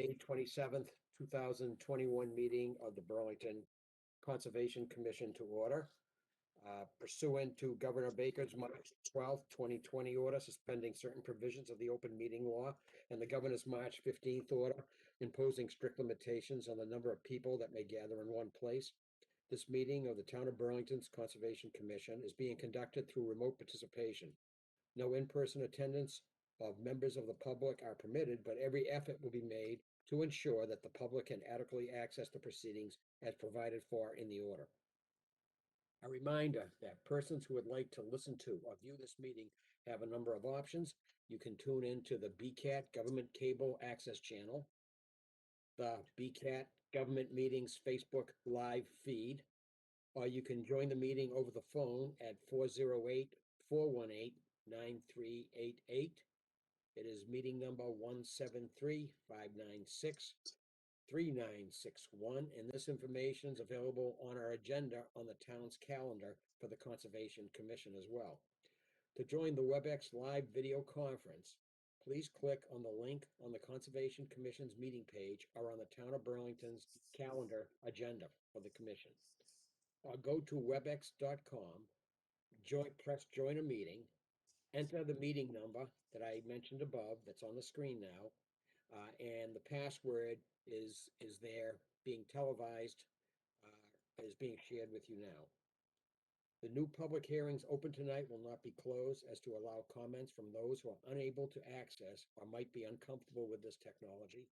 May 27th, 2021 meeting of the Burlington Conservation Commission to order. Pursuant to Governor Baker's March 12th, 2020 order suspending certain provisions of the open meeting law and the governor's March 15th order imposing strict limitations on the number of people that may gather in one place. This meeting of the Town of Burlington's Conservation Commission is being conducted through remote participation. No in-person attendance of members of the public are permitted, but every effort will be made to ensure that the public can adequately access the proceedings as provided for in the order. A reminder that persons who would like to listen to or view this meeting have a number of options. You can tune into the BCAT Government Cable Access Channel, the BCAT Government Meetings Facebook Live feed, or you can join the meeting over the phone at 408-418-9388. It is meeting number 173-596-3961, and this information is available on our agenda on the town's calendar for the Conservation Commission as well. To join the WebEx live video conference, please click on the link on the Conservation Commission's meeting page or on the Town of Burlington's calendar agenda for the commission. Or go to webex.com, press join a meeting, enter the meeting number that I mentioned above that's on the screen now, and the password is there being televised, is being shared with you now. The new public hearings open tonight will not be closed as to allow comments from those who are unable to access or might be uncomfortable with this technology.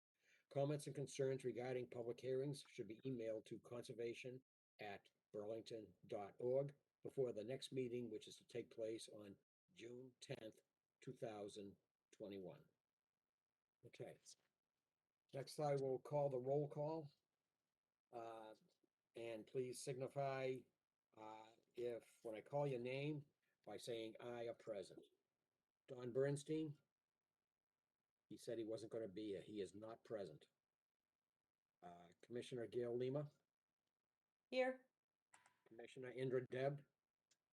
Comments and concerns regarding public hearings should be emailed to conservation@burlington.org before the next meeting, which is to take place on June 10th, 2021. Okay. Next, I will call the roll call. And please signify if, when I call your name, by saying aye or present. Don Bernstein, he said he wasn't going to be here. He is not present. Commissioner Gail Lima. Here. Commissioner Indra Deb.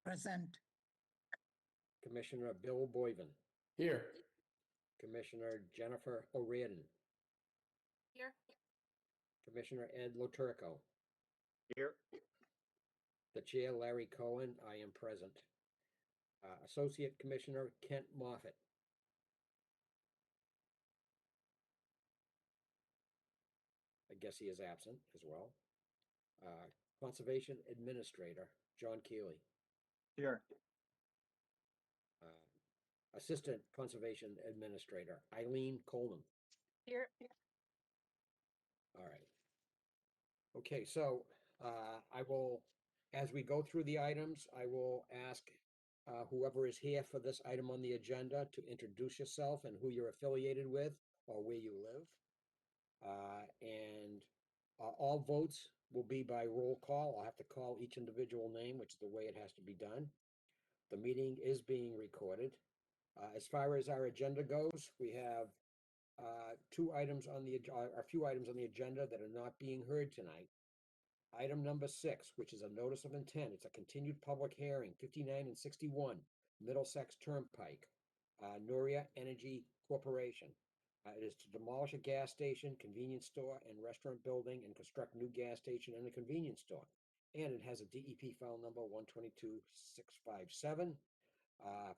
Present. Commissioner Bill Boyven. Here. Commissioner Jennifer O'Riordan. Here. Commissioner Ed Loturco. Here. The chair, Larry Cohen, I am present. Associate Commissioner Kent Moffett. I guess he is absent as well. Conservation Administrator John Keeley. Here. Assistant Conservation Administrator Eileen Coleman. Here. All right. Okay, so I will, as we go through the items, I will ask whoever is here for this item on the agenda to introduce yourself and who you're affiliated with or where you live. And all votes will be by roll call. I'll have to call each individual name, which is the way it has to be done. The meeting is being recorded. As far as our agenda goes, we have a few items on the agenda that are not being heard tonight. Item number 6, which is a notice of intent. It's a continued public hearing, 59 and 61 Middlesex Turnpike, Noria Energy Corporation. It is to demolish a gas station, convenience store, and restaurant building and construct new gas station and a convenience store. And it has a DEP file number 122657.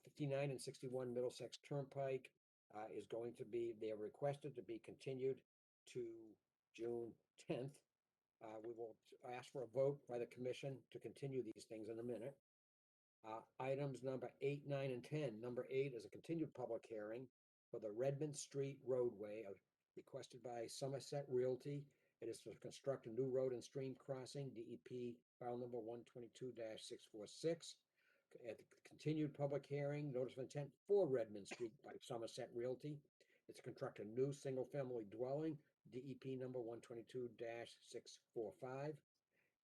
59 and 61 Middlesex Turnpike is going to be, they are requested to be continued to June 10th. We will ask for a vote by the commission to continue these things in a minute. Items number 8, 9, and 10. Number 8 is a continued public hearing for the Redmond Street roadway requested by Somerset Realty. It is to construct a new road and stream crossing, DEP file number 122-646. At the continued public hearing, notice of intent for Redmond Street by Somerset Realty. It's to construct a new single-family dwelling, DEP number 122-645.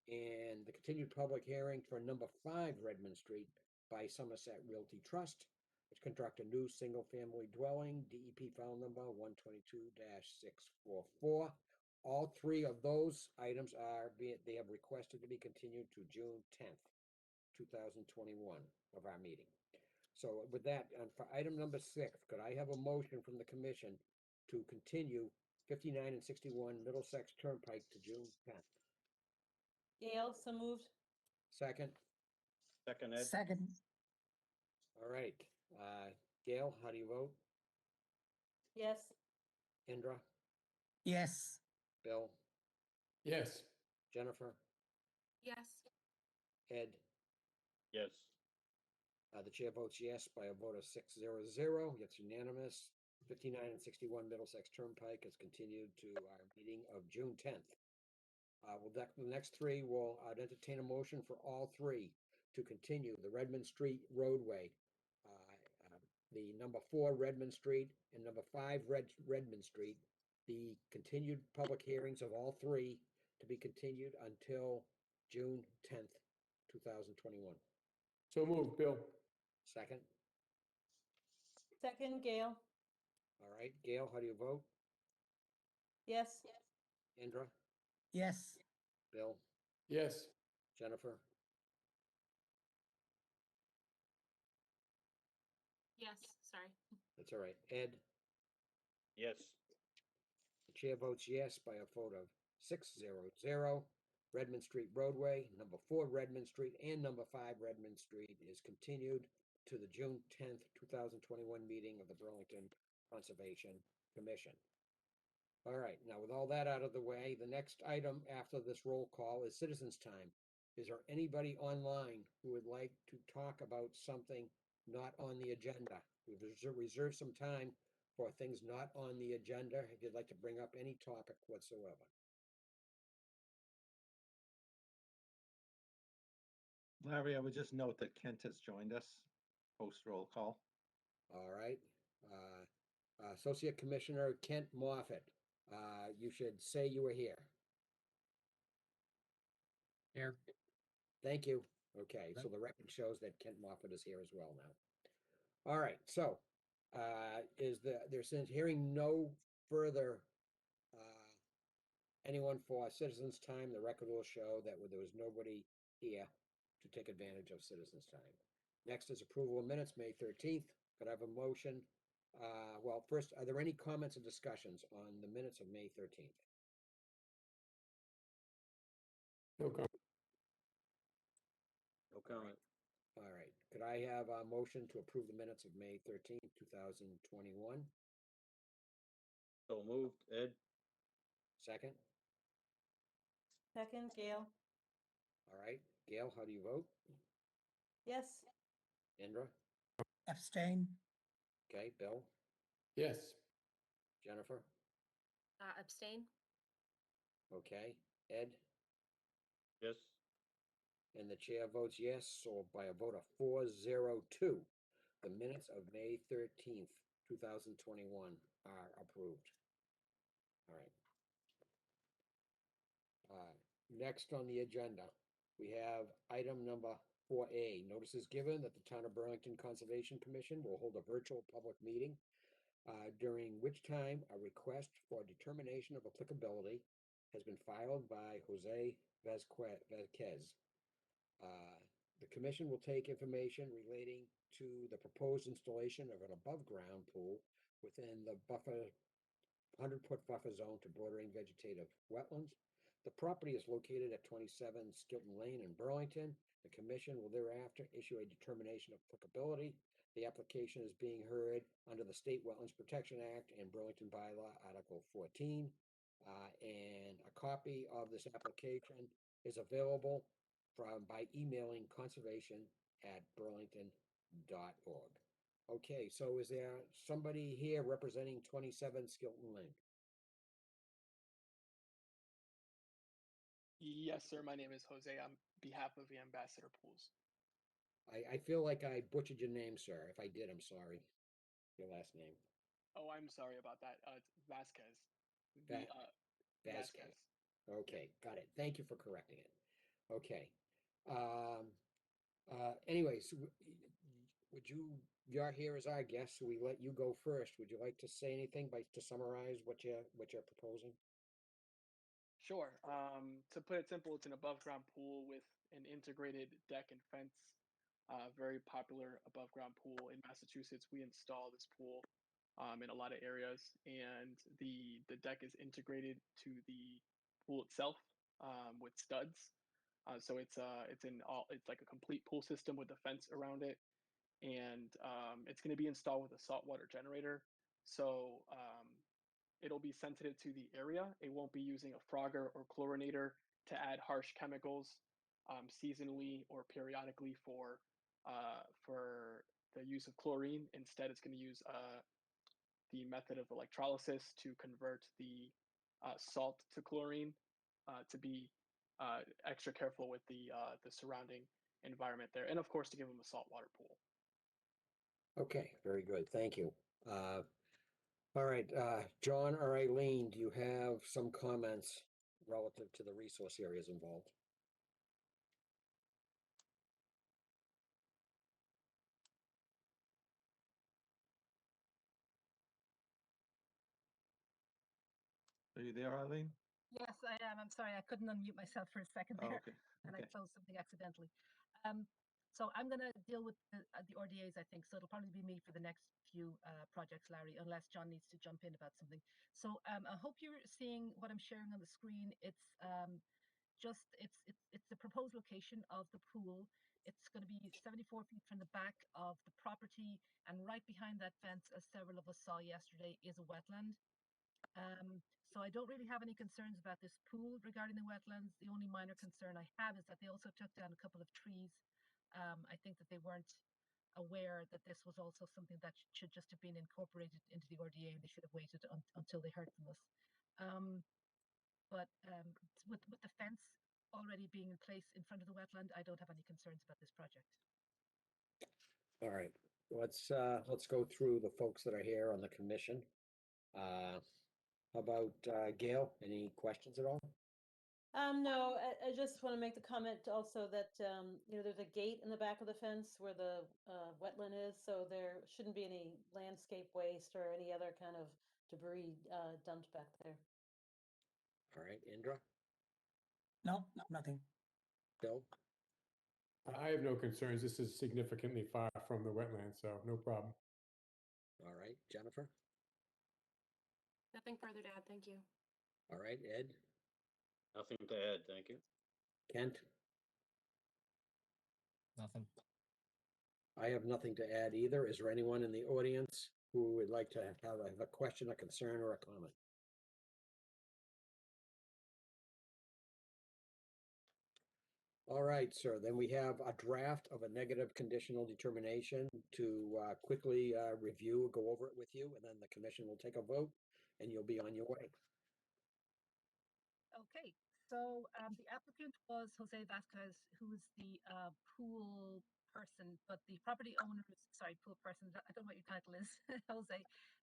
And the continued public hearing for number 5 Redmond Street by Somerset Realty Trust. It's construct a new single-family dwelling, DEP file number 122-644. All 3 of those items they have requested to be continued to June 10th, 2021 of our meeting. So with that, for item number 6, could I have a motion from the commission to continue 59 and 61 Middlesex Turnpike to June 10th. Gail, so moved. Second, Second, Ed. Second. all right. Gail, how do you vote? Yes. Indra, Yes. Bill, Yes. Jennifer, Yes. Ed? Yes. The chair votes yes by a vote of 6-0. It's unanimous. 59 and 61 Middlesex Turnpike is continued to our meeting of June 10th. The next three, I'd entertain a motion for all three to continue the Redmond Street roadway. The number 4 Redmond Street and number 5 Redmond Street, the continued public hearings of all three to be continued until June 10th, 2021. So moved, Bill. Second, Second, Gail. all right, Gail, how do you vote? Yes. Indra, Yes. Bill, Yes. Jennifer, Yes, sorry. that's all right. Ed? Yes. The chair votes yes by a vote of 6-0. Redmond Street roadway, number 4 Redmond Street and number 5 Redmond Street is continued to the June 10th, 2021 meeting of the Burlington Conservation Commission. All right, now with all that out of the way, the next item after this roll call is citizens' time. Is there anybody online who would like to talk about something not on the agenda? We've reserved some time for things not on the agenda, if you'd like to bring up any topic whatsoever. Larry, I would just note that Kent has joined us post roll call. All right. Associate Commissioner Kent Moffett, you should say you were here. Here. Thank you. Okay, so the record shows that Kent Moffett is here as well now. All right, so since hearing no further anyone for citizens' time, the record will show that there was nobody here to take advantage of citizens' time. Next is approval of minutes, May 13th. Could I have a motion? Well, first, are there any comments or discussions on the minutes of May 13th? No comment. No comment. All right, could I have a motion to approve the minutes of May 13th, 2021? So moved, Ed. Second? Second, Gail. All right, Gail, how do you vote? Yes. Indra? Abstain. Okay, Bill? Yes. Jennifer? Abstain. Okay, Ed? Yes. And the chair votes yes, so by a vote of 4-0-2, the minutes of May 13th, 2021 are approved. All right. Next on the agenda, we have item number 4A. Notices given that the Town of Burlington Conservation Commission will hold a virtual public meeting during which time a request for determination of applicability has been filed by Jose Vasquez. The commission will take information relating to the proposed installation of an above-ground pool within the 100-foot buffer zone to bordering vegetative wetlands. The property is located at 27 Skilton Lane in Burlington. The commission will thereafter issue a determination of applicability. The application is being heard under the State Wetlands Protection Act and Burlington Bylaw Article 14. And a copy of this application is available by emailing conservation@burlington.org. Okay, so is there somebody here representing 27 Skilton Lane? Yes, sir. My name is Jose on behalf of the Ambassador Pools. I feel like I butchered your name, sir. If I did, I'm sorry. Your last name. Oh, I'm sorry about that. It's Vasquez. Vasquez. Okay, got it. Thank you for correcting it. Okay. Anyways, you're here as our guest, so we let you go first. Would you like to say anything to summarize what you're proposing? Sure. To put it simple, it's an above-ground pool with an integrated deck and fence. Very popular above-ground pool in Massachusetts. We installed this pool in a lot of areas, and the deck is integrated to the pool itself with studs. So it's like a complete pool system with a fence around it, and it's going to be installed with a saltwater generator. So it'll be sensitive to the area. It won't be using a frogger or chlorinator to add harsh chemicals seasonally or periodically for the use of chlorine. Instead, it's going to use the method of electrolysis to convert the salt to chlorine to be extra careful with the surrounding environment there, and of course to give them a saltwater pool. Okay, very good. Thank you. All right, John or Eileen, do you have some comments relative to the resource areas involved? Are you there, Eileen? Yes, I am. I'm sorry, I couldn't unmute myself for a second Oh, there, okay. and Okay. I closed something accidentally. So I'm going to deal with the RDAs, I think. So it'll probably be me for the next few projects, Larry, unless John needs to jump in about something. So I hope you're seeing what I'm sharing on the screen. It's it's the proposed location of the pool. It's going to be 74 feet from the back of the property, and right behind that fence, as several of us saw yesterday, is a wetland. So I don't really have any concerns about this pool regarding the wetlands. The only minor concern I have is that they also took down a couple of trees. I think that they weren't aware that this was also something that should just have been incorporated into the RDA, and they should have waited until they heard from us. But with the fence already being in place in front of the wetland, I don't have any concerns about this project. All right, let's go through the folks that are here on the commission. How about Gail? Any questions at all? No, I just want to make the comment also that, there's a gate in the back of the fence where the wetland is, so there shouldn't be any landscape waste or any other kind of debris dumped back there. All right, Indra, No, nothing. Bill? I have no concerns. This is significantly far from the wetland, so no problem. All right, Jennifer? Nothing further to add, thank you. All right, Ed? Nothing to add, thank you. Kent? Nothing. I have nothing to add either. Is there anyone in the audience who would like to have a question, a concern, or a comment? All right, sir, then we have a draft of a negative conditional determination to quickly review, go over it with you, and then the commission will take a vote, and you'll be on your way. Okay, so the applicant was Jose Vasquez, who is the pool person, but the property owners, sorry, pool person, I don't know what your title is, Jose,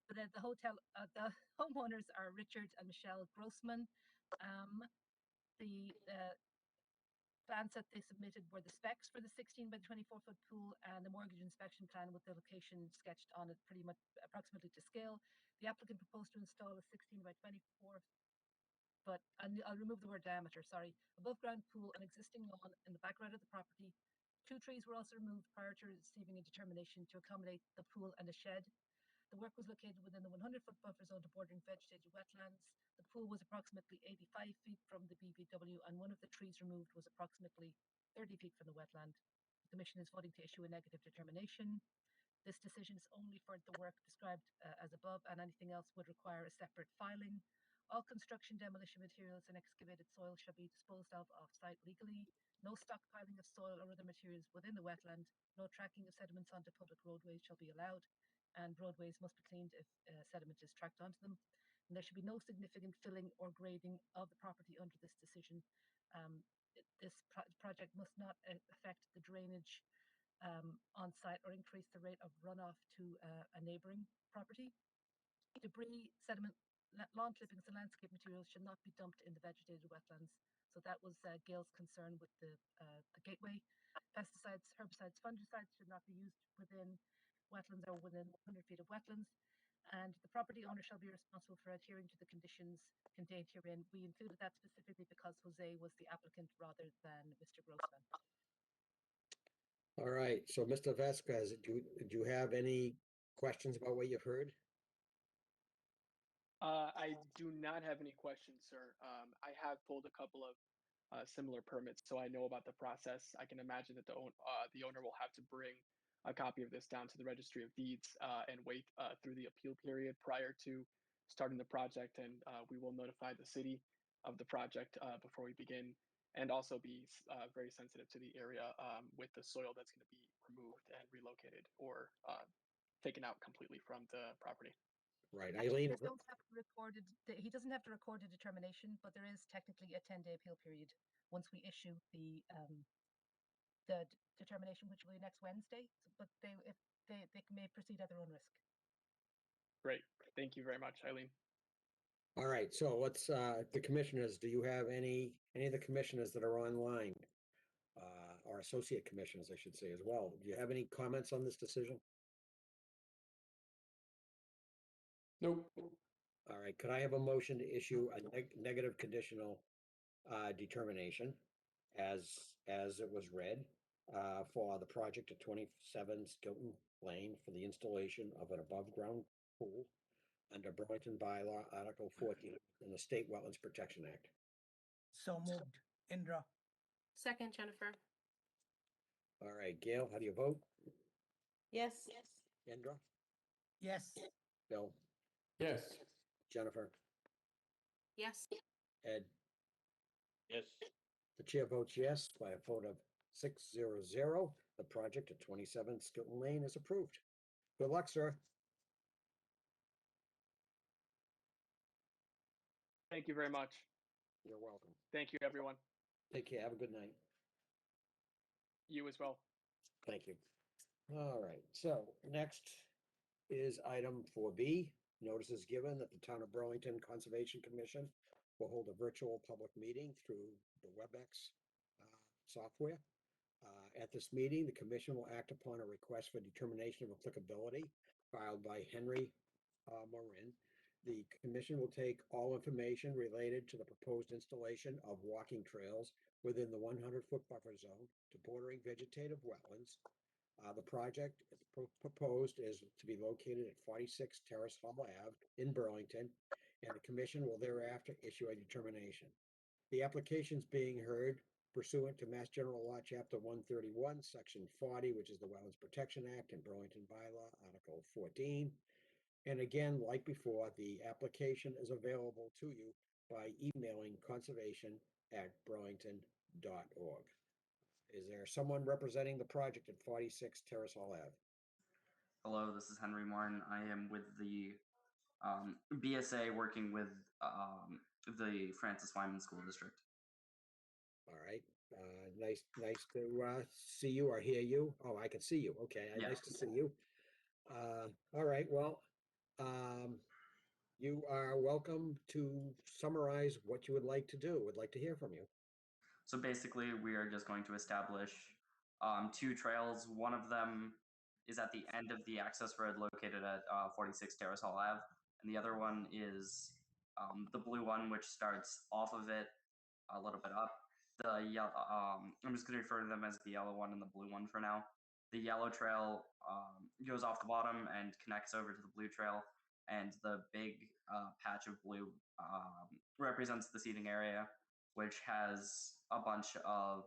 but the homeowners are Richard and Michelle Grossman. The plans that they submitted were the specs for the 16 by 24-foot pool and the mortgage inspection plan with the location sketched on it pretty much approximately to scale. The applicant proposed to install a 16 by 24, but I'll remove the word diameter, sorry, above ground pool and existing lawn in the background of the property. 2 trees were also removed prior to receiving a determination to accommodate the pool and a shed. The work was located within the 100-foot buffer zone to bordering vegetated wetlands. The pool was approximately 85 feet from the BVW, and one of the trees removed was approximately 30 feet from the wetland. The Commission is voting to issue a negative determination. This decision is only for the work described as above, and anything else would require a separate filing. All construction, demolition materials, and excavated soil shall be disposed of off-site legally. No stockpiling of soil or other materials within the wetland. No tracking of sediments onto public roadways shall be allowed, and roadways must be cleaned if sediment is tracked onto them. And there should be no significant filling or grading of the property under this decision. This project must not affect the drainage on site or increase the rate of runoff to a neighboring property. Debris, sediment, lawn clippings, and landscape materials should not be dumped in the vegetated wetlands. So that was Gail's concern with the gateway. Pesticides, herbicides, fungicides should not be used within wetlands or within 100 feet of wetlands. And the property owner shall be responsible for adhering to the conditions contained herein. We included that specifically because Jose was the applicant rather than Mr. Grossman. All right, so Mr. Vasquez, do you have any questions about what you've heard? I do not have any questions, sir. I have pulled a couple of similar permits, so I know about the process. I can imagine that the owner will have to bring a copy of this down to the Registry of Deeds and wait through the appeal period prior to starting the project, and we will notify the city of the project before we begin, and also be very sensitive to the area with the soil that's going to be removed and relocated or taken out completely from the property. Right, Actually, Eileen, they don't have to record he doesn't have to record a determination, but there is technically a 10-day appeal period once we issue the determination, which will be next Wednesday. But if they may proceed at their own risk. Great. Thank you very much, Eileen. all right, so let's, the commissioners, do you have any of the commissioners that are online? Or associate commissioners, I should say as well. Do you have any comments on this decision? Nope. All right, could I have a motion to issue a negative conditional determination as it was read for the project at 27 Skilton Lane for the installation of an above-ground pool under Burlington Bylaw Article 14 in the State Wetlands Protection Act? So moved. Indra. Second, Jennifer. All right, Gail, how do you vote? Yes. Indra? Yes. Bill? Yes. Jennifer? Yes. Ed? Yes. The chair votes yes by a vote of 6-0-0. The project at 27 Skilton Lane is approved. Good luck, sir. Thank you very much. You're welcome. Thank you, everyone. Take care. Have a good night. You as well. Thank you. All right, so next is item 4B. Notice is given that the Town of Burlington Conservation Commission will hold a virtual public meeting through the WebEx software. At this meeting, the commission will act upon a request for determination of applicability filed by Henry Morin. The commission will take all information related to the proposed installation of walking trails within the 100-foot buffer zone to bordering vegetative wetlands. The project proposed is to be located at 46 Terrace Hall Ave in Burlington, and the commission will thereafter issue a determination. The application is being heard pursuant to Mass General Law, Chapter 131, Section 40, which is the Wetlands Protection Act, and Burlington Bylaw, Article 14. And again, like before, the application is available to you by emailing conservation@burlington.org. Is there someone representing the project at 46 Terrace Hall Ave? Hello, this is Henry Morin. I am with the BSA working with the Francis Wyman School District. All right, nice to see you or hear you. Oh, I can see you. Okay, Yeah. nice to see you. All right, well, you are welcome to summarize what you would like to do. Would like to hear from you. So basically, we are just going to establish two trails. One of them is at the end of the access road located at 46 Terrace Hall Ave, and the other one is the blue one, which starts off of it a little bit up. The yellow, I'm just going to refer to them as the yellow one and the blue one for now. The yellow trail goes off the bottom and connects over to the blue trail, and the big patch of blue represents the seating area, which has a bunch of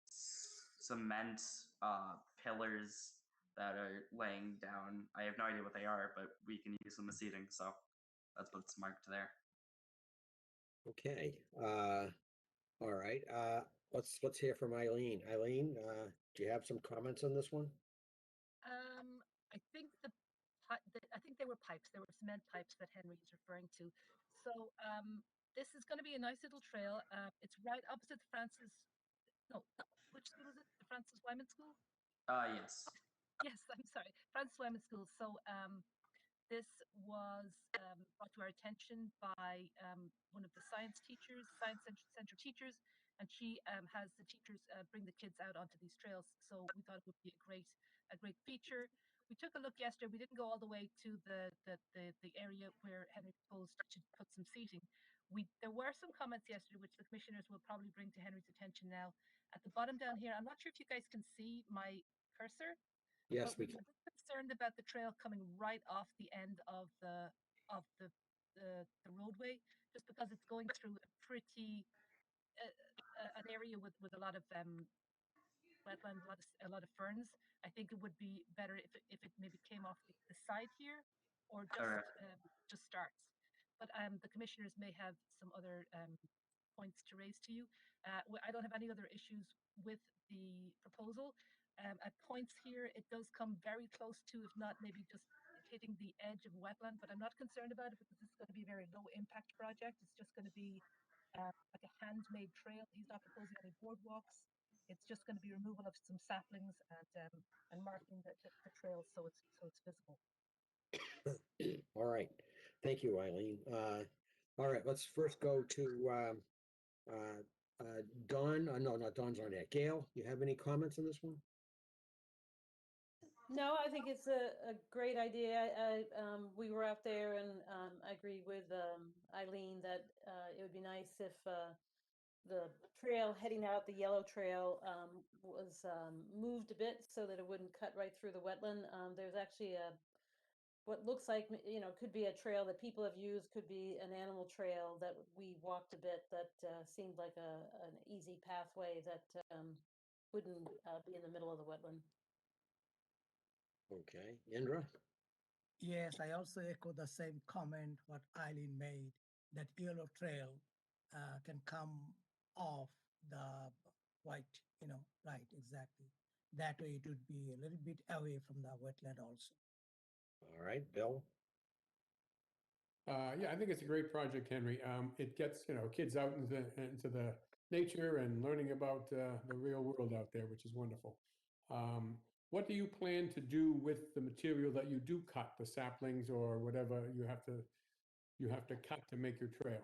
cement pillars that are laying down. I have no idea what they are, but we can use them as seating, so that's what's marked there. Okay, all right, let's hear from Eileen. Eileen, do you have some comments on this one? I think I think they were pipes. They were cement pipes that Henry is referring to. So this is going to be a nice little trail. It's right opposite the Francis. No, which school is it? The Francis Wyman School? Yes. Yes, I'm sorry, Francis Wyman School. So this was brought to our attention by one of the science center teachers, and she has the teachers bring the kids out onto these trails. So we thought it would be a great feature. We took a look yesterday. We didn't go all the way to the area where Henry proposed to put some seating. There were some comments yesterday, which the commissioners will probably bring to Henry's attention now. At the bottom down here, I'm not sure if you guys can see my cursor. Yes, But we we can. were concerned about the trail coming right off the end of the of the roadway, just because it's going through a pretty an area with a lot of wetland, a lot of ferns. I think it would be better if it maybe came off the side here, or Alright. just starts. But the commissioners may have some other points to raise to you. I don't have any other issues with the proposal. At points here, it does come very close to, if not maybe just hitting the edge of wetland, but I'm not concerned about it because this is going to be a very low impact project. It's just going to be like a handmade trail. He's not proposing any boardwalks. It's just going to be removal of some saplings and marking the trail so it's visible. All right, thank you, Eileen. All right, let's first go to Dawn. No, not Dawn's on there. Gail, you have any comments on this one? No, I think it's a great idea. We were out there and I agree with Eileen that it would be nice if the trail heading out, the yellow trail, was moved a bit so that it wouldn't cut right through the wetland. There's actually what looks like, could be a trail that people have used, could be an animal trail that we walked a bit that seemed like an easy pathway that wouldn't be in the middle of the wetland. Okay, Indra? Yes, I also echo the same comment what Eileen made, that yellow trail can come off the white, right, exactly. That way it would be a little bit away from the wetland also. All right, Bill? Yeah, I think it's a great project, Henry. It gets, kids out into the nature and learning about the real world out there, which is wonderful. What do you plan to do with the material that you do cut, the saplings or whatever you have to cut to make your trail?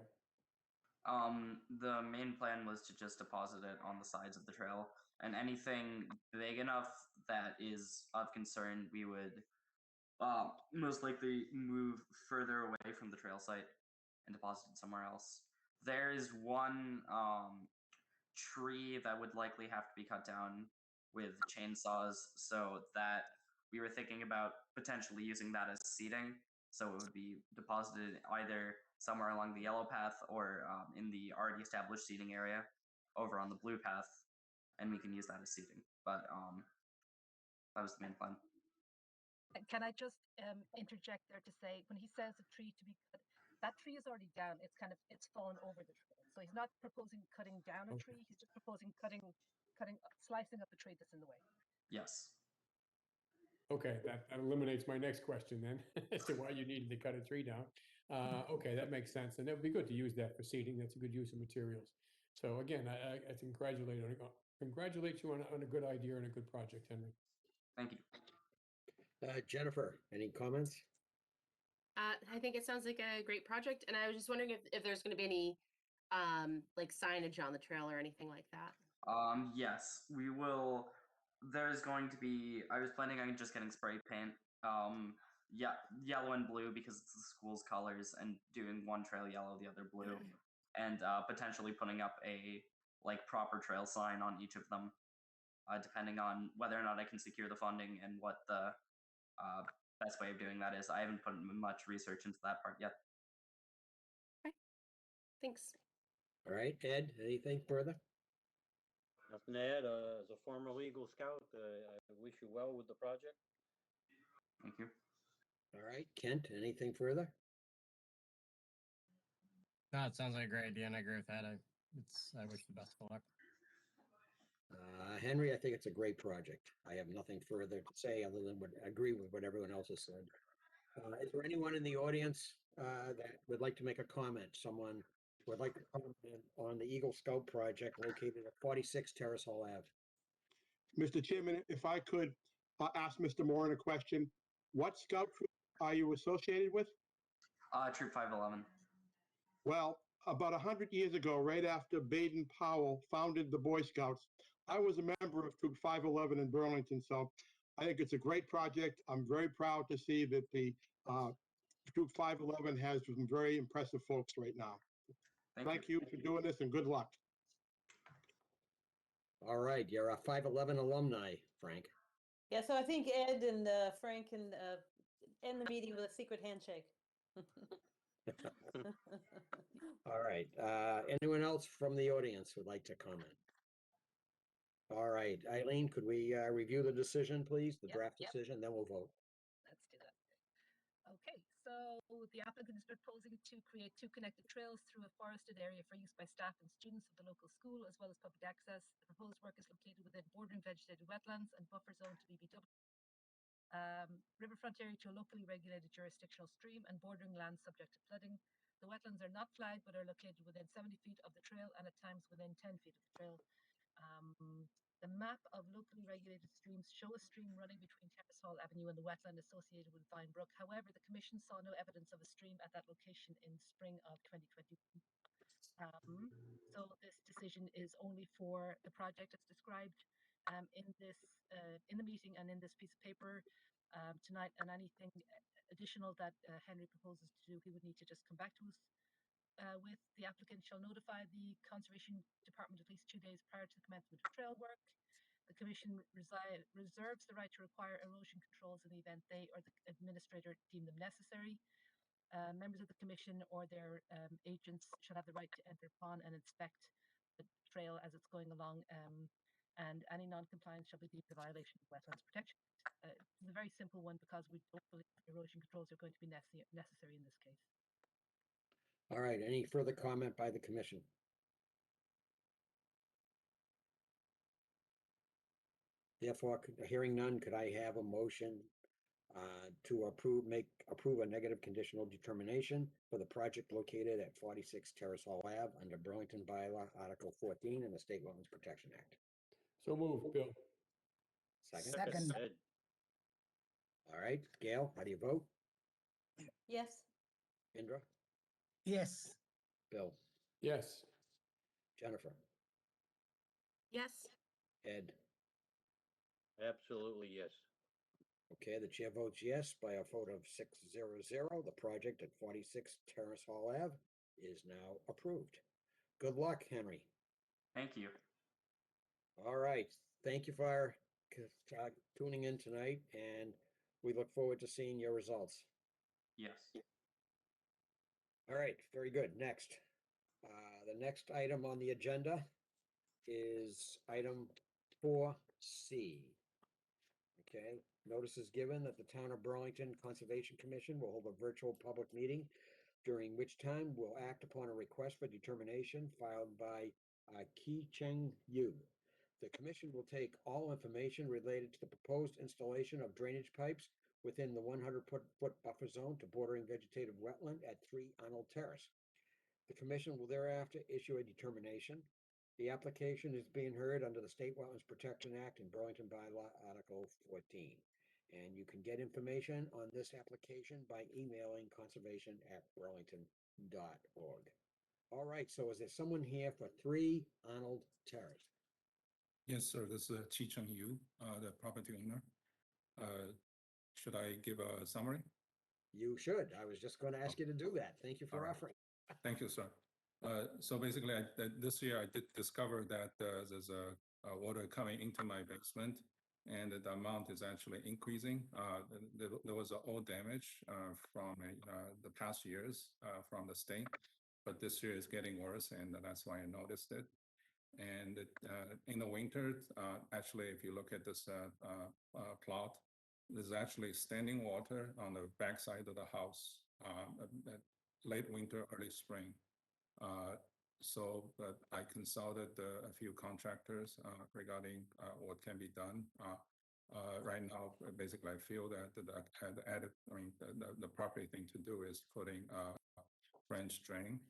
The main plan was to just deposit it on the sides of the trail, and anything big enough that is of concern, we would most likely move further away from the trail site and deposit it somewhere else. There is one tree that would likely have to be cut down with chainsaws, so that we were thinking about potentially using that as seating. So it would be deposited either somewhere along the yellow path or in the already established seating area over on the blue path, and we can use that as seating. But that was the main plan. Can I just interject there to say, when he says a tree to be cut, that tree is already down. It's fallen over the trail. So he's not proposing cutting down a Okay. tree. He's just proposing slicing up the tree that's in the way. Yes. Okay, that eliminates my next question then, as to why you needed to cut a tree down. Okay, that makes sense, and it would be good to use that for seating. That's a good use of materials. So again, I congratulate you on a good idea and a good project, Henry. Thank you. Jennifer, any comments? I think it sounds like a great project, and I was just wondering if there's going to be any like signage on the trail or anything like that. Yes, we will. There's going to be. I was planning on just getting spray paint. Yeah, yellow and blue because it's the school's colors, and doing one trail yellow, the other blue, and potentially putting up a proper trail sign on each of them, depending on whether or not I can secure the funding and what the best way of doing that is. I haven't put much research into that part yet. Thanks. All right, Ed, anything further? Nothing to add. As a former Eagle Scout, I wish you well with the project. Thank you. All right, Kent, anything further? No, it sounds like a great idea, and I agree with that. I wish the best of luck. Henry, I think it's a great project. I have nothing further to say other than agree with what everyone else has said. Is there anyone in the audience that would like to make a comment? Someone would like to comment on the Eagle Scout project located at 46 Terrace Hall Ave? Mr. Chairman, if I could ask Mr. Moran a question. What scout troop are you associated with? Troop 511. Well, about 100 years ago, right after Baden Powell founded the Boy Scouts, I was a member of Troop 511 in Burlington, so I think it's a great project. I'm very proud to see that the Troop 511 has some very impressive folks right now. Thank you for doing this, and good luck. All right, you're a 511 alumni, Frank. Yeah, so I think Ed and Frank can end the meeting with a secret handshake. All right, anyone else from the audience would like to comment? All right, Eileen, could we review the decision, please, the Yep, draft yep. decision, then we'll vote. Let's do that. Okay, so the applicant is proposing to create 2 connected trails through a forested area for use by staff and students of the local school, as well as public access. The proposed work is located within bordering vegetated wetlands and buffer zone to BBW. Riverfront area to a locally regulated jurisdictional stream and bordering lands subject to flooding. The wetlands are not flagged but are located within 70 feet of the trail and at times within 10 feet of the trail. The map of locally regulated streams show a stream running between Terrace Hall Avenue and the wetland associated with Vine Brook. However, the commission saw no evidence of a stream at that location in spring of 2021. So this decision is only for the project as described in the meeting and in this piece of paper tonight, and anything additional that Henry proposes to do, he would need to just come back to us with. The applicant shall notify the Conservation Department at least 2 days prior to the commencement of trail work. The commission reserves the right to require erosion controls in the event they or the administrator deem them necessary. Members of the commission or their agents should have the right to enter upon and inspect the trail as it's going along, and any non-compliance shall be deemed a violation of Wetlands Protection Act. It's a very simple one because we don't believe erosion controls are going to be necessary in this case. All right, any further comment by the commission? Therefore, hearing none, could I have a motion to approve a negative conditional determination for the project located at 46 Terrace Hall Ave under Burlington Bylaw Article 14 in the State Wetlands Protection Act? So moved, Bill. Second? Second. Ed, All right, Gail, how do you vote? Yes. Indra? Yes. Bill? Yes. Jennifer? Yes. Ed? absolutely, yes. Okay, the chair votes yes by a vote of 6-0-0. The project at 46 Terrace Hall Ave is now approved. Good luck, Henry. Thank you. All right, thank you for tuning in tonight, and we look forward to seeing your results. Yes. All right, very good. Next, the next item on the agenda is item 4C. Okay, notice is given that the Town of Burlington Conservation Commission will hold a virtual public meeting, during which time we'll act upon a request for determination filed by Ki Cheng Yu. The commission will take all information related to the proposed installation of drainage pipes within the 100-foot buffer zone to bordering vegetative wetland at 3 Arnold Terrace. The commission will thereafter issue a determination. The application is being heard under the State Wetlands Protection Act and Burlington Bylaw Article 14. And you can get information on this application by emailing conservation@burlington.org. All right, so is there someone here for 3 Arnold Terrace? Yes, sir. This is Chi Cheng Yu, the property owner. Should I give a summary? You should. I was just going to ask you to do that. Thank you for All right. offering. Thank you, sir. So basically, this year I did discover that there's a water coming into my basement, and the amount is actually increasing. There was all damage from the past years from the state, but this year is getting worse, and that's why I noticed it. And in the winter, actually, if you look at this plot, there's actually standing water on the backside of the house, at late winter, early spring. So I consulted a few contractors regarding what can be done. Right now, basically, I feel that the proper thing to do is putting French drain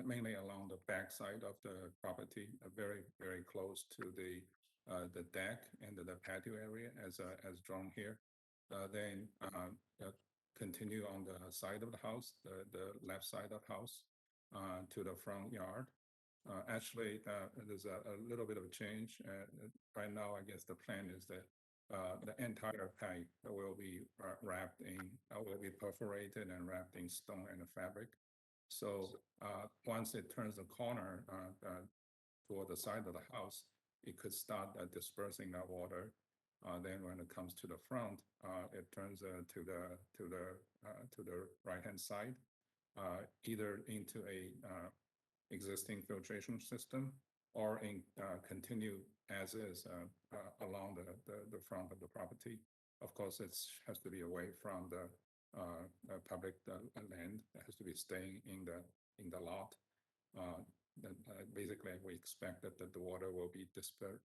mainly along the backside of the property, very, very close to the deck and the patio area as drawn here. Then continue on the side of the house, the left side of the house, to the front yard. Actually, there's a little bit of a change. Right now, I guess the plan is that the entire pipe will be will be perforated and wrapped in stone and fabric. So once it turns the corner toward the side of the house, it could start dispersing that water Then when it comes to the front, it turns to the right-hand side, either into a existing filtration system or continue as is along the front of the property. Of course, it has to be away from the public land. It has to be staying in the lot. Basically, we expect that the water will be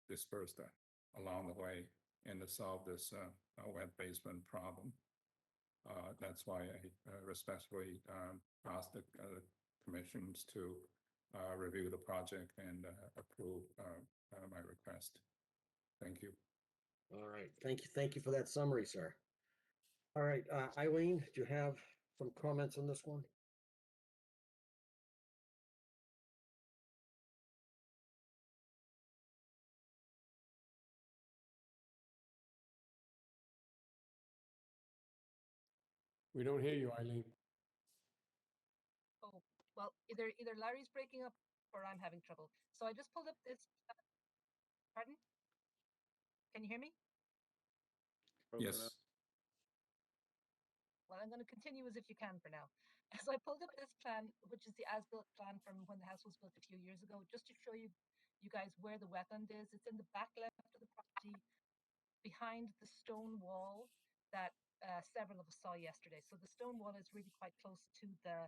dispersed along the way and to solve this wet basement problem. That's why I respectfully ask the commissions to review the project and approve my request. Thank you. All right, thank you for that summary, sir. All right, Eileen, do you have some comments on this one? We don't hear you, Eileen. Oh, well, either Larry's breaking up or I'm having trouble. So I just pulled up this. Pardon? Can you hear me? Yes. Well, I'm going to continue as if you can for now. So I pulled up this plan, which is the as-built plan from when the house was built a few years ago, just to show you guys where the wetland is. It's in the back left of the property, behind the stone wall that several of us saw yesterday. So the stone wall is really quite close to the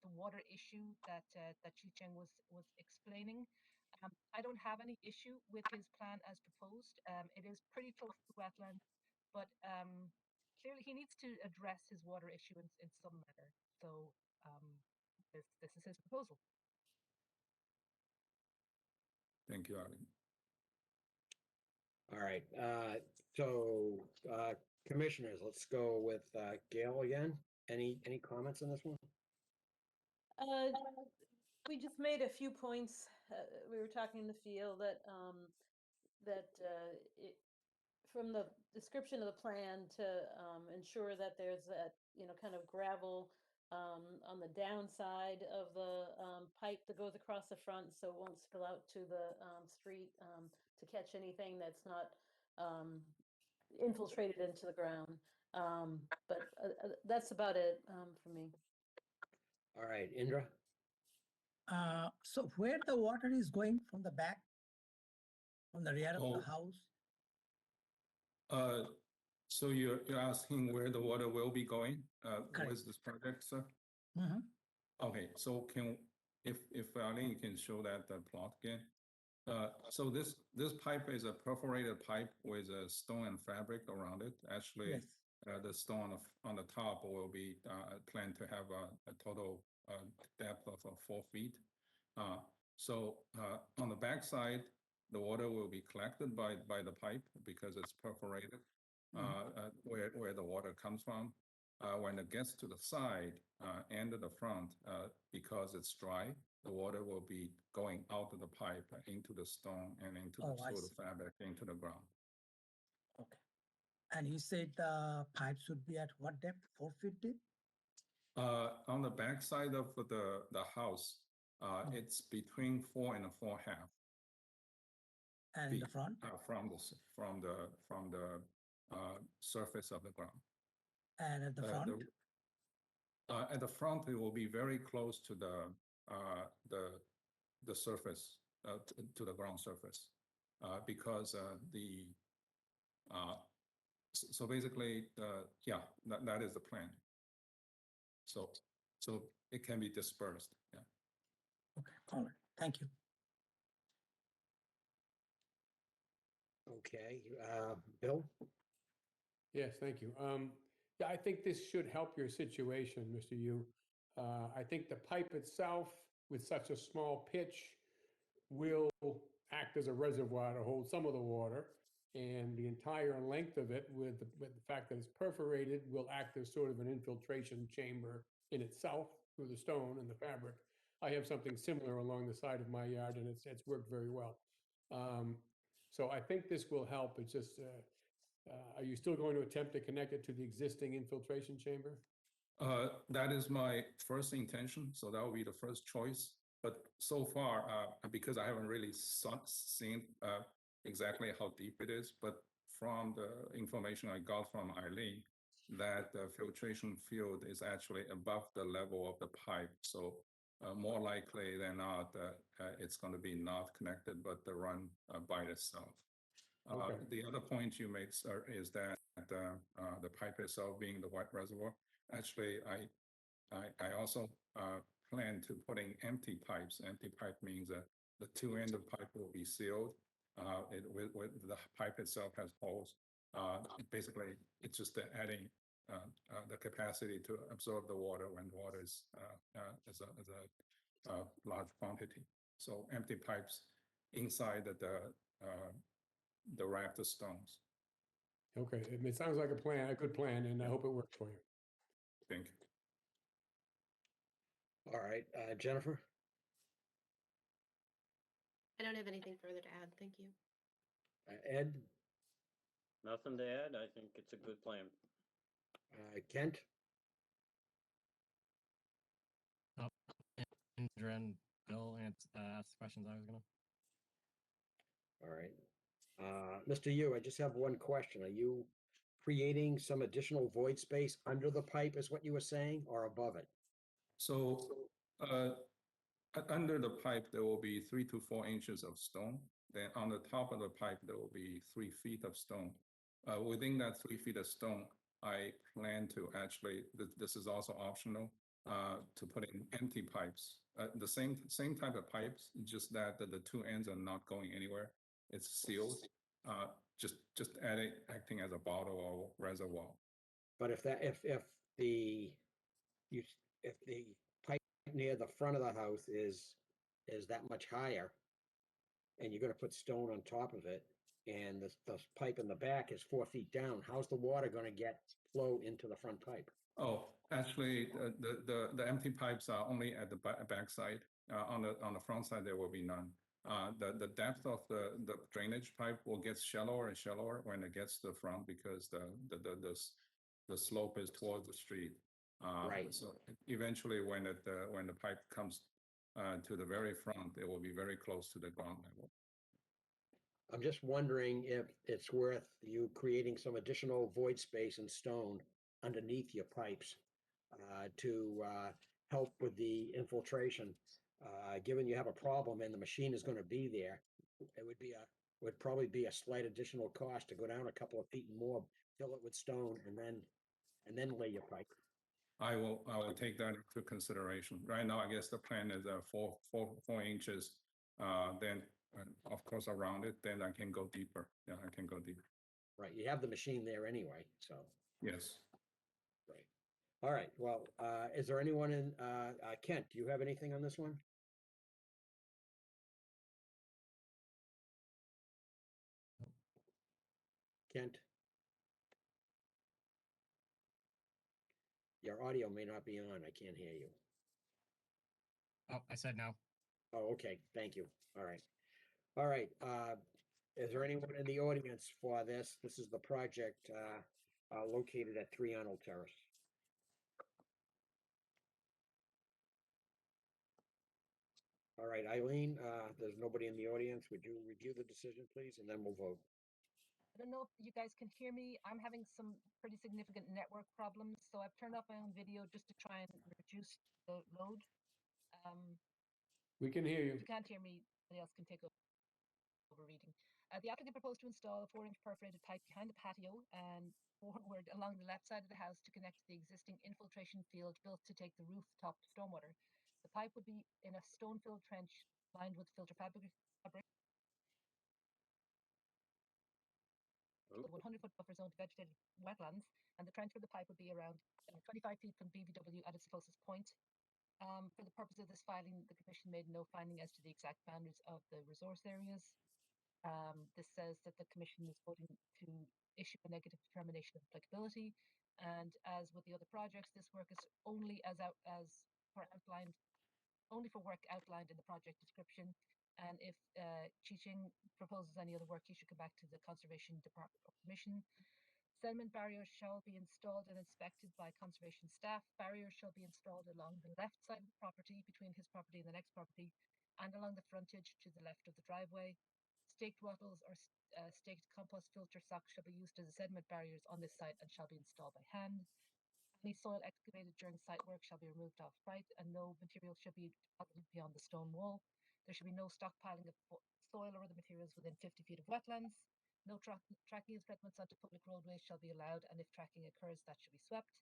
water issue that Chi-Cheng was explaining. I don't have any issue with his plan as proposed. It is pretty close to wetland, but clearly he needs to address his water issue in some manner. So this is his proposal. Thank you, Eileen. All right, so commissioners, let's go with Gail again. Any comments on this one? We just made a few points. We were talking in the field that from the description of the plan to ensure that there's that kind of gravel on the downside of the pipe that goes across the front, so it won't spill out to the street to catch anything that's not infiltrated into the ground. But that's about it for me. All right, Indra? So where the water is going from the back, from the rear of Oh. the house? So you're asking where the water will be going Correct. with this project, sir? Mhm. Okay, so if Eileen can show that plot again. So this pipe is a perforated pipe with a stone and fabric around it. Actually, Yes. the stone on the top will be planned to have a total depth of 4 feet. So on the back side, the water will be collected by the pipe because it's perforated where the water comes from. When it gets to the side and the front, because it's dry, the water will be going out of the pipe into the stone and into the I soil see. fabric into the ground. Okay. And you said the pipe should be at what depth? 4 feet deep? On the back side of the house, it's between 4 and 4.5 And feet the front? from the surface of the ground. And at the front? At the front, it will be very close to the surface, to the ground surface, because so basically, yeah, that is the plan. So it can be dispersed. Yeah. Okay, all right, thank you. Okay, Bill? Yes, thank you. Yeah, I think this should help your situation, Mr. Yu. I think the pipe itself, with such a small pitch, will act as a reservoir to hold some of the water, and the entire length of it, with the fact that it's perforated, will act as sort of an infiltration chamber in itself through the stone and the fabric. I have something similar along the side of my yard, and it's worked very well. So I think this will help. It's just, are you still going to attempt to connect it to the existing infiltration chamber? That is my first intention, so that will be the first choice. But so far, because I haven't really seen exactly how deep it is, but from the information I got from Eileen, that the filtration field is actually above the level of the pipe. So more likely than not, it's going to be not connected, but the run by itself. Okay. The other point you make, sir, is that the pipe itself being the wet reservoir. Actually, I also plan to putting empty pipes. Empty pipe means that the two end of pipe will be sealed. With the pipe itself has holes. Basically, it's just adding the capacity to absorb the water when the water is a large quantity. So empty pipes inside the rafter stones. Okay, it sounds like a plan, a good plan, and I hope it works for you. Thank you. All right, Jennifer? I don't have anything further to add. Thank you. Ed? Nothing to add. I think it's a good plan. Kent? And Bill asked questions I was gonna. All right. Mr. Yu, I just have one question. Are you creating some additional void space under the pipe is what you were saying, or above it? So under the pipe, there will be 3 to 4 inches of stone. Then on the top of the pipe, there will be 3 feet of stone. Within that 3 feet of stone, I plan to actually, this is also optional, to put in empty pipes. The same type of pipes, just that the two ends are not going anywhere. It's sealed, just acting as a bottle or reservoir. But if the pipe near the front of the house is that much higher, and you're gonna put stone on top of it, and the pipe in the back is 4 feet down, how's the water gonna flow into the front pipe? Oh, actually, the empty pipes are only at the back side. On the front side, there will be none. The depth of the drainage pipe will get shallower and shallower when it gets to the front because the slope is towards the street. Right. So eventually, when the pipe comes to the very front, it will be very close to the ground level. I'm just wondering if it's worth you creating some additional void space and stone underneath your pipes to help with the infiltration. Given you have a problem and the machine is gonna be there, it would probably be a slight additional cost to go down a couple of feet and more, fill it with stone, and then lay your pipe. I will take that into consideration. Right now, I guess the plan is 4 inches. Then, of course, around it, then I can go deeper. Yeah, I can go deeper. Right, you have the machine there anyway, so. Yes. Right. All right, well, is there anyone in, Kent, do you have anything on this one? Kent? Your audio may not be on, I can't hear you. Oh, I said no. Oh, okay, thank you, all right. All right, is there anyone in the audience for this? This is the project, located at 3 Arnold Terrace. All right, Eileen, there's nobody in the audience. Would you review the decision, please, and then we'll vote? I don't know if you guys can hear me. I'm having some pretty significant network problems, so I've turned off my own video just to try and reduce the load. We can hear you. If you can't hear me, somebody else can take over reading. The applicant proposed to install a 4-inch perforated pipe behind the patio and forward along the left side of the house to connect to the existing infiltration field built to take the rooftop stormwater. The pipe would be in a stone-filled trench lined with filter fabric. Oh, 100-foot buffer zone to vegetated wetlands, and the trench for the pipe would be around 25 feet from BVW at its closest point. For the purpose of this filing, the Commission made no finding as to the exact boundaries of the resource areas. This says that the Commission is voting to issue a negative determination of applicability, and as with the other projects, this work is only only for work outlined in the project description. And if Chi-Ching proposes any other work, he should come back to the Conservation Department for permission. Sediment barriers shall be installed and inspected by conservation staff. Barriers shall be installed along the left side of the property, between his property and the next property, and along the frontage to the left of the driveway. Staked wattles or staked compost filter socks shall be used as sediment barriers on this site and shall be installed by hand. Any soil excavated during site work shall be removed off site, and no material should be deposited beyond the stone wall. There should be no stockpiling of soil or other materials within 50 feet of wetlands. No tracking of sediments onto public roadways shall be allowed, and if tracking occurs, that should be swept.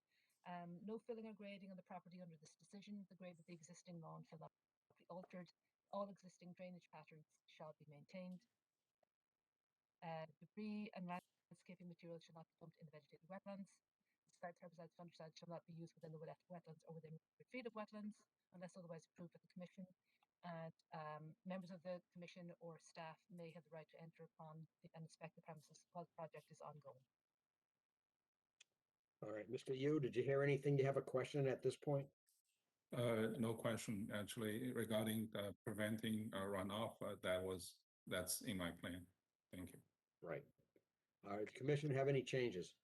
No filling or grading on the property under this decision. The grade of the existing lawn shall not be altered. All existing drainage patterns shall be maintained. Debris and landscaping materials shall not be dumped in the vegetated wetlands. Sites, herbicides, fungicides shall not be used within the wetlands or within 100 feet of wetlands unless otherwise approved by the commission. And members of the commission or staff may have the right to enter upon and inspect the premises while the project is ongoing. All right, Mr. Yu, did you hear anything? Do you have a question at this point? No question, actually, regarding preventing runoff. That's in my plan. Thank you. Right. All right, commission have any changes?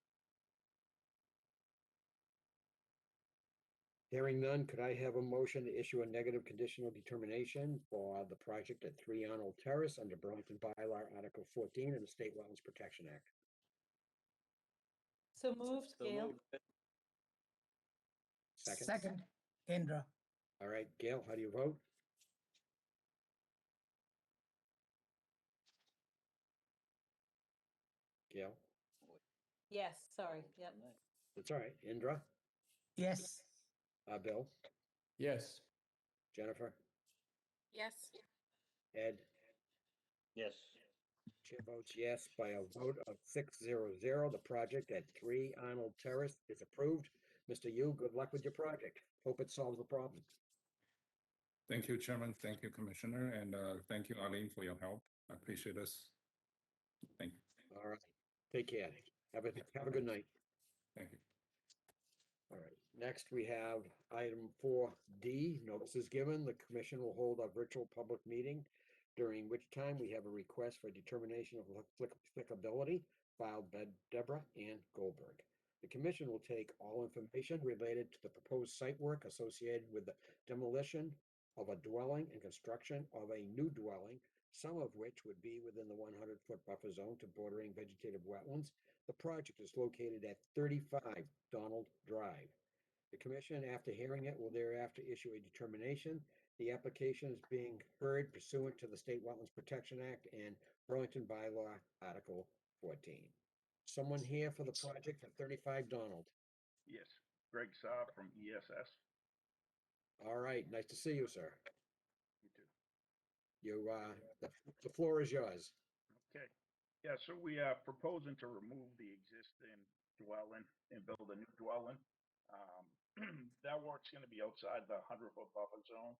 Hearing none, could I have a motion to issue a negative conditional determination for the project at 3 Arnold Terrace under Burlington Bylaw Article 14 of the State Wetlands Protection Act? So moved, So Gail. moved. Second. Second, Indra. All right, Gail, how do you vote? Gail? Yes, sorry, yep. That's all right. Indra? Yes. Bill? Yes. Jennifer? Yes. Ed? Yes. Chair votes yes by a vote of 6-0-0. The project at 3 Arnold Terrace is approved. Mr. Yu, good luck with your project. Hope it solves the problem. Thank you, Chairman. Thank you, Commissioner, and thank you, Arlene, for your help. I appreciate this. Thank you. All right. Take care. Have a good night. Thank you. All right. Next, we have item 4D. Notice is given. The commission will hold a virtual public meeting, during which time we have a request for determination of applicability filed by Deborah Ann Goldberg. The commission will take all information related to the proposed site work associated with the demolition of a dwelling and construction of a new dwelling, some of which would be within the 100-foot buffer zone to bordering vegetative wetlands. The project is located at 35 Donald Drive. The commission, after hearing it, will thereafter issue a determination. The application is being heard pursuant to the State Wetlands Protection Act and Burlington Bylaw Article 14. Someone here for the project at 35 Donald? Yes, Greg Saab from ESS. All right, nice to see you, sir. You too. The floor is yours. Okay. Yeah, so we are proposing to remove the existing dwelling and build a new dwelling. That work's going to be outside the 100-foot buffer zone,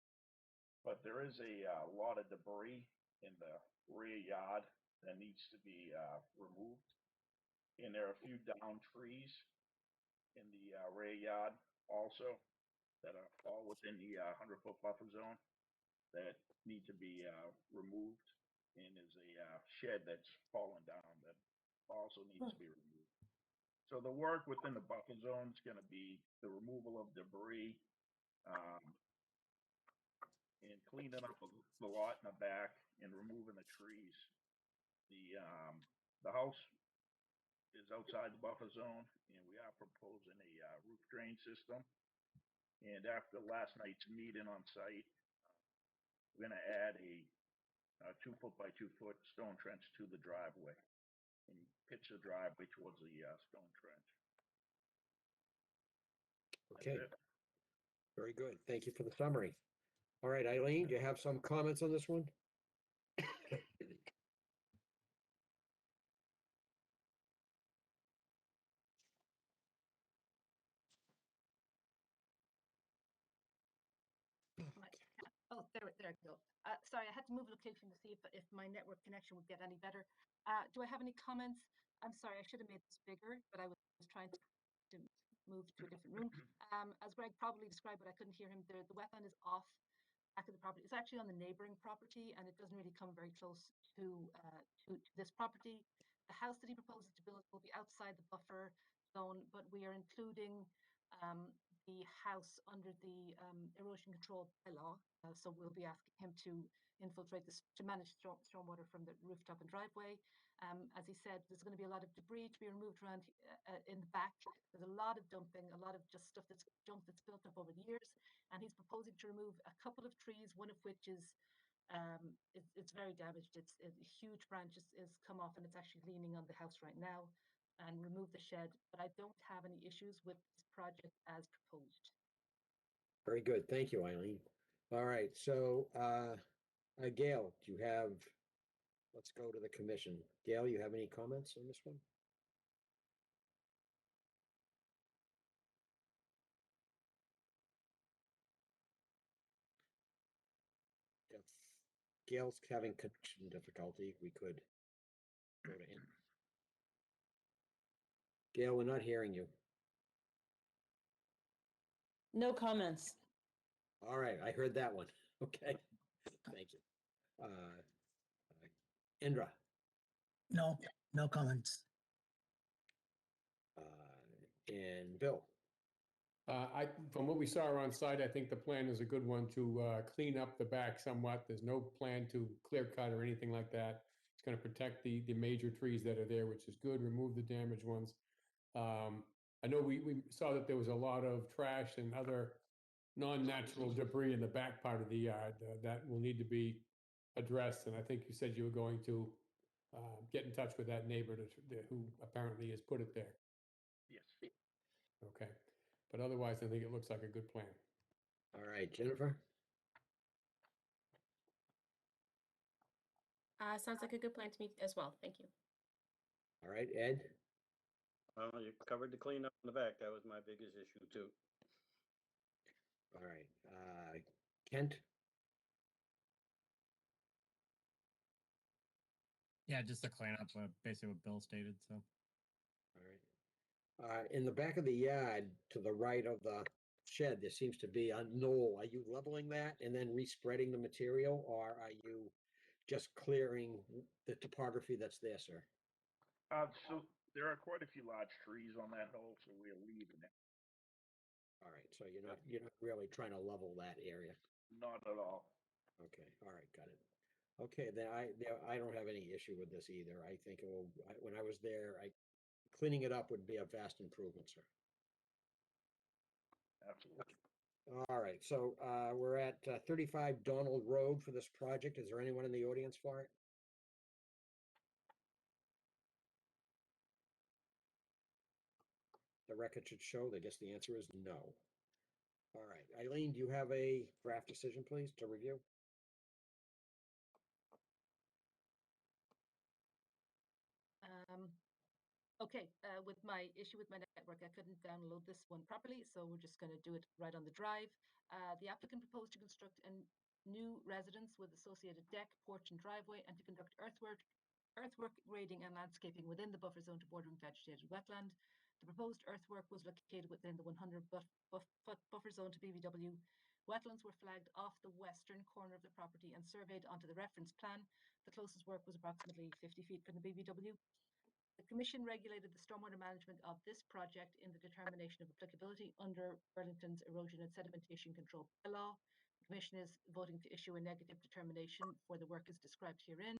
but there is a lot of debris in the rear yard that needs to be removed. And there are a few down trees in the rear yard also that are all within the 100-foot buffer zone that need to be removed. And there's a shed that's fallen down that also needs to be removed. So the work within the buffer zone is going to be the removal of debris and cleaning up the lot in the back and removing the trees. The house is outside the buffer zone, and we are proposing a roof drain system. And after last night's meeting on site, we're going to add a 2-foot by 2-foot stone trench to the driveway and pitch the driveway towards the stone trench. Okay, That's it. very good. Thank you for the summary. All right, Eileen, do you have some comments on this one? Oh, there I go. Sorry, I had to move location to see if my network connection would get any better. Do I have any comments? I'm sorry, I should have made this bigger, but I was trying to move to a different room. As Greg probably described, but I couldn't hear him, the wetland is off back of the property. It's actually on the neighboring property, and it doesn't really come very close to this property. The house that he proposes to build will be outside the buffer zone, but we are including the house under the erosion control bylaw. So we'll be asking him to infiltrate this, to manage stormwater from the rooftop and driveway. As he said, there's going to be a lot of debris to be removed around in the back. There's a lot of dumping, a lot of just stuff that's junk that's built up over the years. And he's proposing to remove a couple of trees, one of which is it's very damaged. A huge branch is come off and it's actually leaning on the house right now, and remove the shed. But I don't have any issues with this project as proposed. Very good. Thank you, Eileen. All right, so Gail, do you have, let's go to the commission. Gail, you have any comments on this one? If Gail's having connection difficulty, we could go to him. Gail, we're not hearing you. No comments. All right, I heard that one. Okay, thank you. Indra, No, no comments. and Bill. From what we saw on site, I think the plan is a good one to clean up the back somewhat. There's no plan to clear cut or anything like that. It's going to protect the major trees that are there, which is good. Remove the damaged ones. I know we saw that there was a lot of trash and other non-natural debris in the back part of the yard that will need to be addressed. And I think you said you were going to get in touch with that neighbor who apparently has put it there. Yes. Okay. But otherwise, I think it looks like a good plan. All right, Jennifer. Sounds like a good plan to me as well. Thank you. All right, Ed. Well, you covered the cleanup in the back. That was my biggest issue too. All right, Kent. Yeah, just to clean up basically what Bill stated. So. All right. In the back of the yard, to the right of the shed, there seems to be a knoll. Are you leveling that and then respreading the material, or are you just clearing the topography that's there, sir? So there are quite a few large trees on that hill, so we're leaving it. All right, so you're not really trying to level that area. Not at all. Okay, all right, got it. Okay, then I don't have any issue with this either. I think it will, when I was there, cleaning it up would be a vast improvement, sir. Absolutely. All right, so we're at 35 Donald Road for this project. Is there anyone in the audience for it? The record should show. I guess the answer is no. All right, Eileen, do you have a draft decision, please, to review? Okay, with my issue with my network, I couldn't download this one properly, so we're just going to do it right on the drive. The applicant proposed to construct a new residence with associated deck, porch, and driveway, and to conduct earthwork, grading, and landscaping within the buffer zone to bordering vegetated wetland. The proposed earthwork was located within the 100-foot buffer zone to BVW. Wetlands were flagged off the western corner of the property and surveyed onto the reference plan. The closest work was approximately 50 feet from the BVW. The Commission regulated the stormwater management of this project in the determination of applicability under Burlington's erosion and sedimentation control bylaw. The Commission is voting to issue a negative determination for the work as described herein.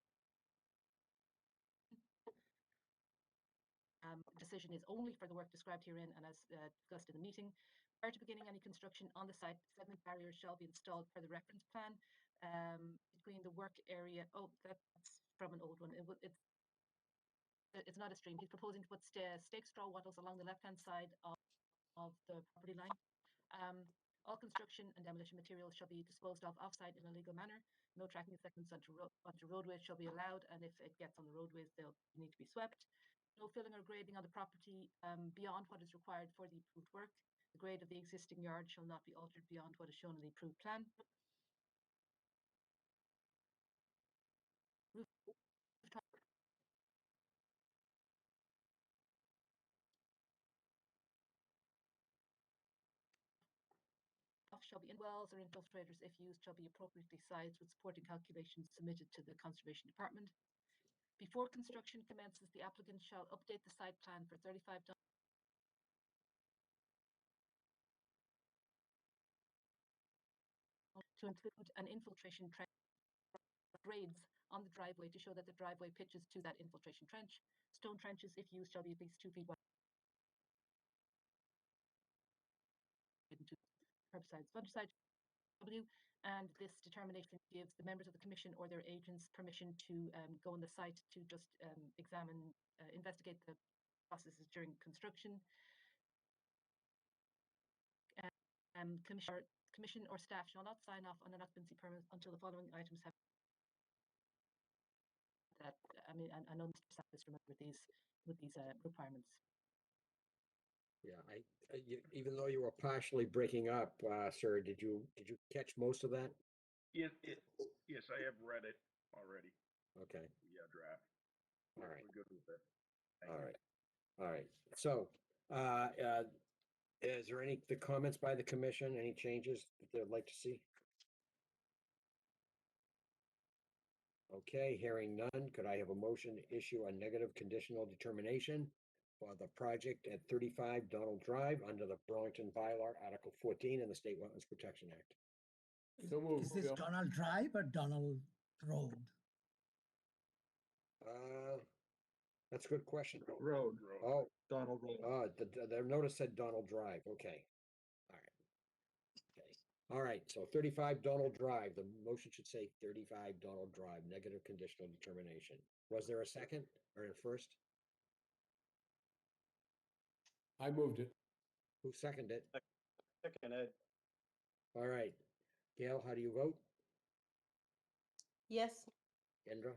Decision is only for the work described herein and as discussed in the meeting. Prior to beginning any construction on the site, sediment barriers shall be installed per the reference plan between the work area. Oh, that's from an old one. It's not a stream. He's proposing to put stake straw wattles along the left-hand side of the property line. All construction and demolition materials shall be disposed of off-site in a legal manner. No tracking segments onto roadways shall be allowed, and if it gets on the roadways, they'll need to be swept. No filling or grading on the property beyond what is required for the approved work. The grade of the existing yard shall not be altered beyond what is shown in the approved plan. Shall be in wells or infiltrators, if used, shall be appropriately sized with supporting calculations submitted to the Conservation Department. Before construction commences, the applicant shall update the site plan for 35 to include an infiltration trench grades on the driveway to show that the driveway pitches to that infiltration trench. Stone trenches, if used, shall be at least 2 feet wide into herbicides, fungicides, W, and this determination gives the members of the commission or their agents permission to go on the site to just examine, investigate the processes during construction. Commission or staff shall not sign off on an occupancy permit until the following items have that. I mean, I know Mr. Sapp is familiar with these requirements. Yeah, even though you were partially breaking up, sir, did you catch most of that? Yes, yes, I have read it already, Okay, the draft. all right, We're good with it. Thank all you. right, all right. So, is there any comments by the commission? Any changes that they'd like to see? Okay, hearing none, could I have a motion to issue a negative conditional determination for the project at 35 Donald Drive under the Burlington Bylaw, Article 14 in the State Wetlands Protection Act? So moved, Is this Bill. Donald Drive or Donald Road? That's a good question. Road, Oh, Donald Road. the notice said Donald Drive, okay. All right. Okay, all right, so 35 Donald Drive, the motion should say 35 Donald Drive, negative conditional determination. Was there a second or a first? I moved it. Who seconded it? Second, Ed. All right, Gail, how do you vote? Yes, Indra,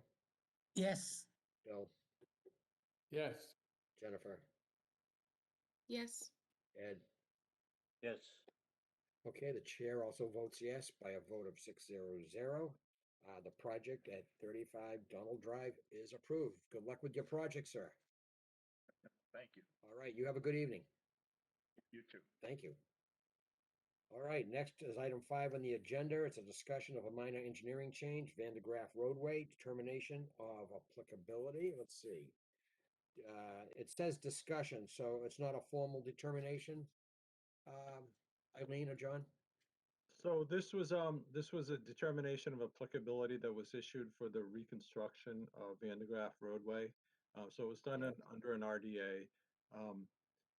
Yes, Bill, Yes. Jennifer, Yes. Ed? Yes. Okay, the chair also votes yes by a vote of 6-0-0. The project at 35 Donald Drive is approved. Good luck with your project, sir. Thank you. All right, you have a good evening. You too. Thank you. All right, next is item 5 on the agenda. It's a discussion of a minor engineering change, Van de Graaff roadway, determination of applicability. Let's see. It says discussion, so it's not a formal determination. Eileen or John? So this was a determination of applicability that was issued for the reconstruction of Van de Graaff roadway. So it was done under an RDA.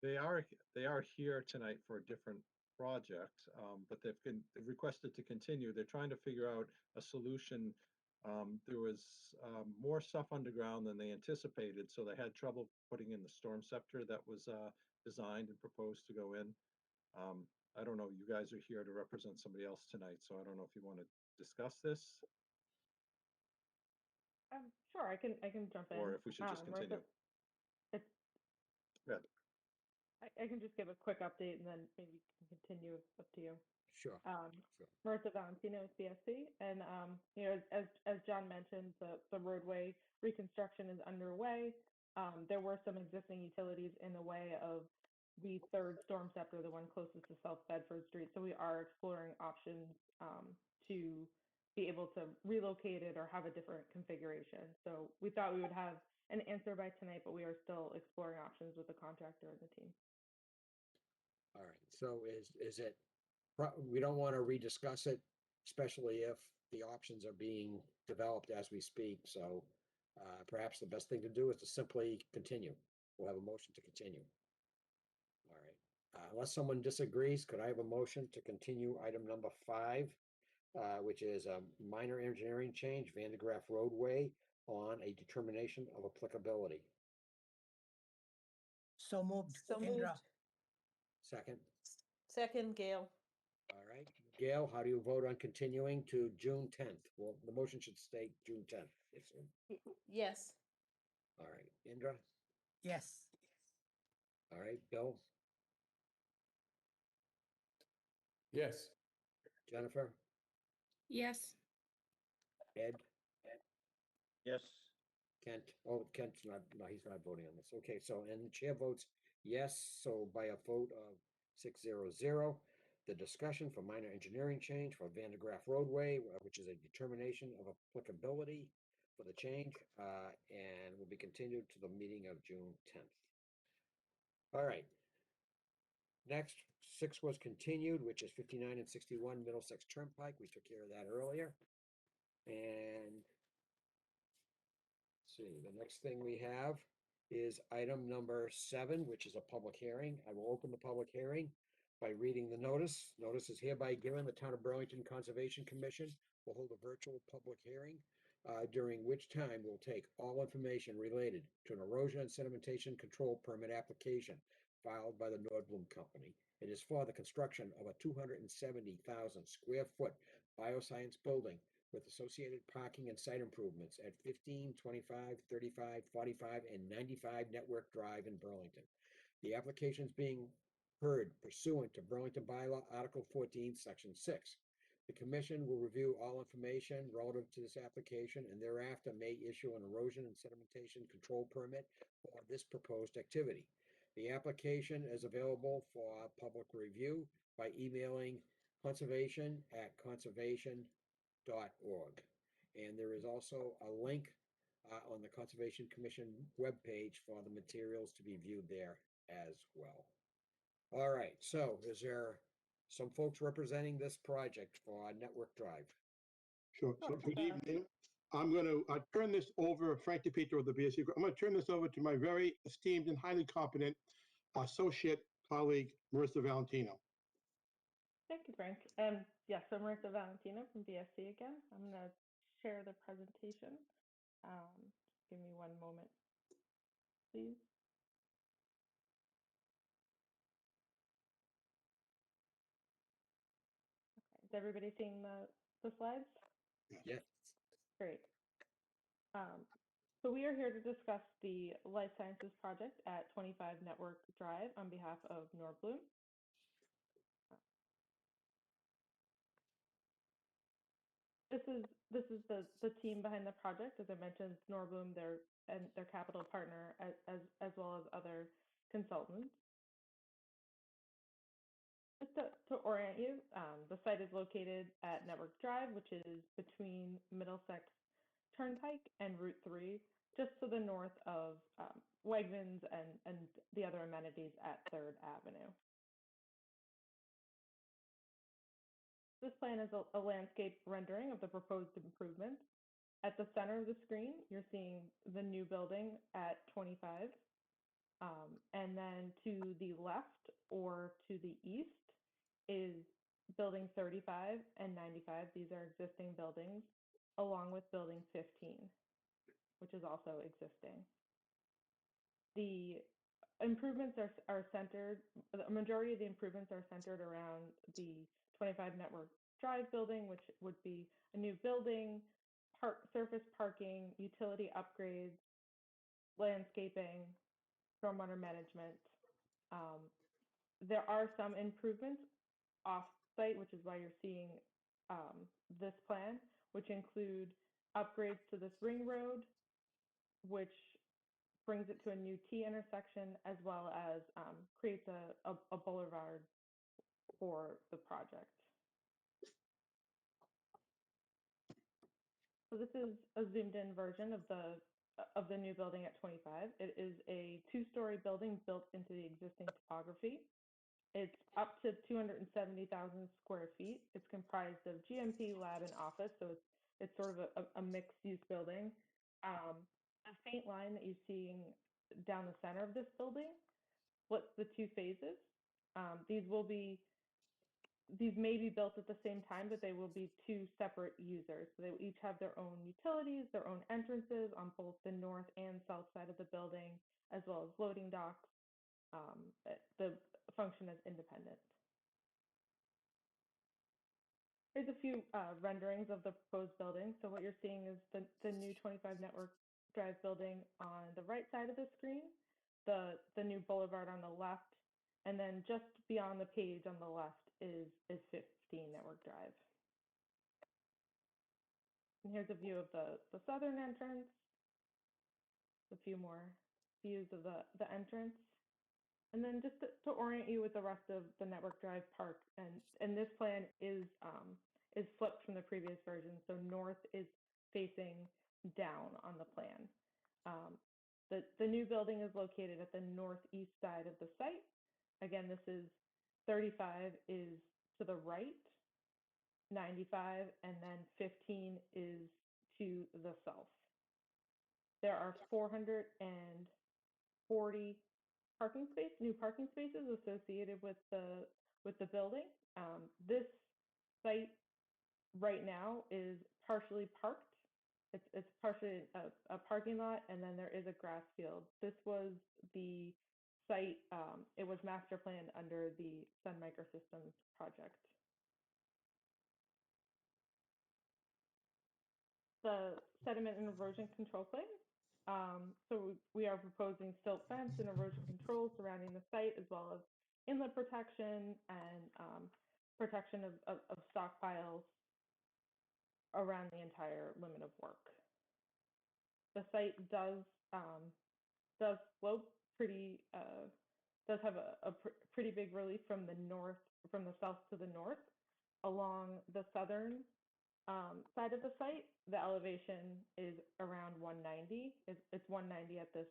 They are here tonight for a different project, but they've requested to continue. They're trying to figure out a solution. There was more stuff underground than they anticipated, so they had trouble putting in the storm scepter that was designed and proposed to go in. I don't know, you guys are here to represent somebody else tonight, so I don't know if you want to discuss this Sure, I can jump in. or if we should just Martha, continue. it's, Yeah. I can just give a quick update and then maybe we can continue. It's up to you. Sure. Sure. Martha Valentino with BSC, and you know, as John mentioned, the roadway reconstruction is underway. There were some existing utilities in the way of the third storm scepter, the one closest to South Bedford Street. So we are exploring options to be able to relocate it or have a different configuration. So we thought we would have an answer by tonight, but we are still exploring options with the contractor and the team. All right, so is it, we don't want to rediscuss it, especially if the options are being developed as we speak. So perhaps the best thing to do is to simply continue. We'll have a motion to continue. All right, unless someone disagrees, could I have a motion to continue item number 5, which is a minor engineering change, Van de Graaff roadway, on a determination of applicability? so moved, so Indra. moved. Second. Second, Gail. All right, Gail, how do you vote on continuing to June 10th? Well, the motion should state June 10th. Yes, All right, Indra? Yes, All right, Bill? Yes. Jennifer? Yes. Ed? Yes. Kent? Oh, Kent's not, no, he's not voting on this. Okay, so, and the chair votes yes, so by a vote of 6-0-0, the discussion for minor engineering change for Van de Graaff roadway, which is a determination of applicability for the change, and will be continued to the meeting of June 10th. All right. Next, 6 was continued, which is 59 and 61 Middlesex Turnpike. We took care of that earlier. And let's see, the next thing we have is item number 7, which is a public hearing. I will open the public hearing by reading the notice. Notice is hereby given. The Town of Burlington Conservation Commission will hold a virtual public hearing during which time we'll take all information related to an erosion and sedimentation control permit application filed by the Nordblom Company. It is for the construction of a 270,000 square foot bioscience building with associated parking and site improvements at 15, 25, 35, 45, and 95 Network Drive in Burlington. The application is being heard pursuant to Burlington Bylaw Article 14, Section 6. The commission will review all information relative to this application and thereafter may issue an erosion and sedimentation control permit for this proposed activity. The application is available for public review by emailing conservation@conservation.org. And there is also a link on the Conservation Commission webpage for the materials to be viewed there as well. All right, so is there some folks representing this project for Network Drive? Sure. So good evening. I'm going to turn this over, Frank DePietro of the BSC Group. I'm going to turn this over to my very esteemed and highly competent associate colleague, Marissa Valentino. Thank you, Frank. Yes, I'm Marissa Valentino from BSC again. I'm going to share the presentation. Give me one moment, please. Okay. Is everybody seeing the slides? Yes. Great. So we are here to discuss the Life Sciences project at 25 Network Drive on behalf of Nordblom. This is the team behind the project. As I mentioned, Nordblom, their capital partner, as well as other consultants. Just to orient you, the site is located at Network Drive, which is between Middlesex Turnpike and Route 3, just to the north of Wegmans and the other amenities at 3rd Avenue. This plan is a landscape rendering of the proposed improvements. At the center of the screen, you're seeing the new building at 25. And then to the left or to the east is building 35 and 95. These are existing buildings, along with building 15, which is also existing. The improvements are centered, the majority of the improvements are centered around the 25 Network Drive building, which would be a new building, surface parking, utility upgrades, landscaping, stormwater management. There are some improvements off-site, which is why you're seeing this plan, which include upgrades to this ring road, which brings it to a new T intersection, as well as creates a boulevard for the project. So this is a zoomed in version of the new building at 25. It is a 2-story building built into the existing topography. It's up to 270,000 square feet. It's comprised of GMP, lab, and office, so it's sort of a mixed-use building. A faint line that you're seeing down the center of this building splits the 2 phases. These may be built at the same time, but they will be 2 separate users. So they will each have their own utilities, their own entrances on both the north and south side of the building, as well as loading docks. The function as independent. Here's a few renderings of the proposed building. So what you're seeing is the new 25 Network Drive building on the right side of the screen, the new boulevard on the left, and then just beyond the page on the left is 15 Network Drive. And here's a view of the southern entrance, a few more views of the entrance. And then just to orient you with the rest of the Network Drive park, and this plan is flipped from the previous version. So north is facing down on the plan. The new building is located at the northeast side of the site. Again, this is 35 is to the right, 95, and then 15 is to the south. There are 440 new parking spaces associated with the building. This site right now is partially parked. It's partially a parking lot, and then there is a grass field. This was the site, it was master planned under the Sun Microsystems project. The sediment and erosion control plan. So we are proposing silt fence and erosion control surrounding the site, as well as inlet protection and protection of stockpiles around the entire limit of work. The site does slope pretty, does have a pretty big relief from the south to the north. Along the southern side of the site, the elevation is around 190. It's 190 at this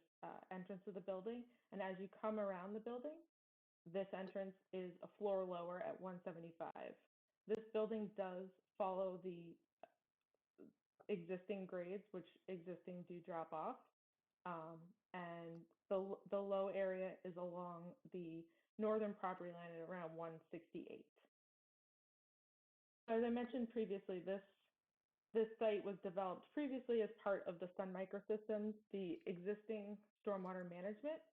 entrance of the building. And as you come around the building, this entrance is a floor lower at 175. This building does follow the existing grades, which existing do drop off. And the low area is along the northern property line at around 168. As I mentioned previously, this site was developed previously as part of the Sun Microsystems, the existing stormwater management.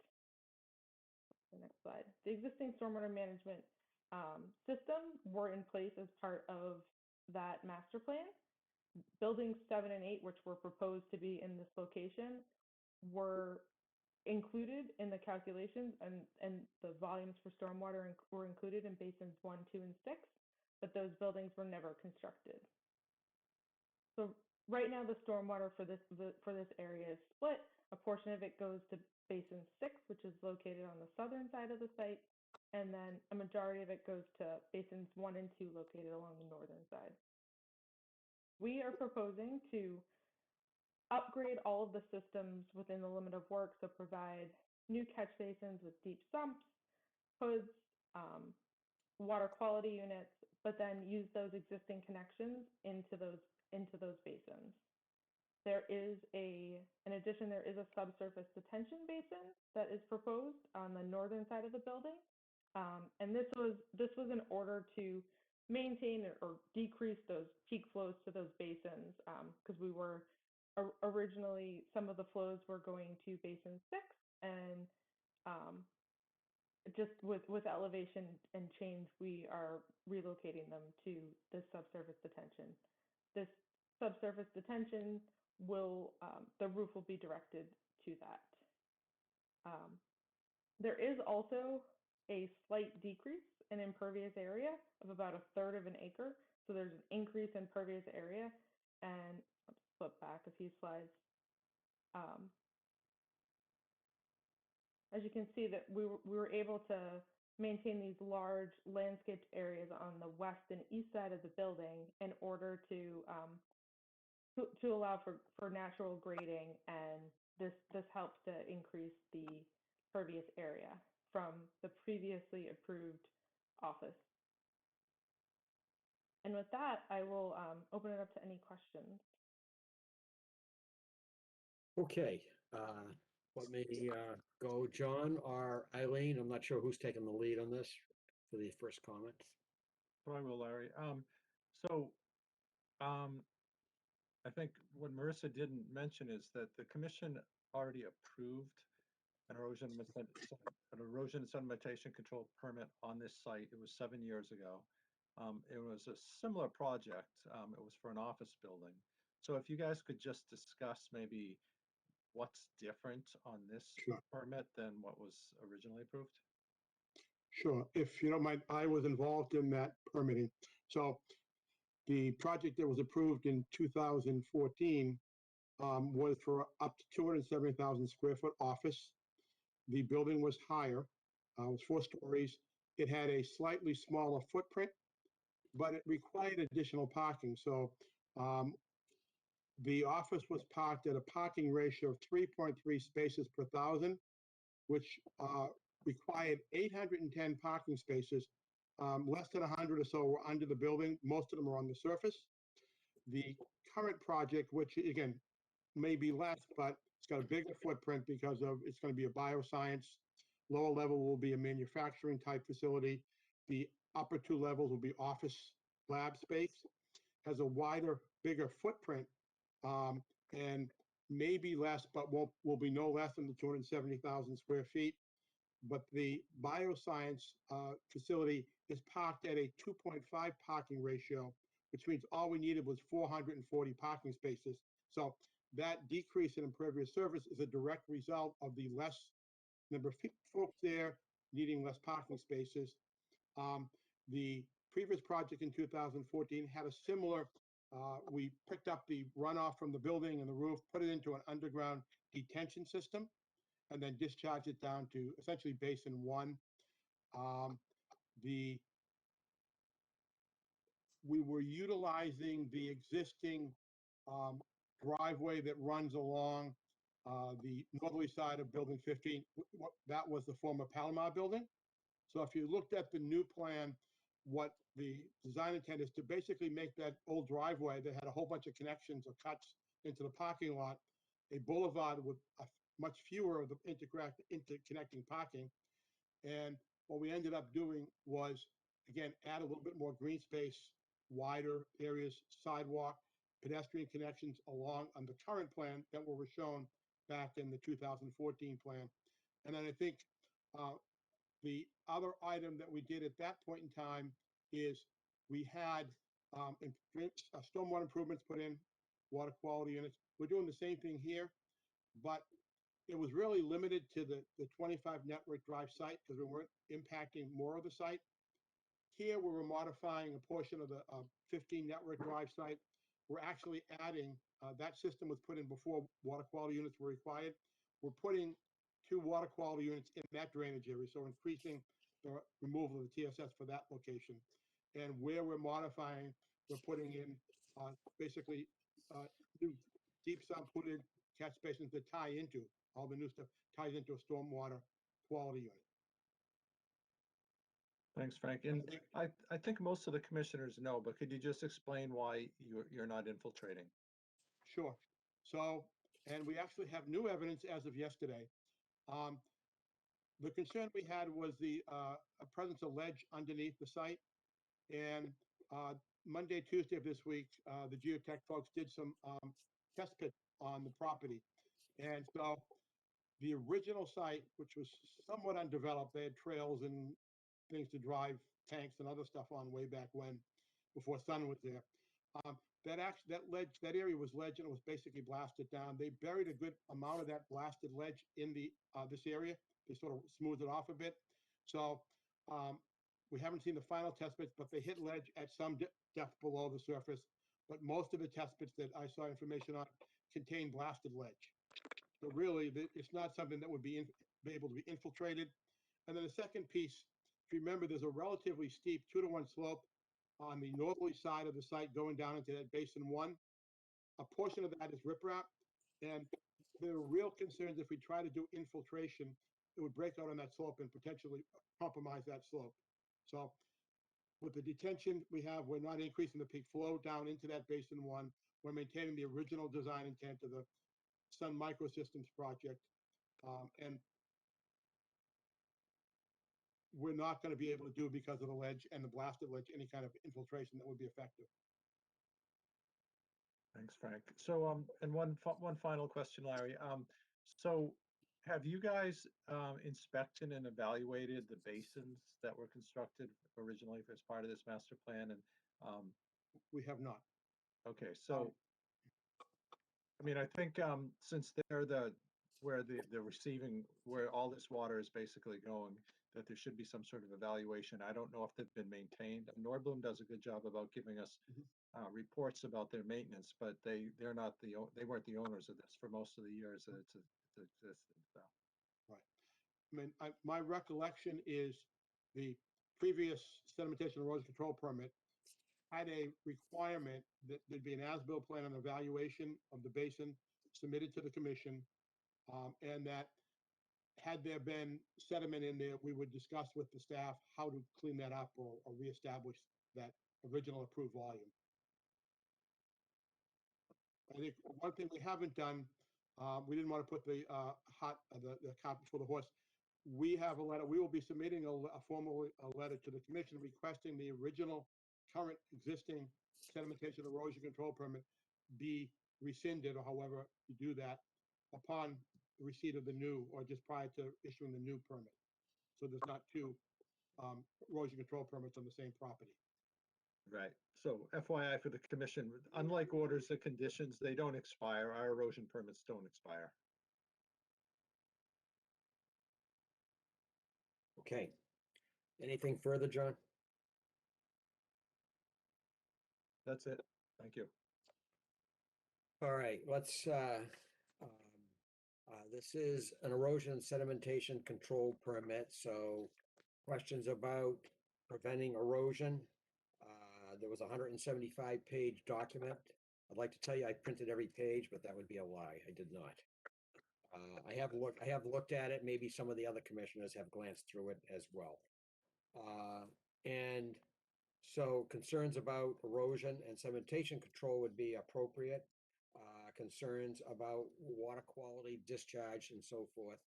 The next slide. The existing stormwater management system were in place as part of that master plan. Buildings 7 and 8, which were proposed to be in this location, were included in the calculations, and the volumes for stormwater were included in basins 1, 2, and 6, but those buildings were never constructed. So right now the stormwater for this area is split. A portion of it goes to basin 6, which is located on the southern side of the site, and then a majority of it goes to basins 1 and 2 located along the northern side. We are proposing to upgrade all of the systems within the limit of work, so provide new catch basins with deep sumps, hoods, water quality units, but then use those existing connections into those basins. There is in addition, there is a subsurface detention basin that is proposed on the northern side of the building. And this was in order to maintain or decrease those peak flows to those basins, because we were originally, some of the flows were going to basin 6, and just with elevation and change, we are relocating them to this subsurface detention. This subsurface detention will, the roof will be directed to that. There is also a slight decrease in impervious area of about 1/3 of an acre. So there's an increase in impervious area, and let's flip back a few slides. As you can see, that we were able to maintain these large landscaped areas on the west and east side of the building in order to allow for natural grading, and this helps to increase the pervious area from the previously approved office. And with that, I will open it up to any questions. Okay, let me go, John or Eileen. I'm not sure who's taking the lead on this for the first comments. I will, Larry. I think what Marissa didn't mention is that the commission already approved an erosion and sedimentation control permit on this site. It was 7 years ago. It was a similar project. It was for an office building. So if you guys could just discuss maybe what's different on this Sure. permit than what was originally approved. Sure. If you don't mind, I was involved in that permitting. So the project that was approved in 2014 was for up to 270,000 square foot office. The building was higher, it was 4 stories. It had a slightly smaller footprint, but it required additional parking. So the office was parked at a parking ratio of 3.3 spaces per thousand, which required 810 parking spaces Less than 100 or so were under the building. Most of them are on the surface. The current project, which again may be less, but it's got a bigger footprint because of it's going to be a bioscience. Lower level will be a manufacturing type facility. The upper two levels will be office lab space. Has a wider, bigger footprint, and maybe less, but will be no less than the 270,000 square feet. But the bioscience facility is parked at a 2.5 parking ratio, which means all we needed was 440 parking spaces. So that decrease in impervious surface is a direct result of the less number of folks there needing less parking spaces. The previous project in 2014 had a similar, we picked up the runoff from the building and the roof, put it into an underground detention system, and then discharged it down to essentially basin one. We were utilizing the existing driveway that runs along the northerly side of building 15. That was the former Palomar building. So if you looked at the new plan, what the design intent is to basically make that old driveway that had a whole bunch of connections or cuts into the parking lot, a boulevard with much fewer of the interconnecting parking. And what we ended up doing was, again, add a little bit more green space, wider areas, sidewalk, pedestrian connections along on the current plan that were shown back in the 2014 plan. And then I think the other item that we did at that point in time is we had stormwater improvements put in, water quality units. We're doing the same thing here, but it was really limited to the 25 Network Drive site because we weren't impacting more of the site. Here, we were modifying a portion of the 15 Network Drive site. We're actually adding, that system was put in before water quality units were required. We're putting 2 water quality units in that drainage area, so increasing the removal of the TSS for that location. And where we're modifying, we're putting in basically new deep sump footed catch basins that tie into, all the new stuff ties into a stormwater quality unit. Thanks, Frank. And I think most of the commissioners know, but could you just explain why you're not infiltrating? Sure. So, and we actually have new evidence as of yesterday. The concern we had was the presence of ledge underneath the site. And Monday, Tuesday of this week, the geotech folks did some test pits on the property. And so the original site, which was somewhat undeveloped, they had trails and things to drive tanks and other stuff on way back when, before Sun was there. That area was ledge and it was basically blasted down. They buried a good amount of that blasted ledge in this area. They sort of smoothed it off a bit. So we haven't seen the final test pits, but they hit ledge at some depth below the surface. But most of the test pits that I saw information on contain blasted ledge. So really, it's not something that would be able to be infiltrated. And then the second piece, if you remember, there's a relatively steep 2-to-1 slope on the northerly side of the site going down into that basin one. A portion of that is riprap. And there are real concerns if we try to do infiltration, it would break out on that slope and potentially compromise that slope. So with the detention we have, we're not increasing the peak flow down into that basin one. We're maintaining the original design intent of the Sun Microsystems project. And we're not going to be able to do, because of the ledge and the blasted ledge, any kind of infiltration that would be effective. Thanks, Frank. So, and one final question, Larry. So have you guys inspected and evaluated the basins that were constructed originally as part of this master plan? And we have not. Okay, so I mean, I think since they're where all this water is basically going, that there should be some sort of evaluation. I don't know if they've been maintained. Nordblum does a good job about giving us reports about their maintenance, but they weren't the owners of this for most of the years that it's existed. So. Right. I mean, my recollection is the previous sedimentation erosion control permit had a requirement that there'd be an as-built plan and evaluation of the basin submitted to the commission, and that had there been sediment in there, we would discuss with the staff how to clean that up or reestablish that original approved volume. I think one thing we haven't done, we didn't want to put the cart before the horse. We have a letter, we will be submitting a formal letter to the commission requesting the original current existing sedimentation erosion control permit be rescinded, or however you do that, upon the receipt of the new, or just prior to issuing the new permit. So there's not two erosion control permits on the same property. Right. So FYI for the commission, unlike orders and conditions, they don't expire. Our erosion permits don't expire. Okay. Anything further, John? That's it. Thank you. All right, let's, this is an erosion and sedimentation control permit, so questions about preventing erosion. There was a 175-page document. I'd like to tell you I printed every page, but that would be a lie. I did not. I have looked at it. Maybe some of the other commissioners have glanced through it as well. And so concerns about erosion and sedimentation control would be appropriate. Concerns about water quality, discharge, and so forth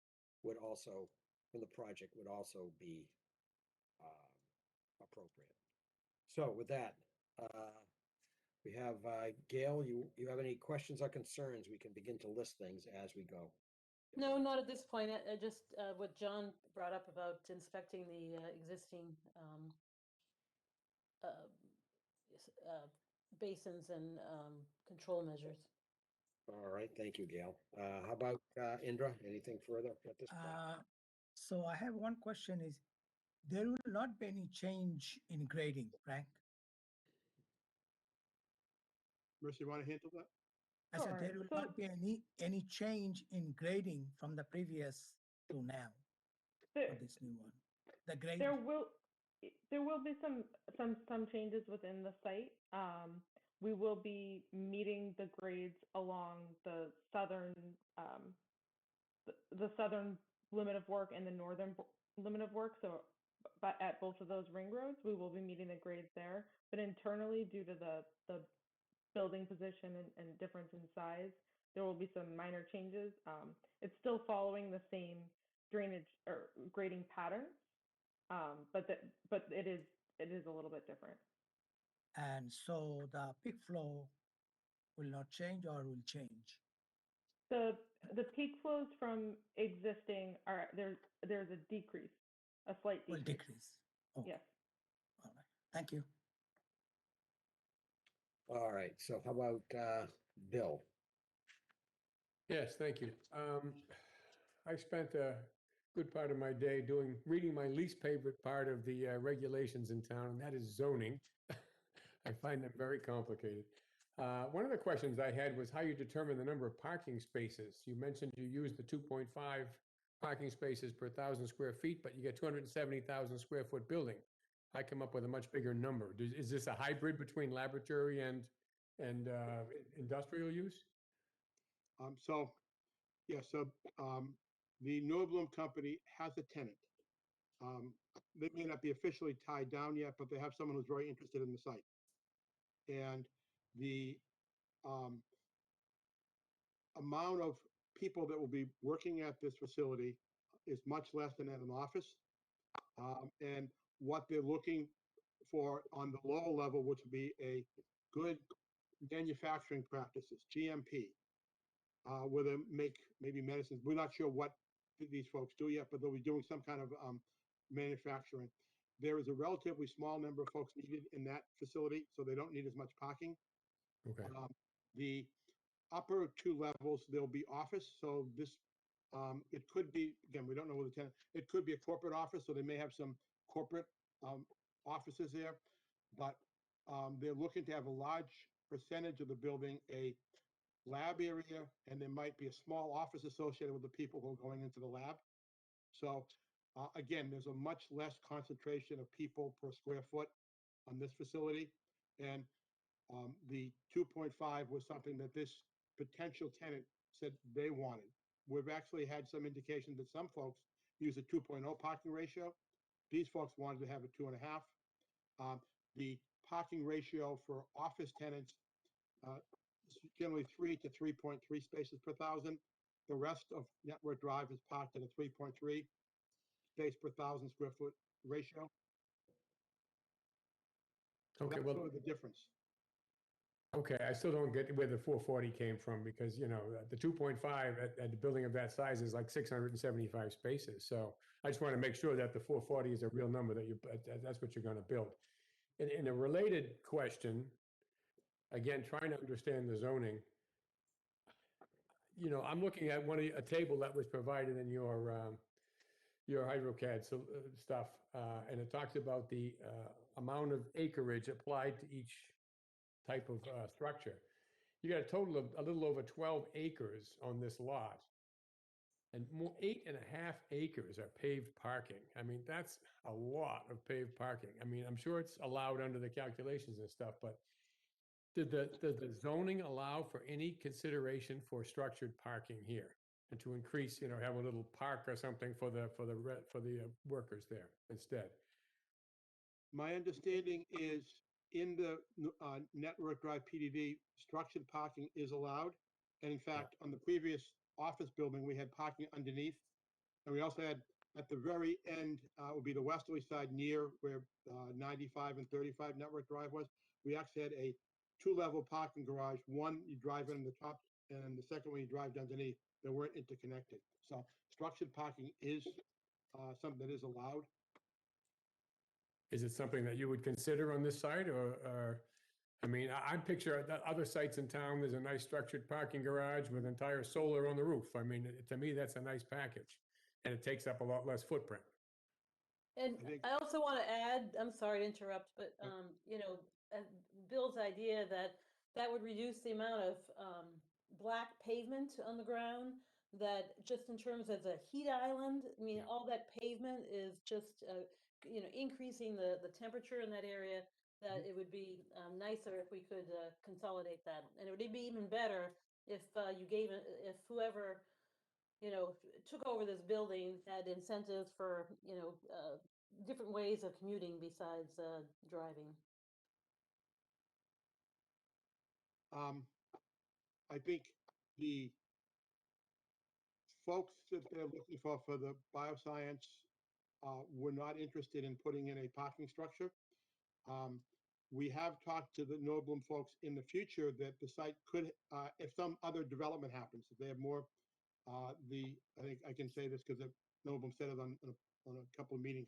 would also, from the project, would also be appropriate. So with that, we have Gail, you have any questions or concerns? We can begin to list things as we go. No, not at this point. Just what John brought up about inspecting the existing basins and control measures. All right, thank you, Gail. How about Indra? Anything further at this point? So I have one question is, there will not be any change in grading, Frank? Mercy, you want to handle that? I said Sure. there will So- not be any change in grading from the previous to now There- for this new one. The grade, There will be some changes within the site. We will be meeting the grades along the southern limit of work and the northern limit of work. So, but at both of those ring roads, we will be meeting the grades there. But internally, due to the building position and difference in size, there will be some minor changes. It's still following the same drainage or grading pattern, but it is a little bit different. and so the peak flow will not change or will change? The peak flows from existing are there's a decrease, a slight Will decrease. decrease. Okay. Yes. All right. Thank you. All right, so how about Bill? Yes, thank you. I spent a good part of my day reading my least favorite part of the regulations in town, and that is zoning. I find them very complicated. One of the questions I had was how you determine the number of parking spaces. You mentioned you use the 2.5 parking spaces per 1,000 square feet, but you get 270,000 square foot building. I come up with a much bigger number. Is this a hybrid between laboratory and industrial use? So the Norbloom company has a tenant. They may not be officially tied down yet, but they have someone who's very interested in the site. And the amount of people that will be working at this facility is much less than at an office. And what they're looking for on the lower level, which would be a good manufacturing practices, GMP, where they make maybe medicines. We're not sure what these folks do yet, but they'll be doing some kind of manufacturing. There is a relatively small number of folks needed in that facility, so they don't need as much parking. Okay. The upper two levels, there'll be office. So this, it could be, again, we don't know what the tenant, it could be a corporate office, so they may have some corporate offices there. But they're looking to have a large percentage of the building a lab area, and there might be a small office associated with the people who are going into the lab. So again, there's a much less concentration of people per square foot on this facility. And the 2.5 was something that this potential tenant said they wanted. we've actually had some indication that some folks use a 2.0 parking ratio. These folks wanted to have a 2.5. The parking ratio for office tenants is generally 3 to 3.3 spaces per thousand. The rest of Network Drive is parked at a 3.3 space per thousand square foot ratio. So Okay, that's well, sort of the difference. okay, I still don't get where the 440 came from because, you know, the 2.5 at the building of that size is like 675 spaces. So I just want to make sure that the 440 is a real number that that's what you're going to build. In a related question, again, trying to understand the zoning, you know, I'm looking at a table that was provided in your HydroCAD stuff, and it talks about the amount of acreage applied to each type of structure. You got a total of a little over 12 acres on this lot, and 8.5 acres are paved parking. I mean, that's a lot of paved parking. I mean, I'm sure it's allowed under the calculations and stuff, but does the zoning allow for any consideration for structured parking here? And to increase, you know, have a little park or something for the workers there instead? My understanding is in the Network Drive PDD, structured parking is allowed. And in fact, on the previous office building, we had parking underneath. And we also had at the very end, would be the westerly side near where 95 and 35 Network Drive was. We actually had a 2-level parking garage. One, you drive in the top, and the second one, you drive underneath. They weren't interconnected. So structured parking is something that is allowed. Is it something that you would consider on this site or I mean, I'm picturing other sites in town, there's a nice structured parking garage with entire solar on the roof. I mean, to me, that's a nice package and it takes up a lot less footprint. And I also want to add, I'm sorry to interrupt, but, you know, Bill's idea that would reduce the amount of black pavement on the ground, that just in terms of the heat island, I mean, all that pavement is just, you know, increasing the temperature in that area, that it would be nicer if we could consolidate that. And it would be even better if you gave, if whoever, you know, took over this building had incentives for, you know, different ways of commuting besides driving. I think the folks that they're looking for the bioscience were not interested in putting in a parking structure. We have talked to the Noblum folks in the future that the site could, if some other development happens, if they have more, I think I can say this because Noblum said it on a couple of meetings.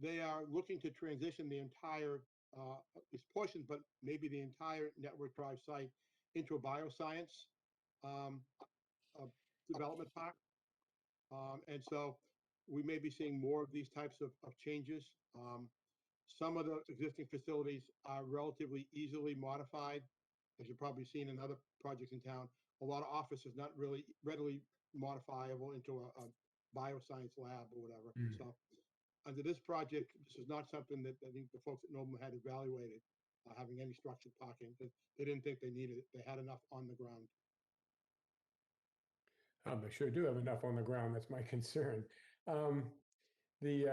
They are looking to transition the entire, this portion, but maybe the entire Network Drive site into a bioscience development park. And so we may be seeing more of these types of changes. Some of the existing facilities are relatively easily modified, as you've probably seen in other projects in town. A lot of office is not really readily modifiable into a bioscience lab or whatever. So under this project, this is not something that I think the folks at Noblum had evaluated, having any structured parking. They didn't think they needed it. They had enough on the ground. They sure do have enough on the ground. That's my concern. The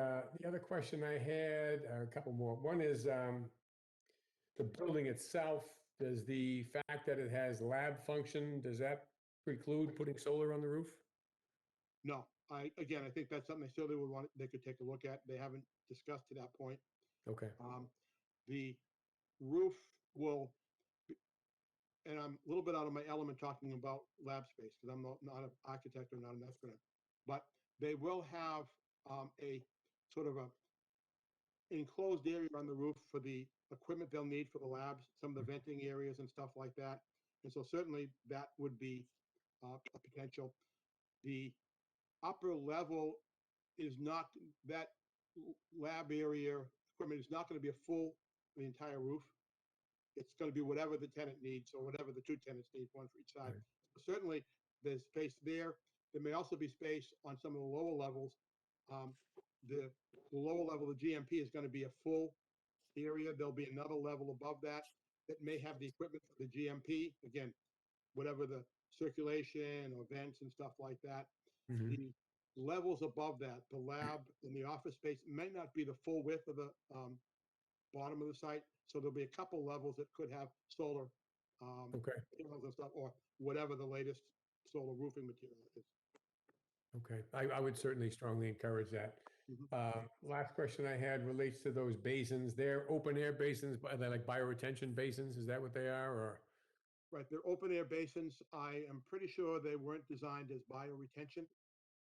other question I had, a couple more. One is the building itself. Does the fact that it has lab function, does that preclude putting solar on the roof? No, I think that's something they still would want. They could take a look at. They haven't discussed to that point. Okay. The roof will, and I'm a little bit out of my element talking about lab space because I'm not an architect or not an estimator, but they will have a sort of a enclosed area on the roof for the equipment they'll need for the labs, some of the venting areas and stuff like that. And so certainly that would be a potential. The upper level is not, that lab area equipment is not going to be the entire roof. It's going to be whatever the tenant needs or whatever the two tenants need, one for each side. So certainly there's space there. There may also be space on some of the lower levels. The lower level of GMP is going to be a full area. There'll be another level above that that may have the equipment for the GMP. Again, whatever the circulation or vents and stuff like that. Mhm. The levels above that, the lab and the office space may not be the full width of the bottom of the site. So there'll be a couple levels that could have solar Okay, panels and stuff, or whatever the latest solar roofing material is. okay. I would certainly strongly encourage that. Mhm. Last question I had relates to those basins. They're open air basins, but they're like bioretention basins. Is that what they are, or? Right, they're open air basins. I am pretty sure they weren't designed as bioretention.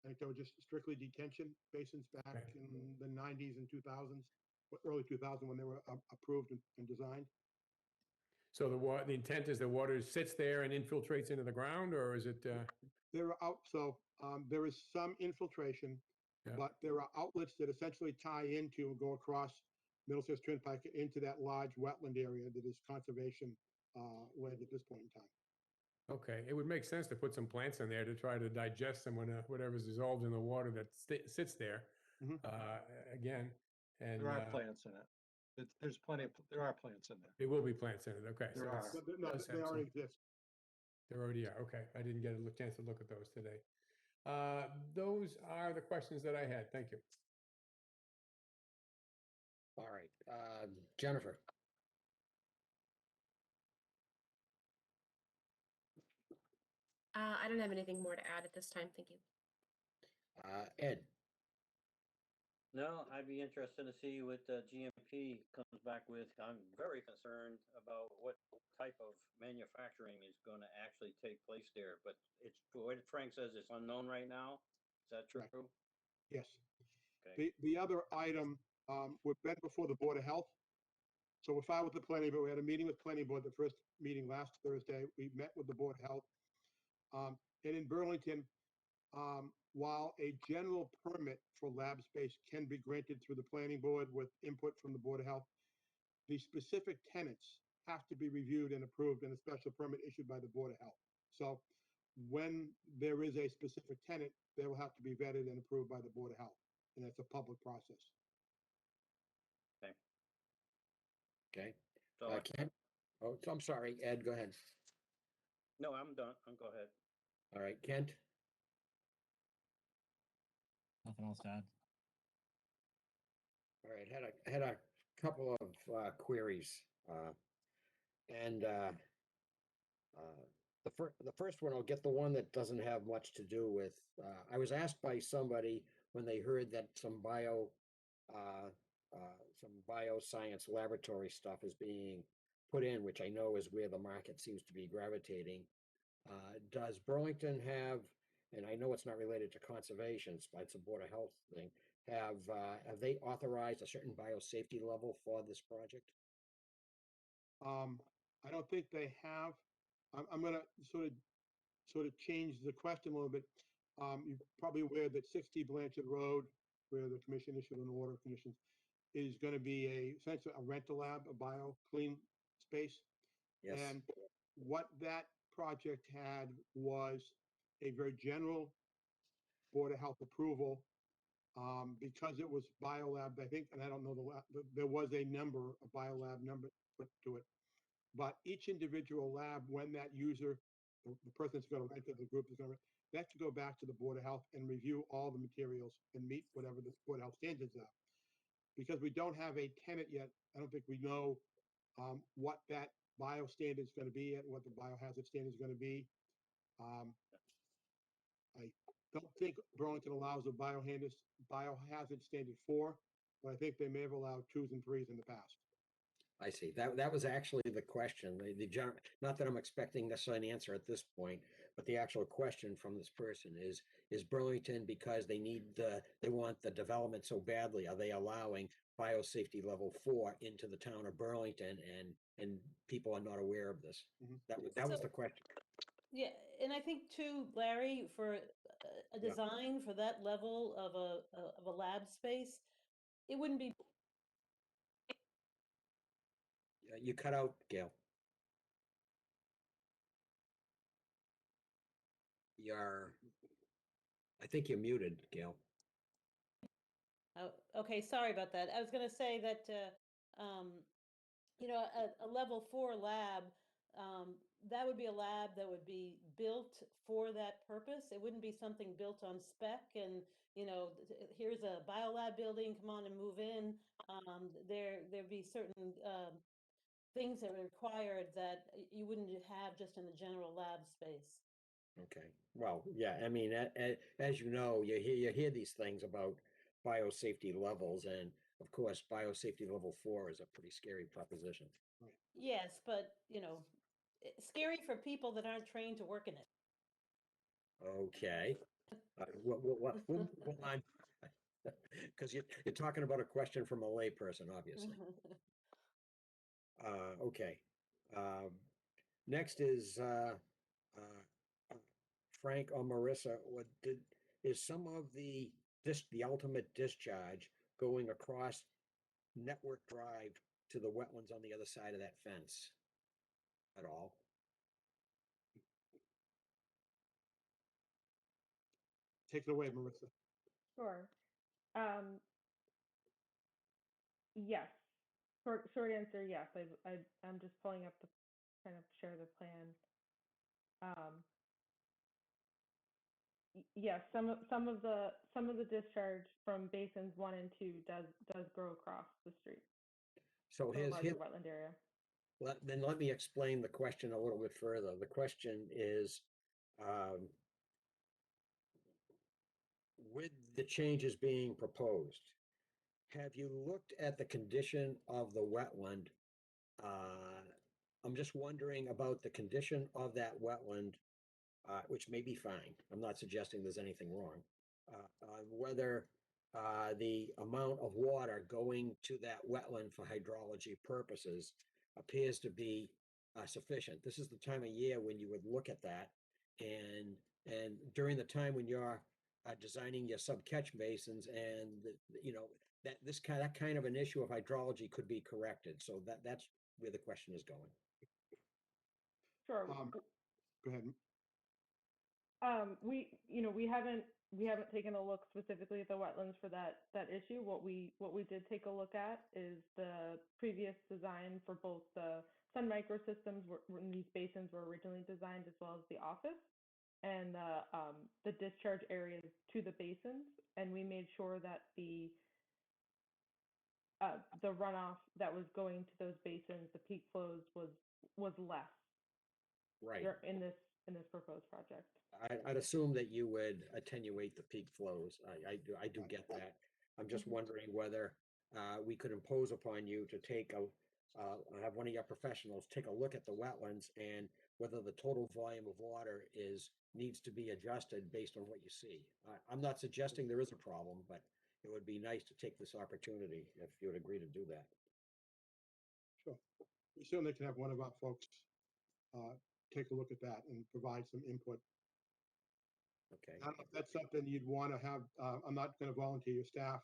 I think they were just strictly detention basins back Okay. in the 90s and 2000s, early 2000 when they were approved and designed. So the intent is the water sits there and infiltrates into the ground, or is it? There are there is some infiltration, Yeah. but there are outlets that essentially tie into and go across Middlesex Turnpike into that large wetland area that is conservation land at this point in time. Okay, it would make sense to put some plants in there to try to digest some whatever's dissolved in the water that sits there. Mhm. Again, and There are plants in it. There's plenty of, there are plants in there. there will be plants in it. Okay, There so are. it's- No, does they have already some- exist. There already are. Okay, I didn't get a chance to look at those today. Those are the questions that I had. Thank you. All right, Jennifer. I don't have anything more to add at this time. Thank you. Ed. No, I'd be interested to see what GMP comes back with. I'm very concerned about what type of manufacturing is going to actually take place there. But it's what Frank says, it's unknown right now. Is that true? Right. Yes. Okay. The other item, we've been before the Board of Health. So we're filed with the planning board. We had a meeting with planning board, the first meeting last Thursday. We met with the Board of Health. And in Burlington, while a general permit for lab space can be granted through the planning board with input from the Board of Health, the specific tenants have to be reviewed and approved in a special permit issued by the Board of Health. So when there is a specific tenant, they will have to be vetted and approved by the Board of Health, and it's a public process. Okay. Okay. So Ken? Oh, I'm sorry, Ed, go ahead. no, I'm done. Go ahead. All right, Kent? Nothing else to add. All right, had a couple of queries. And the first one, I'll get the one that doesn't have much to do with, I was asked by somebody when they heard that some bioscience laboratory stuff is being put in, which I know is where the market seems to be gravitating. Does Burlington have, and I know it's not related to conservation, it's a Board of Health thing, have they authorized a certain biosafety level for this project? I don't think they have. I'm going to sort of change the question a little bit. You're probably aware that 60 Blanchard Road, where the commission issued an order of conditions, is going to be essentially a rental lab, a bio clean space. Yes. And what that project had was a very general Board of Health approval because it was biolab, I think, and I don't know there was a number, a biolab number put to it. But each individual lab, when that user, the person that's going to rent it, the group is going to rent, they have to go back to the Board of Health and review all the materials and meet whatever the Board of Health standards are. Because we don't have a tenant yet, I don't think we know what that bio standard is going to be and what the biohazard standard is going to be. I don't think Burlington allows a biohazard standard 4, but I think they may have allowed 2s and 3s in the past. I see. That was actually the question. Not that I'm expecting necessarily an answer at this point, but the actual question from this person is Burlington, because they want the development so badly, are they allowing biosafety level 4 into the town of Burlington, and people are not aware of this? That was the question. Yeah, and I think too, Larry, for a Yeah. design for that level of a lab space, it wouldn't be. You cut out, Gail. I think you're muted, Gail. Oh, okay, sorry about that. I was going to say that, a level 4 lab that would be a lab that would be built for that purpose. It wouldn't be something built on spec and, here's a biolab building, come on and move in. There'd be certain things that are required that you wouldn't have just in the general lab space. Okay, well, yeah, I mean, as you know, you hear these things about biosafety levels, and of course, biosafety level 4 is a pretty scary proposition. Yes, but, it's scary for people that aren't trained to work in it. Okay. We'll move on. Because you're talking about a question from a layperson, obviously. Okay. Next is Frank or Marissa. Is some of the ultimate discharge going across Network Drive to the wetlands on the other side of that fence at all? Take it away, Marissa. Sure. Yes. Short answer, yes. I'm just pulling up to kind of share the plan. Yes, some of the discharge from basins 1 and 2 does go across the street. So the larger wetland area. Then let me explain the question a little bit further. The question is, with the changes being proposed, have you looked at the condition of the wetland? I'm just wondering about the condition of that wetland, which may be fine. I'm not suggesting there's anything wrong. Whether the amount of water going to that wetland for hydrology purposes appears to be sufficient. This is the time of year when you would look at that, and during the time when you're designing your sub-catch basins, and that kind of an issue of hydrology could be corrected. So that's where the question is going. Sure. Go ahead. We haven't taken a look specifically at the wetlands for that issue. What we did take a look at is the previous design for both the sun microsystems when these basins were originally designed, as well as the office, and the discharge areas to the basins, and we made sure that the runoff that was going to those basins, the peak flows was less. Right. In this proposed project. I'd assume that you would attenuate the peak flows. I do get that. I'm just wondering whether we could impose upon you to have one of your professionals take a look at the wetlands and whether the total volume of water needs to be adjusted based on what you see. I'm not suggesting there is a problem, but it would be nice to take this opportunity if you would agree to do that. Sure. We certainly can have one of our folks take a look at that and provide some input. Okay. I don't know if that's something you'd want to have. I'm not going to volunteer your staff,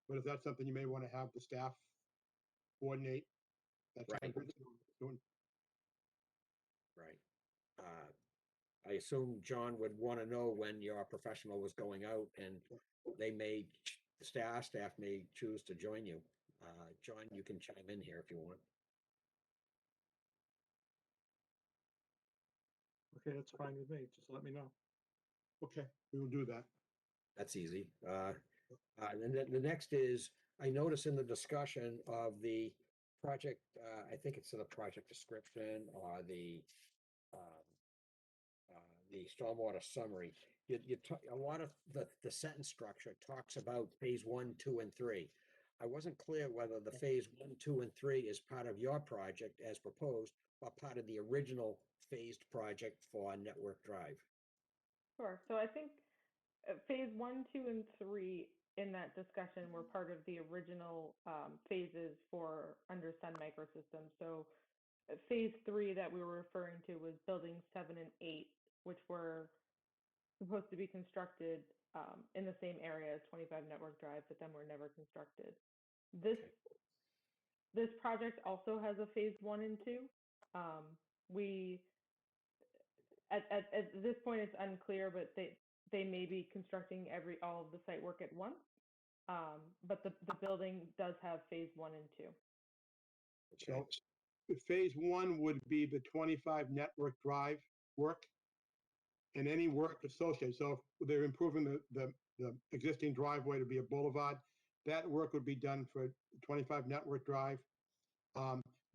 but if that's something you may want to have the staff coordinate, that's Right. Doing. Right. I assume John would want to know when your professional was going out, and the staff may choose to join you. John, you can chime in here if you want. Okay, that's fine with me. Just let me know. Okay, we will do that. That's easy. And then the next is, I notice in the discussion of the project, I think it's in the project description or the stormwater summary, a lot of the sentence structure talks about phase 1, 2, and 3. I wasn't clear whether the phase 1, 2, and 3 is part of your project as proposed or part of the original phased project for Network Drive. Sure. So I think phase 1, 2, and 3 in that discussion were part of the original phases for under sun microsystems. So phase 3 that we were referring to was buildings 7 and 8, which were supposed to be constructed in the same area as 25 Network Drive, but then were never constructed. This project also has a phase 1 and 2. We at this point it's unclear, but they may be constructing all of the site work at once. But the building does have phase 1 and 2. So phase one would be the 25 Network Drive work and any work associated. So if they're improving the existing driveway to be a boulevard, that work would be done for 25 Network Drive.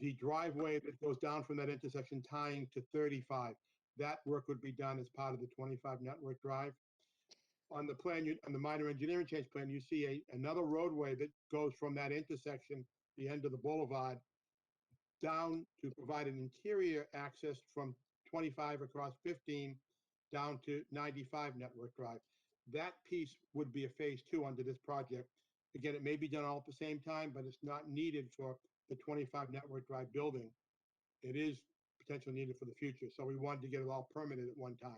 The driveway that goes down from that intersection tying to 35, that work would be done as part of the 25 Network Drive. On the plan, on the minor engineering change plan, you see another roadway that goes from that intersection, the end of the boulevard, down to provide an interior access from 25 across 15 down to 95 Network Drive. That piece would be a phase two under this project. Again, it may be done all at the same time, but it's not needed for the 25 Network Drive building. It is potentially needed for the future. So we wanted to get it all permitted at one time.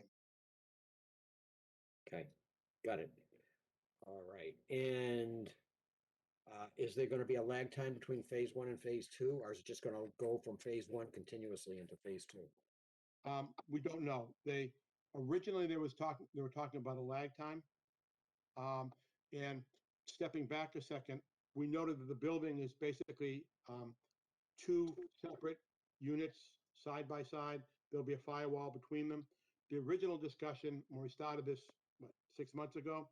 Okay, got it. All right, and is there gonna be a lag time between phase one and phase two, or is it just gonna go from phase one continuously into phase two? We don't know. Originally they were talking about a lag time. And stepping back a second, we noted that the building is basically two separate units side by side. There'll be a firewall between them. The original discussion when we started this, 6 months ago,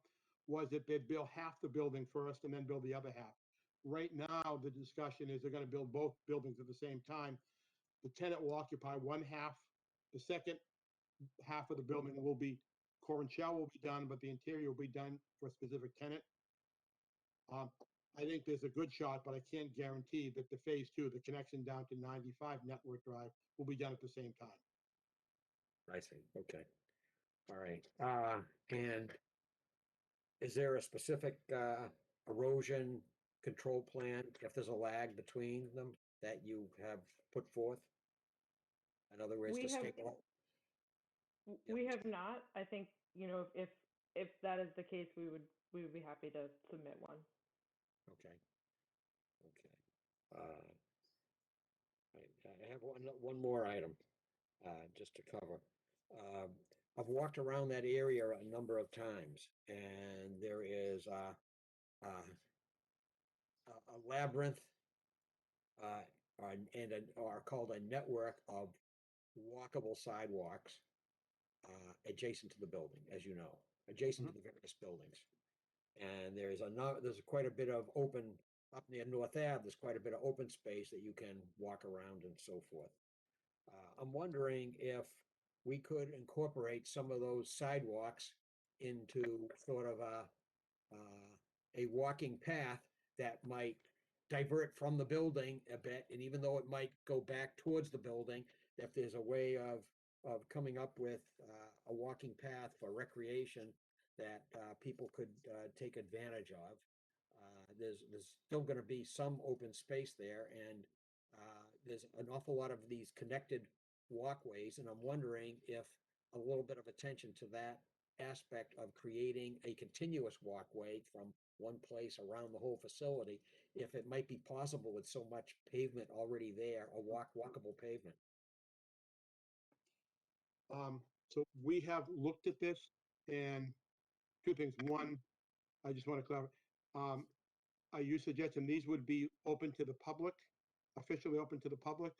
was that they'd build half the building first and then build the other half. Right now, the discussion is they're going to build both buildings at the same time. The tenant will occupy one half. The second half of the building will be core and shell will be done, but the interior will be done for a specific tenant. I think there's a good shot, but I can't guarantee that the phase two, the connection down to 95 Network Drive, will be done at the same time. I see, okay. All right, and is there a specific erosion control plan, if there's a lag between them, that you have put forth? In other words, to stabilize? We have not. I think, if that is the case, we would be happy to submit one. Okay. I have one more item, just to cover. I've walked around that area a number of times, and there is a labyrinth, or called a network of walkable sidewalks, adjacent to the building, as you know, adjacent to the various buildings. And there's quite a bit of open, up near North Ave, there's quite a bit of open space that you can walk around and so forth. I'm wondering if we could incorporate some of those sidewalks into sort of a walking path that might divert from the building a bit, and even though it might go back towards the building, if there's a way of coming up with a walking path for recreation that people could take advantage of. There's still going to be some open space there, and there's an awful lot of these connected walkways, and I'm wondering if a little bit of attention to that aspect of creating a continuous walkway from one place around the whole facility, if it might be possible with so much pavement already there, a walkable pavement. So we have looked at this, and two things. One, I just want to clarify. Are you suggesting these would be open to the public, officially open to the public,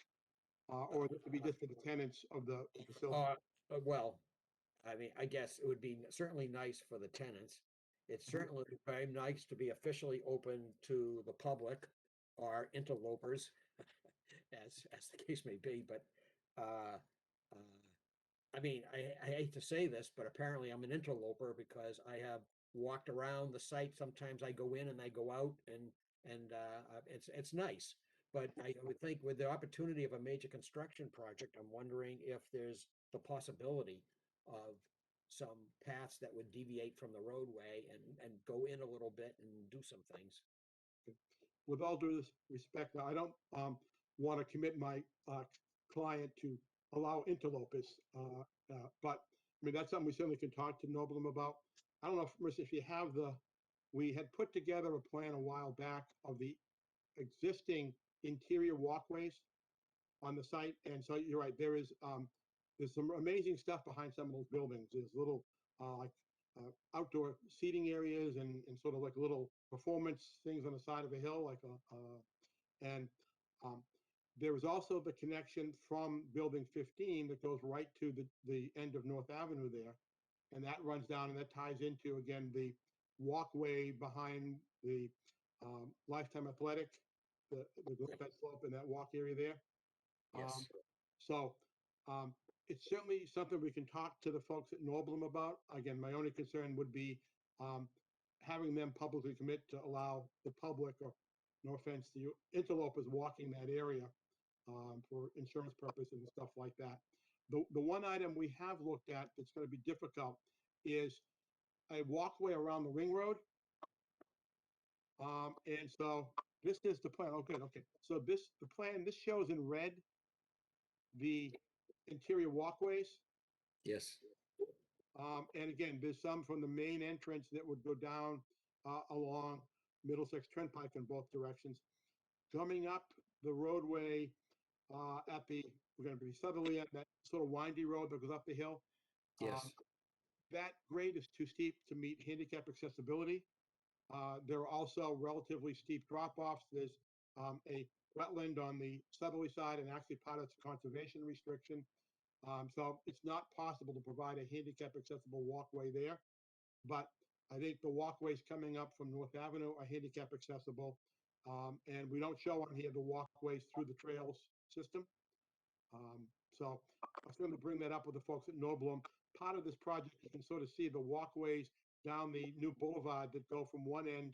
or this would be just for the tenants of the facility? Well, I mean, I guess it would be certainly nice for the tenants. It's certainly very nice to be officially open to the public or interlopers, as the case may be, but I mean, I hate to say this, but apparently I'm an interloper because I have walked around the site. Sometimes I go in and I go out, and it's nice. But I would think with the opportunity of a major construction project, I'm wondering if there's the possibility of some paths that would deviate from the roadway and go in a little bit and do some things. With all due respect, now I don't want to commit my client to allow interlopers, but I mean that's something we certainly can talk to Noblem about. I don't know, Marissa, if you have we had put together a plan a while back of the existing interior walkways on the site, and so you're right, there's some amazing stuff behind some of those buildings. There's little outdoor seating areas and sort of like little performance things on the side of a hill, like and There is also the connection from building 15 that goes right to the end of North Avenue there. And that runs down and that ties into, again, the walkway behind the Lifetime Athletic, that slope and that walk area there. Yes. So it's certainly something we can talk to the folks at Norblum about. Again, my only concern would be having them publicly commit to allow the public, or no offense to you, interlopers walking that area for insurance purposes and stuff like that. The one item we have looked at that's going to be difficult is a walkway around the ring road. And so this is the plan. Oh, good. Okay. So the plan, this shows in red the interior walkways. Yes. And again, there's some from the main entrance that would go down along Middlesex Turnpike in both directions. Coming up the roadway we're going to be southerly end, that sort of windy road that goes up the hill. Yes. That grade is too steep to meet handicap accessibility. There are also relatively steep drop-offs. There's a wetland on the southerly side, and actually part of it's a conservation restriction. So it's not possible to provide a handicap accessible walkway there. But I think the walkways coming up from North Avenue are handicap accessible. And we don't show on here the walkways through the trails system. So I was going to bring that up with the folks at Noblum. Part of this project, you can sort of see the walkways down the new boulevard that go from one end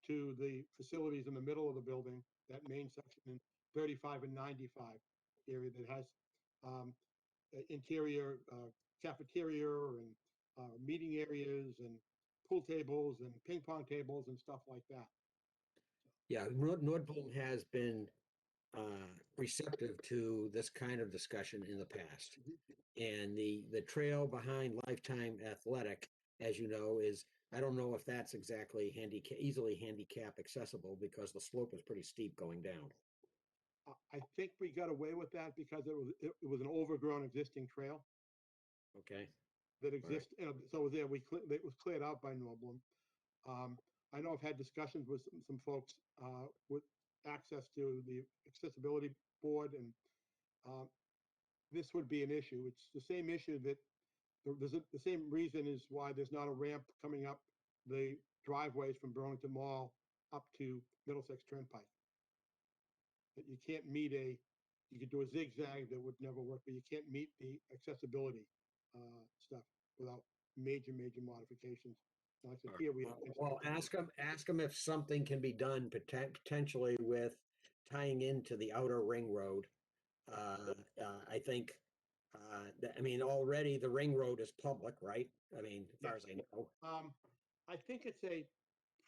to the facilities in the middle of the building, that main section in 35 and 95 area that has interior cafeteria and meeting areas and pool tables and ping pong tables and stuff like that. Yeah, Nordblom has been receptive to this kind of discussion in the past. And the trail behind Lifetime Athletic, as you know, is, I don't know if that's exactly easily handicap accessible because the slope is pretty steep going down. I think we got away with that because it was an overgrown existing trail Okay. that exists. So there it was cleared out by Noblum. I know I've had discussions with some folks with access to the accessibility board, and this would be an issue. It's the same issue that the same reason is why there's not a ramp coming up the driveways from Burlington Mall up to Middlesex Turnpike. That you can't meet you could do a zigzag that would never work, but you can't meet the accessibility stuff without major modifications. Like I said, here we have Well, ask them if something can be done potentially with tying into the outer ring road. I think, I mean, already the ring road is public, right? I mean, as far as I know. I think it's a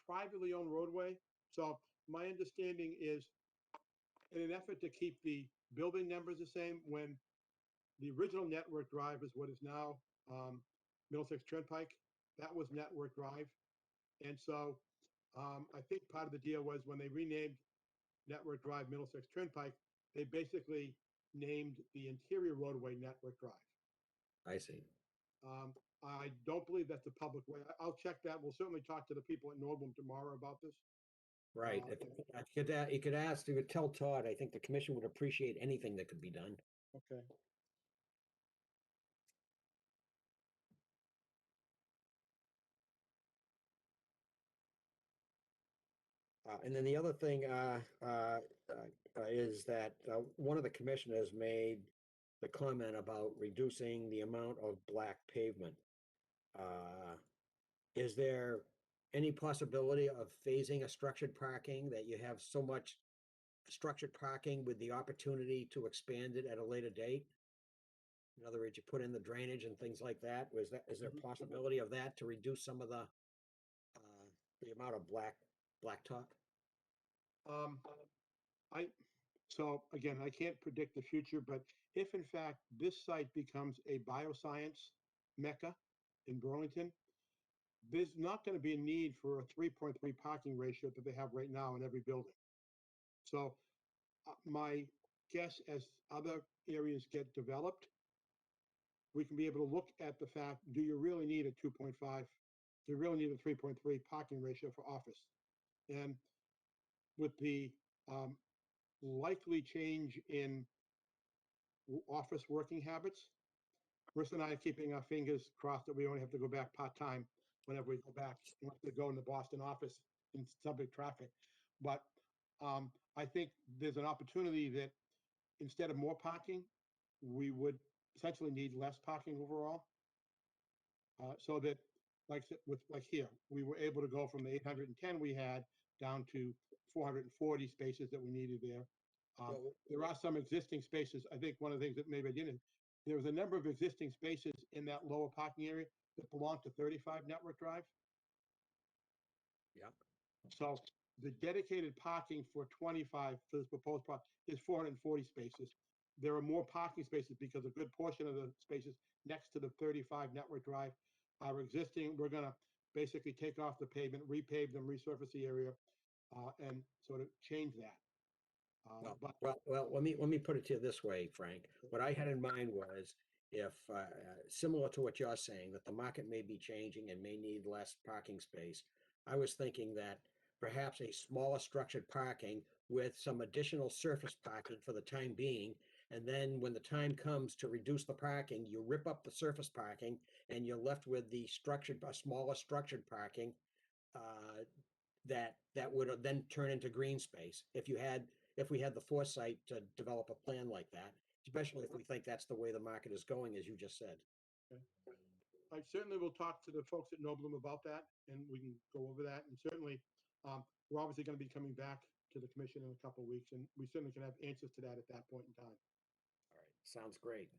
privately owned roadway. So my understanding is, in an effort to keep the building numbers the same, when the original Network Drive is what is now Middlesex Turnpike, that was Network Drive. And so I think part of the deal was when they renamed Network Drive Middlesex Turnpike, they basically named the interior roadway Network Drive. I see. I don't believe that's a public way. I'll check that. We'll certainly talk to the people at Noblum tomorrow about this. Right. You could ask, you could tell Todd, I think the commission would appreciate anything that could be done. Okay. And then the other thing is that one of the commissioners made the comment about reducing the amount of black pavement. Is there any possibility of phasing a structured parking, that you have so much structured parking with the opportunity to expand it at a later date? In other words, you put in the drainage and things like that. Is there a possibility of that to reduce some of the amount of blacktop? So again, I can't predict the future, but if in fact this site becomes a bioscience mecca in Burlington, there's not going to be a need for a 3.3 parking ratio that they have right now in every building. So my guess, as other areas get developed, we can be able to look at the fact, do you really need a 2.5? Do you really need a 3.3 parking ratio for office? And with the likely change in office working habits. Marissa and I are keeping our fingers crossed that we only have to go back part-time whenever we go back, unless we go in the Boston office in subject traffic. But I think there's an opportunity that instead of more parking, we would essentially need less parking overall. So that, like here, we were able to go from the 810 we had down to 440 spaces that we needed there. There are some existing spaces. I think one of the things that maybe I didn't, there was a number of existing spaces in that lower parking area that belong to 35 Network Drive. Yeah. So the dedicated parking for 25 for this proposed project is 440 spaces. There are more parking spaces because a good portion of the spaces next to the 35 Network Drive are existing. We're gonna basically take off the pavement, repave them, resurface the area, and sort of change that. Well, let me put it to you this way, Frank. What I had in mind was if, similar to what you're saying, that the market may be changing and may need less parking space. I was thinking that perhaps a smaller structured parking with some additional surface parking for the time being. And then when the time comes to reduce the parking, you rip up the surface parking and you're left with the smaller structured parking that would then turn into green space. If we had the foresight to develop a plan like that, especially if we think that's the way the market is going, as you just said. I certainly will talk to the folks at Noblum about that, and we can go over that. And certainly, we're obviously going to be coming back to the commission in a couple of weeks, and we certainly can have answers to that at that point in time. All right, sounds great.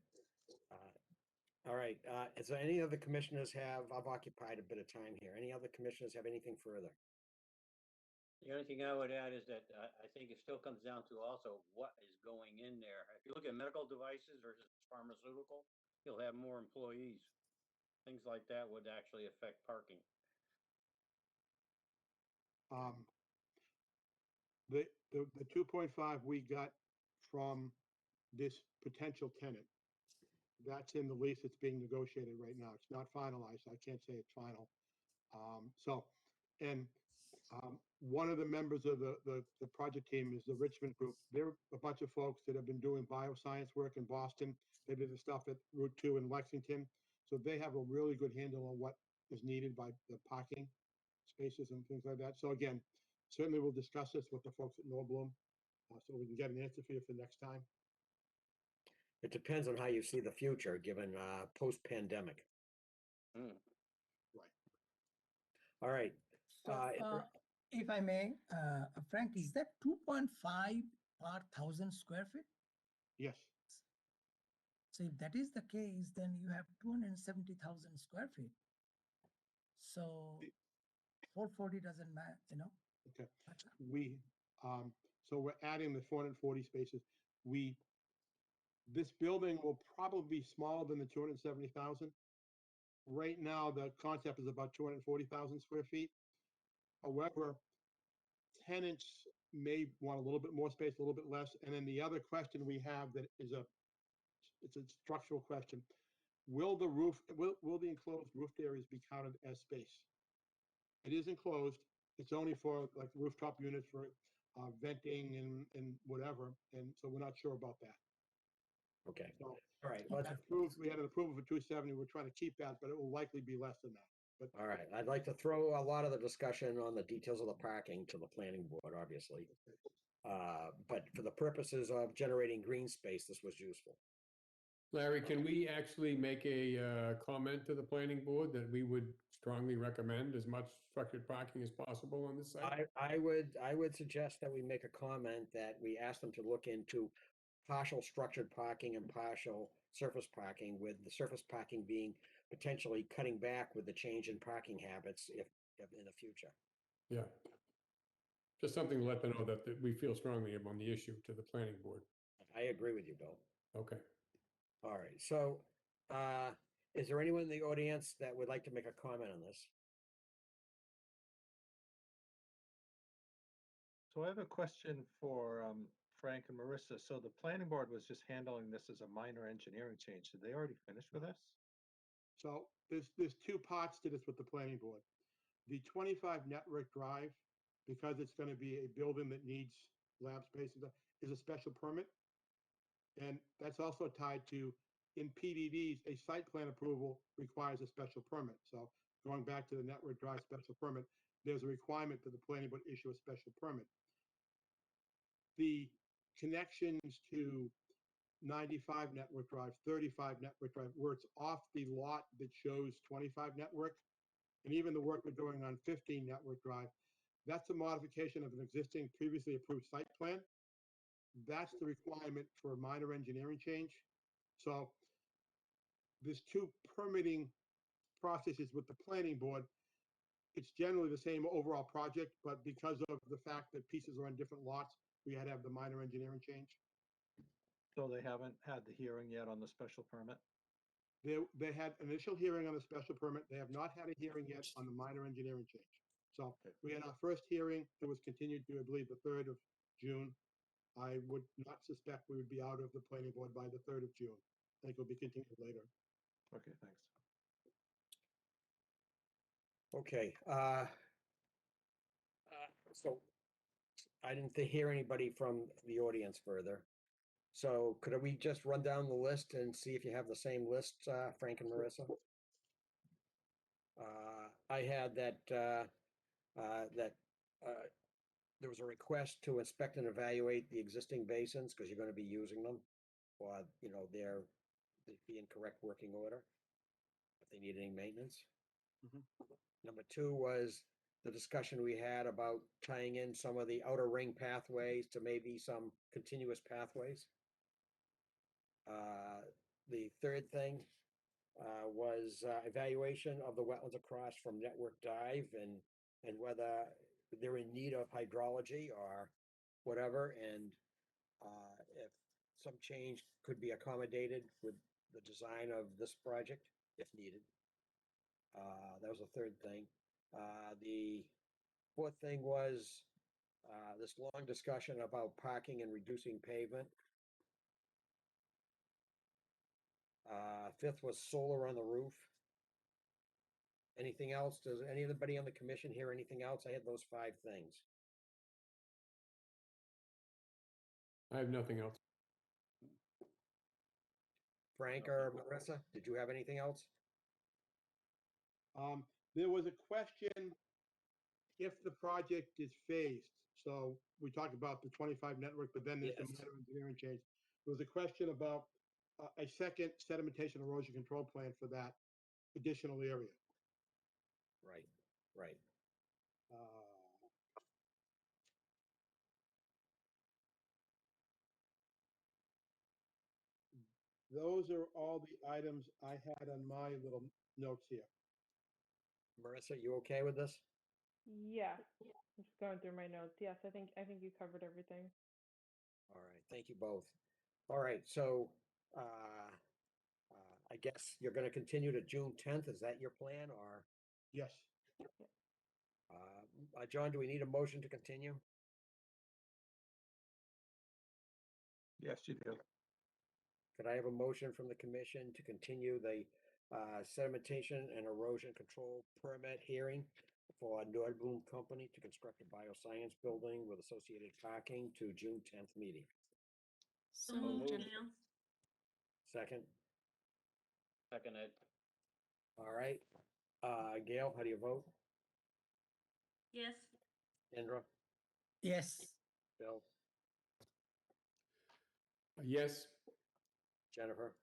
All right, is there any other commissioners I've occupied a bit of time here. Any other commissioners have anything further? The only thing I would add is that I think it still comes down to also what is going in there. If you look at medical devices versus pharmaceutical, you'll have more employees. Things like that would actually affect parking. The 2.5 we got from this potential tenant, that's in the lease that's being negotiated right now. It's not finalized. I can't say it's final. One of the members of the project team is the Richmond group. They're a bunch of folks that have been doing bioscience work in Boston. They did the stuff at Route 2 in Lexington. So they have a really good handle on what is needed by the parking spaces and things like that. So again, certainly we'll discuss this with the folks at Noblum so we can get an answer for you for next time. It depends on how you see the future, given post-pandemic. Right. All right. So, if I may, Frank, is that 2.5 per 1,000 square feet? Yes. So if that is the case, then you have 270,000 square feet. So 440 doesn't matter, you know? Okay. So we're adding the 440 spaces. This building will probably be smaller than the 270,000. Right now, the concept is about 240,000 square feet. However, tenants may want a little bit more space, a little bit less. And then the other question we have that is it's a structural question. Will the enclosed roofed areas be counted as space? It is enclosed. It's only for like rooftop units for venting and whatever. And so we're not sure about that. Okay. So, all right. We had an approval for 270. We're trying to keep that, but it will likely be less than that. But all right. I'd like to throw a lot of the discussion on the details of the parking to the planning board, obviously. But for the purposes of generating green space, this was useful. Larry, can we actually make a comment to the planning board that we would strongly recommend as much structured parking as possible on this site? I would suggest that we make a comment that we ask them to look into partial structured parking and partial surface parking, with the surface parking being potentially cutting back with the change in parking habits if in the future. Yeah. Just something to let them know that we feel strongly on the issue to the planning board. I agree with you, Bill. Okay. All right. So is there anyone in the audience that would like to make a comment on this? So I have a question for Frank and Marissa. So the planning board was just handling this as a minor engineering change. Did they already finish with this? So there's two parts to this with the planning board. The 25 Network Drive, because it's going to be a building that needs lab space is a special permit. And that's also tied to, in PDDs, a site plan approval requires a special permit. So going back to the Network Drive special permit, there's a requirement that the planning board issue a special permit. The connections to 95 Network Drive, 35 Network Drive, where it's off the lot that shows 25 Network, and even the work we're doing on 15 Network Drive, that's a modification of an existing previously approved site plan. That's the requirement for a minor engineering change. So there's two permitting processes with the planning board. It's generally the same overall project, but because of the fact that pieces are on different lots, we had to have the minor engineering change. So they haven't had the hearing yet on the special permit? They had initial hearing on the special permit. They have not had a hearing yet on the minor engineering change. So we had our first hearing that was continued to, I believe, the 3rd of June. I would not suspect we would be out of the planning board by the 3rd of June. I think it'll be continued later. Okay, thanks. Okay, so I didn't hear anybody from the audience further. So could we just run down the list and see if you have the same list, Frank and Marissa? I had that there was a request to inspect and evaluate the existing basins because you're going to be using them, or they'd be in correct working order if they need any maintenance. Number 2 was the discussion we had about tying in some of the outer ring pathways to maybe some continuous pathways. The third thing was evaluation of the wetlands across from Network Dive and whether they're in need of hydrology or whatever, and if some change could be accommodated with the design of this project if needed. That was the third thing. The fourth thing was this long discussion about parking and reducing pavement. Fifth was solar on the roof. Anything else? Does anybody on the commission hear anything else? I had those 5 things. I have nothing else. Frank or Marissa, did you have anything else? There was a question if the project is phased. So we talked about the 25 network, but then there's the minor engineering change. There was a question about a second sedimentation erosion control plan for that additional area. Right. Those are all the items I had on my little notes here. Marissa, you okay with this? Yeah, I'm just going through my notes. Yes, I think you covered everything. All right, thank you both. All right, so I guess you're going to continue to June 10th. Is that your plan, or? Yes. John, do we need a motion to continue? Yes, you do. Could I have a motion from the commission to continue the sedimentation and erosion control permit hearing for Nordblum Company to construct a bioscience building with associated parking to June 10th meeting? So moved, Danielle. Second? Seconded. All right. Gail, how do you vote? Yes. Indra? Yes. Bill? Yes. Jennifer?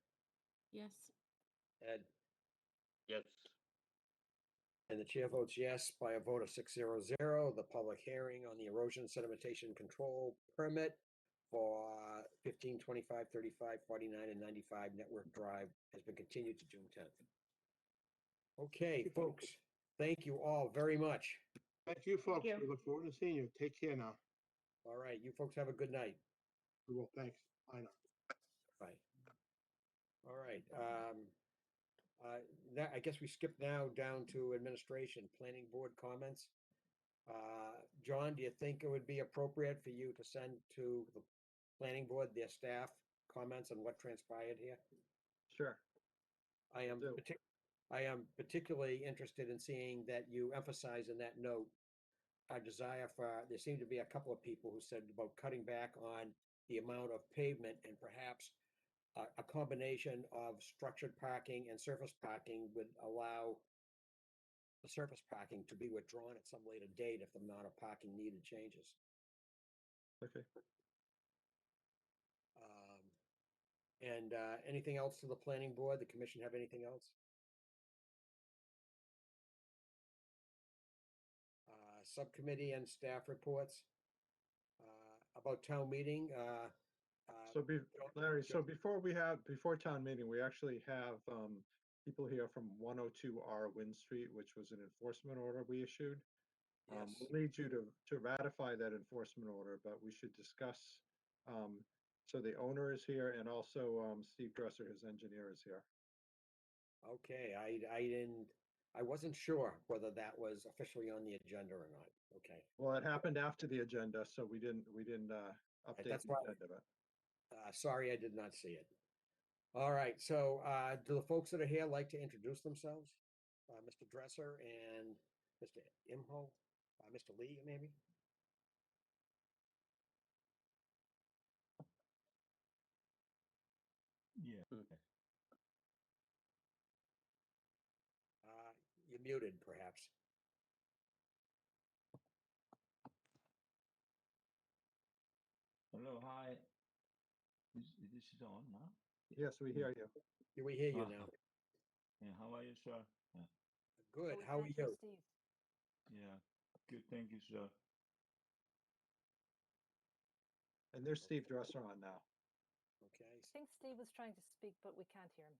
Yes. Ed? Yes. And the chair votes yes by a vote of 600. The public hearing on the erosion sedimentation control permit for 15, 25, 35, 49, and 95 Network Drive has been continued to June 10th. Okay, folks, thank you all very much. Thank you, folks. you. We look forward to seeing you. Take care now. All right, you folks have a good night. We will. Thanks. Bye now. Bye. All right. I guess we skip now down to administration, planning board comments. John, do you think it would be appropriate for you to send to the planning board their staff comments on what transpired here? Sure. I am particularly interested in seeing that you emphasize in that note our desire for, there seemed to be a couple of people who said about cutting back on the amount of pavement and perhaps a combination of structured parking and surface parking would allow the surface parking to be withdrawn at some later date if the amount of parking needed changes. Okay. And anything else to the planning board? The commission have anything else? Subcommittee and staff reports about town meeting. So Larry, so John- before town meeting, we actually have people here from 102R Wynn Street, which was an enforcement order we issued. Yes. We'll need you to ratify that enforcement order, but we should discuss. So the owner is here and also Steve Dresser, his engineer, is here. Okay, I wasn't sure whether that was officially on the agenda or not. Okay. Well, it happened after the agenda, so we didn't update that's the fine. agenda, but. Sorry, I did not see it. All right, so do the folks that are here like to introduce themselves? Mr. Dresser and Mr. Imho, Mr. Lee, maybe? Yeah. You're muted, perhaps. Hello, hi. This is on now? Yes, we hear you. We hear you Ah, now. Yeah, how are you, sir? Yeah. Good, how are you? Steve. Yeah, good, thank you, sir. And there's Steve Dresser on now. Okay. I think Steve was trying to speak, but we can't hear him.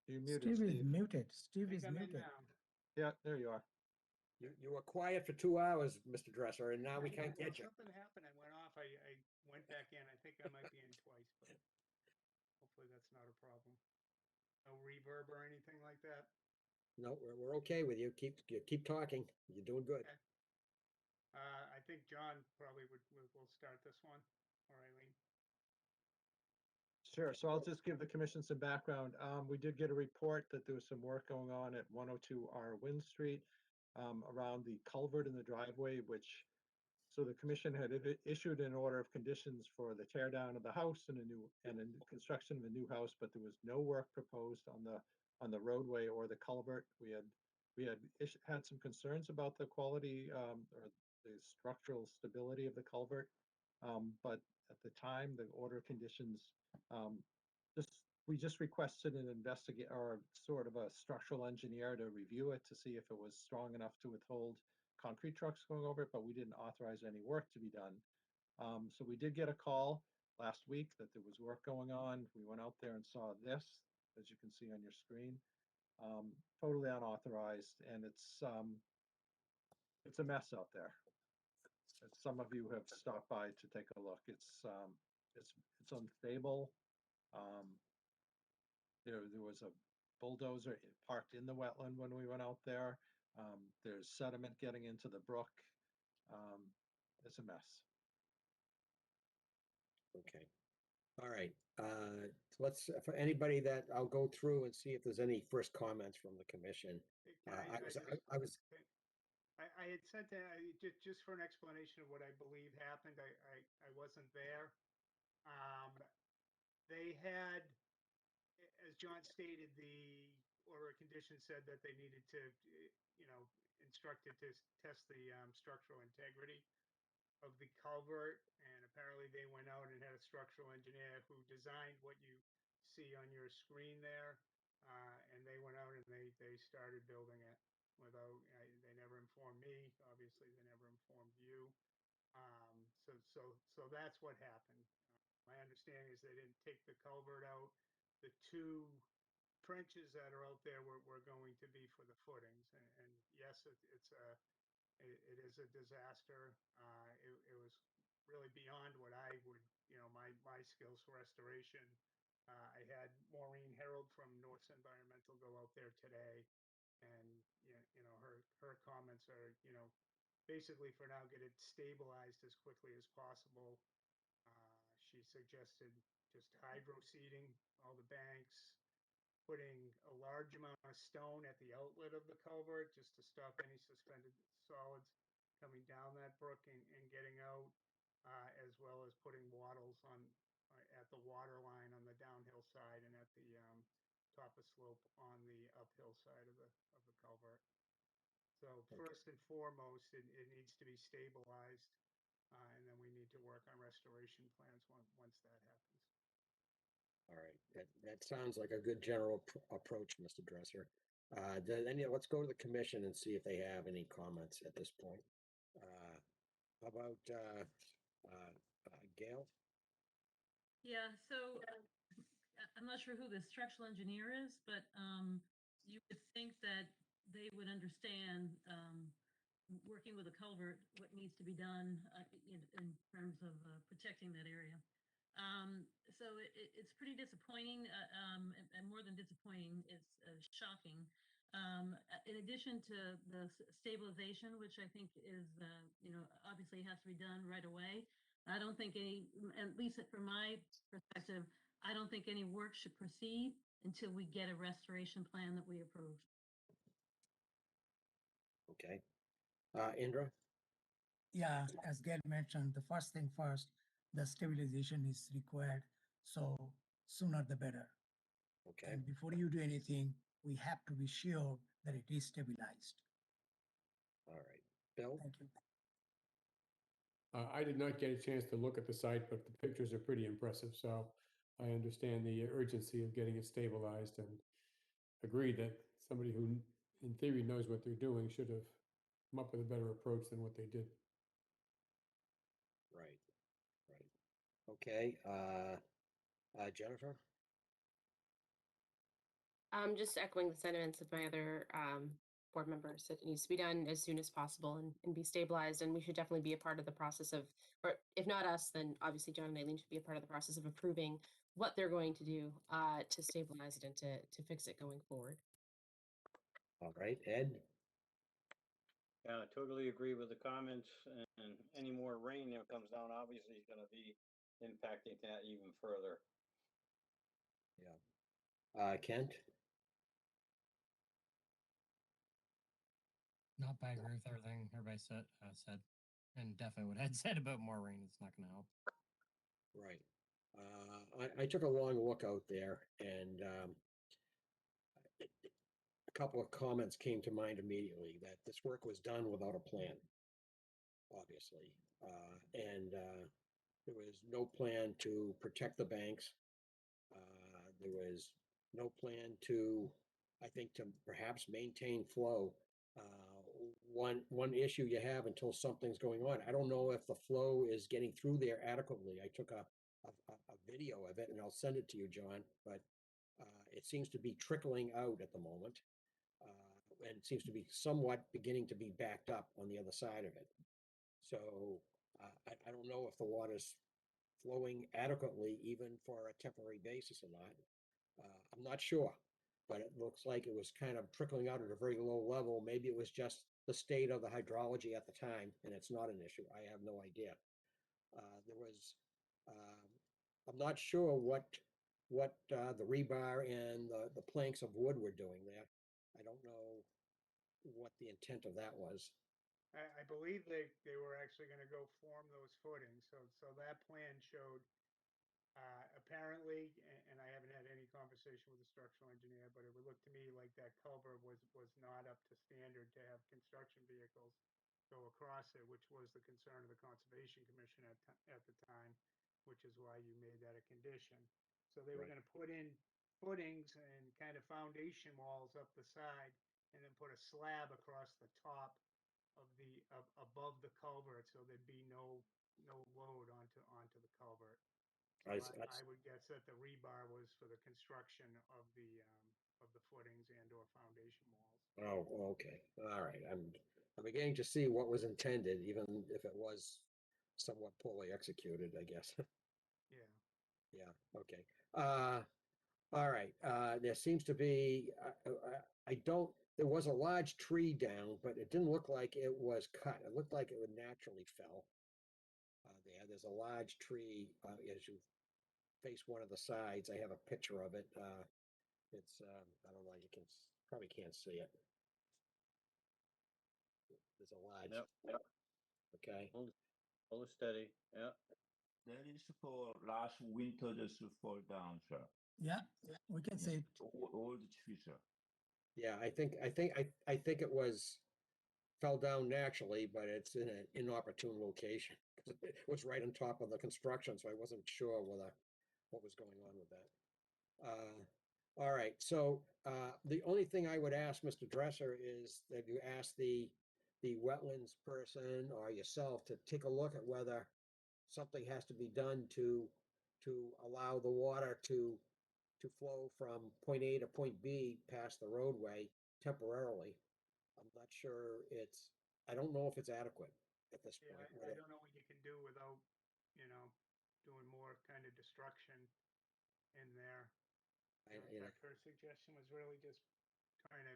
You muted, Steve is Steve. muted. Steve is muted. Yeah, there you are. You were quiet for 2 hours, Mr. Dresser, and now we can't Well, get you. something happened. I went off. I went back in. I think I might be in twice, but hopefully that's not a problem. No reverb or anything like that. No, we're okay with you. Keep talking. You're doing good. Okay. I think John probably will start this one, or Eileen. Sure, so I'll just give the commission some background. We did get a report that there was some work going on at 102R Wynn Street around the culvert in the driveway, which, so the commission had issued an order of conditions for the tear down of the house and a construction of a new house, but there was no work proposed on the roadway or the culvert. We had some concerns about the quality or the structural stability of the culvert, but at the time, the order of conditions, we just requested an investigate or sort of a structural engineer to review it to see if it was strong enough to withhold concrete trucks going over it, but we didn't authorize any work to be done. So we did get a call last week that there was work going on. We went out there and saw this, as you can see on your screen, totally unauthorized, and it's a mess out there. As some of you have stopped by to take a look. It's unstable. There was a bulldozer parked in the wetland when we went out there. There's sediment getting into the brook. It's a mess. Okay. All right. Let's, for anybody that I'll go through and see if there's any first comments from the commission. I had said that just for an explanation of what I believe happened. I wasn't there. They had, as John stated, the order of conditions said that they needed to, instructed to test the structural integrity of the culvert, and apparently they went out and had a structural engineer who designed what you see on your screen there, and they went out and they started building it without, they never informed me, obviously they never informed you. So that's what happened. My understanding is they didn't take the culvert out. The two trenches that are out there were going to be for the footings, and yes, it is a disaster. It was really beyond what I would, my skills for restoration. I had Maureen Harold from North's Environmental go out there today, and her comments are, basically for now get it stabilized as quickly as possible. She suggested just hydro seeding all the banks, putting a large amount of stone at the outlet of the culvert just to stop any suspended solids coming down that brook and getting out, as well as putting wattles on at the water line on the downhill side and at the top of slope on the uphill side of the culvert. So first and foremost, it needs to be stabilized, and then we need to work on restoration plans once that happens. All right, that sounds like a good general approach, Mr. Dresser. Let's go to the commission and see if they have any comments at this point. How about Gail? Yeah, so I'm not sure who the structural engineer is, but you would think that they would understand, working with a culvert, what needs to be done in terms of protecting that area. So it's pretty disappointing, and more than disappointing, it's shocking. In addition to the stabilization, which I think is, obviously has to be done right away. I don't think at least from my perspective, I don't think any work should proceed until we get a restoration plan that we approve. Okay. Indra? Yeah, as Gail mentioned, the first thing first, the stabilization is required. So sooner the better. Okay. And before you do anything, we have to be sure that it is stabilized. All right. Bill? Thank you. I did not get a chance to look at the site, but the pictures are pretty impressive. So I understand the urgency of getting it stabilized and agree that somebody who in theory knows what they're doing should have come up with a better approach than what they did. Right, right. Okay, Jennifer? Just echoing the sentiments of my other board members, that it needs to be done as soon as possible and be stabilized. And we should definitely be a part of the process of, or if not us, then obviously John and Eileen should be a part of the process of approving what they're going to do to stabilize it and to fix it going forward. All right, Ed? Yeah, I totally agree with the comments, and any more rain that comes down obviously is gonna be impacting that even further. Yeah. Kent? Nope, I agree with everything everybody said, and definitely what Ed said about more rain. It's not going to help. Right. I took a long look out there, and a couple of comments came to mind immediately, that this work was done without a plan, obviously. And there was no plan to protect the banks. There was no plan to, I think, to perhaps maintain flow. One issue you have until something's going on, I don't know if the flow is getting through there adequately. I took a video of it, and I'll send it to you, John, but it seems to be trickling out at the moment. And it seems to be somewhat beginning to be backed up on the other side of it. So I don't know if the water's flowing adequately even for a temporary basis or not. I'm not sure, but it looks like it was kind of trickling out at a very low level. Maybe it was just the state of the hydrology at the time, and it's not an issue. I have no idea. I'm not sure what the rebar and the planks of wood were doing there. I don't know what the intent of that was. I believe they were actually going to go form those footings. So that plan showed, apparently, and I haven't had any conversation with the structural engineer, but it would look to me like that culvert was not up to standard to have construction vehicles go across it, which was the concern of the Conservation Commission at the time, which is why you made that a condition. So they were Right. going to put in footings and kind of foundation walls up the side, and then put a slab across the top of the above the culvert, so there'd be no load onto the culvert. So I would guess that the rebar was for the construction of the footings and or foundation walls. Oh, okay. All right. I'm beginning to see what was intended, even if it was somewhat poorly executed, I guess. Yeah. Yeah, okay. All right, there seems to be, there was a large tree down, but it didn't look like it was cut. It looked like it would naturally fell. There's a large tree, as you face one of the sides. I have a picture of it. It's, I don't know, you can, probably can't see it. There's a large, Yep. okay? Hold steady. Yeah. That is for last winter just fall down, sir. Yeah, we can see it. Old tree, sir. Yeah, I think it fell down naturally, but it's in an inopportune location. It was right on top of the construction, so I wasn't sure what was going on with that. All right, so, the only thing I would ask Mr. Dresser is that you ask the wetlands person or yourself to take a look at whether something has to be done to allow the water to flow from point A to point B past the roadway temporarily. I'm not sure I don't know if it's adequate at this Yeah, point. I don't know what you can do without, doing more kind of destruction in there. In fact, her suggestion was really just trying to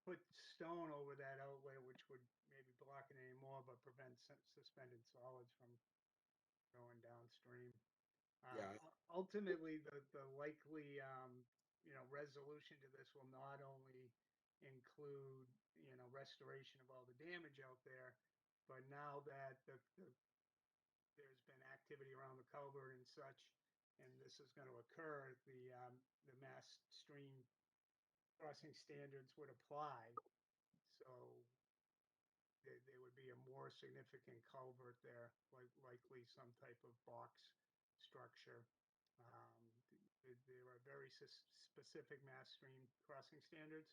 put stone over that outlet, which would maybe block it anymore, but prevent suspended solids from going downstream. Yeah. Ultimately, the likely, resolution to this will not only include, restoration of all the damage out there, but now that there's been activity around the culvert and such, and this is going to occur, the mass stream crossing standards would apply. So there would be a more significant culvert there, likely some type of box structure. There are very specific mass stream crossing standards,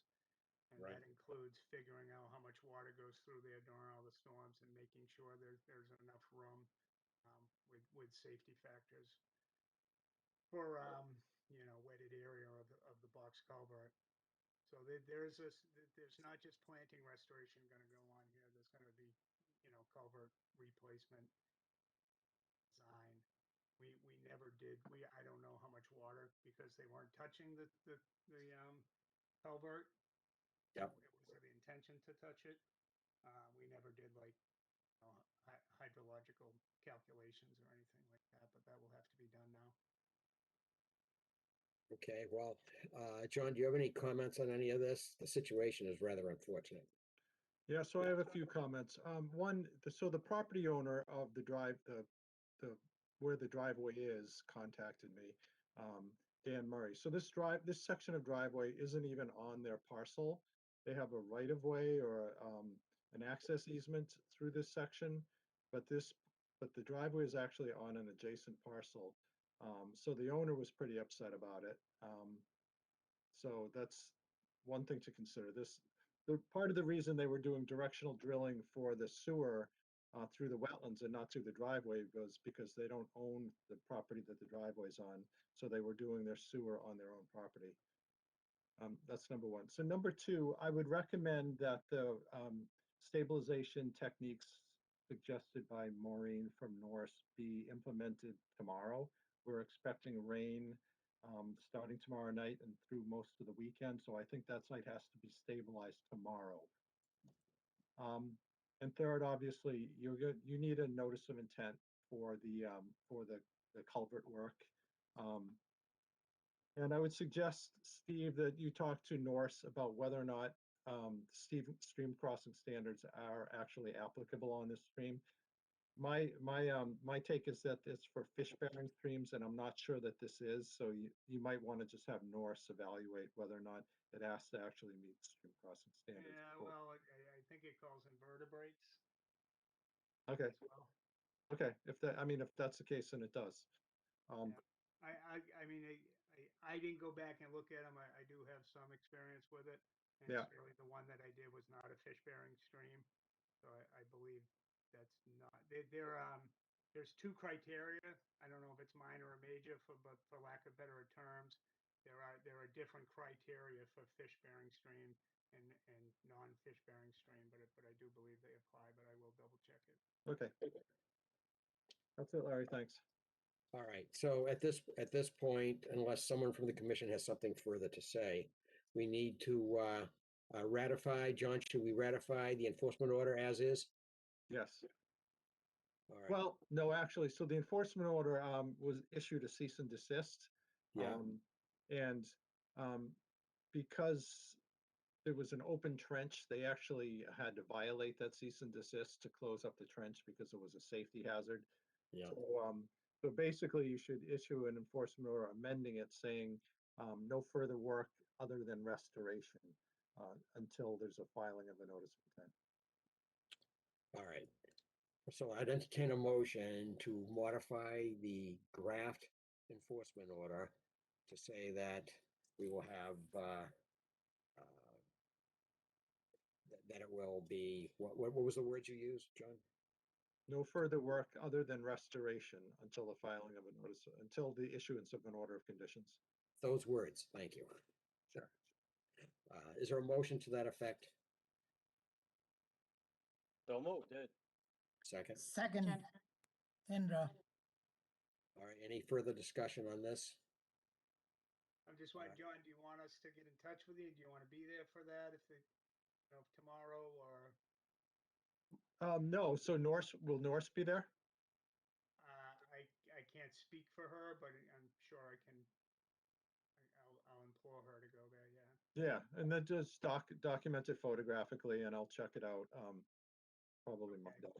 and Right. that includes figuring out how much water goes through there during all the storms and making sure there's enough room, with safety factors for, wetted area of the box culvert. So there's not just planting restoration going to go on here. There's going to be, culvert replacement design. We never did. I don't know how much water, because they weren't touching the culvert. Yep. It was the intention to touch it. We never did, like, hydrological calculations or anything like that, but that will have to be done now. Okay, well, John, do you have any comments on any of this? The situation is rather unfortunate. Yeah, so I have a few comments. One, so the property owner of the where the driveway is contacted me, Dan Murray. So this section of driveway isn't even on their parcel. They have a right of way or an access easement through this section, but the driveway is actually on an adjacent parcel. So the owner was pretty upset about it. So that's one thing to consider. Part of the reason they were doing directional drilling for the sewer through the wetlands and not through the driveway was because they don't own the property that the driveway's on. So they were doing their sewer on their own property. That's number one. So number two, I would recommend that the stabilization techniques suggested by Maureen from Norse be implemented tomorrow. We're expecting rain starting tomorrow night and through most of the weekend. So I think that site has to be stabilized tomorrow. And third, obviously, you need a notice of intent for the culvert work. And I would suggest, Steve, that you talk to Norse about whether or not stream crossing standards are actually applicable on this stream. My take is that it's for fish-bearing streams, and I'm not sure that this is. So you might want to just have Norse evaluate whether or not it has to actually meet stream crossing standards. Yeah, well, I think it calls invertebrates Okay. as well. Okay. If that's the case, then it does. Yeah. I mean, I didn't go back and look at them. I do have some experience with it. And Yeah. really the one that I did was not a fish-bearing stream. So I believe that's not, there's two criteria. I don't know if it's minor or major, but for lack of better terms, there are different criteria for fish-bearing stream and non-fish-bearing stream, but I do believe they apply, but I will double check it. Okay. That's it, Larry. Thanks. All right, so at this point, unless someone from the commission has something further to say, we need to ratify. John, should we ratify the enforcement order as is? Yes. All right. Well, no, actually, so the enforcement order was issued a cease and desist. Yeah. And because it was an open trench, they actually had to violate that cease and desist to close up the trench because it was a safety hazard. Yeah. So basically, you should issue an enforcement order amending it, saying no further work other than restoration until there's a filing of a notice of intent. All right. So I'd entertain a motion to modify the draft enforcement order to say that we will have, that it will be, what was the word you used, John? No further work other than restoration until the filing of a notice, until the issuance of an order of conditions. Those words, thank you. Sure. Is there a motion to that effect? So moved, Ed. Second? Second, Jen. Indra. All right, any further discussion on this? I'm just wondering, John, do you want us to get in touch with you? Do you want to be there for that if it, if tomorrow or, No, so will Norse be there? I can't speak for her, but I'm sure I can, I'll implore her to go there, yeah. Yeah, and then just document it photographically and I'll check it out probably Monday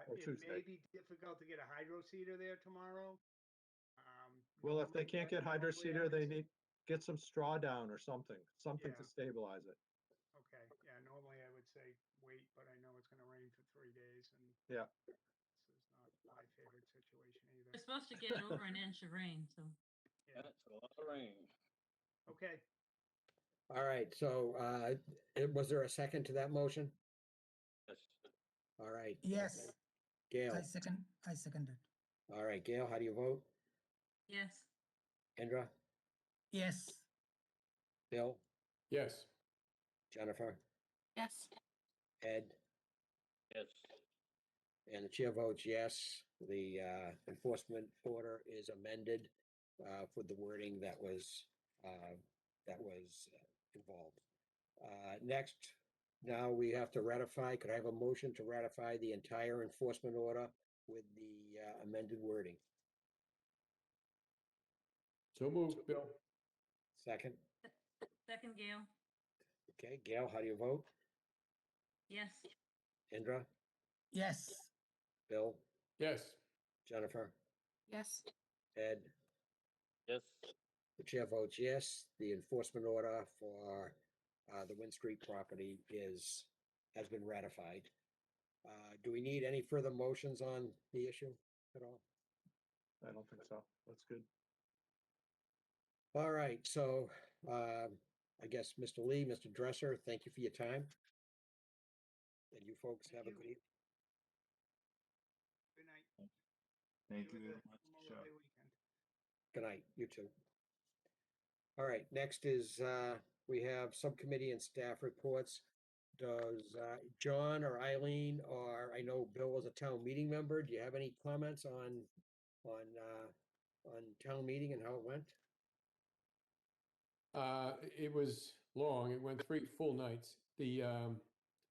or It may Tuesday. be difficult to get a hydro seeder there tomorrow. Well, if they normally- can't get hydro normally I seeder, would they say- need, get some straw down or something to Yeah. stabilize it. Okay, yeah, normally I would say wait, but I know it's gonna rain for 3 days and Yeah. this is not my favorite situation either. We're supposed to get over an inch of rain, so. Yeah, That's a lot of rain. okay, All right, so was there a second to that motion? Yes. All right. Yes, okay. Gail, I seconded. all right, Gail, how do you vote? Yes. Indra, Yes, Bill, Yes. Jennifer, Yes. Ed, Yes. and the chair votes yes. The enforcement order is amended for the wording that was involved. Next, now we have to ratify. Could I have a motion to ratify the entire enforcement order with the amended wording? So moved, Bill. Second. Second, Gail. Okay, Gail, how do you vote? Yes. Indra, yes, Bill, Yes. Jennifer, Yes. Ed, Yes. the chair votes yes. The enforcement order for the Wind Street property has been ratified. Do we need any further motions on the issue at all? I don't think so. That's good. All right, so I guess Mr. Lee, Mr. Dresser, thank you for your time. And you folks have a good evening. good night. Thank you Enjoy very the much. Memorial Day weekend. Good night, you too. All right, next is we have subcommittee and staff reports. Does John or Eileen, or I know Bill was a town meeting member, do you have any comments on town meeting and how it went? It was long. It went 3 full nights. The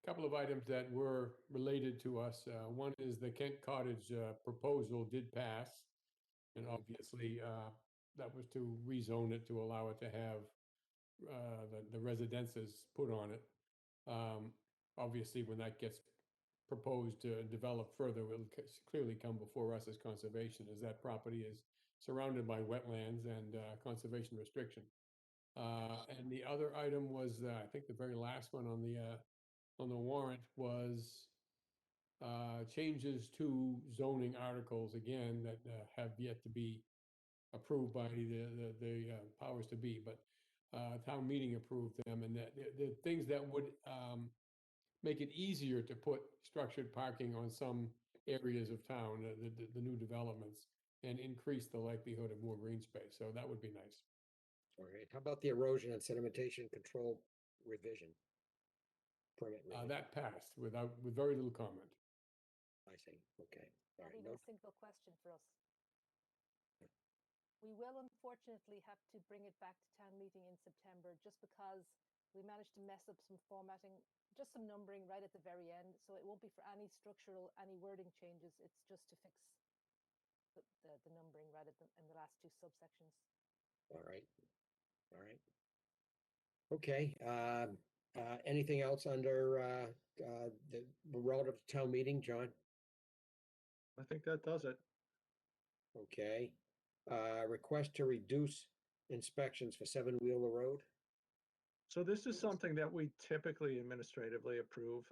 couple of items that were related to us. One is the Kent Cottage proposal did pass. And obviously, that was to rezone it to allow it to have the residences put on it. Obviously, when that gets proposed to develop further, will clearly come before us as conservation, as that property is surrounded by wetlands and conservation restriction. And the other item was, I think the very last one on the warrant was changes to zoning articles again that have yet to be approved by the powers to be, but town meeting approved them, and the things that would make it easier to put structured parking on some areas of town, the new developments, and increase the likelihood of more green space. So that would be nice. All right, how about the erosion and sedimentation control revision? Permit revision, That passed with very little comment. I see, okay. All Not right, even no, a single question for us. We will unfortunately have to bring it back to town meeting in September just because we managed to mess up some formatting, just some numbering right at the very end. So it won't be for any structural, any wording changes. It's just to fix the numbering right at in the last 2 subsections. all right, Okay, anything else under, the relative to town meeting, John? I think that does it. Okay, request to reduce inspections for Seven Wheeler Road. So this is something that we typically administratively approve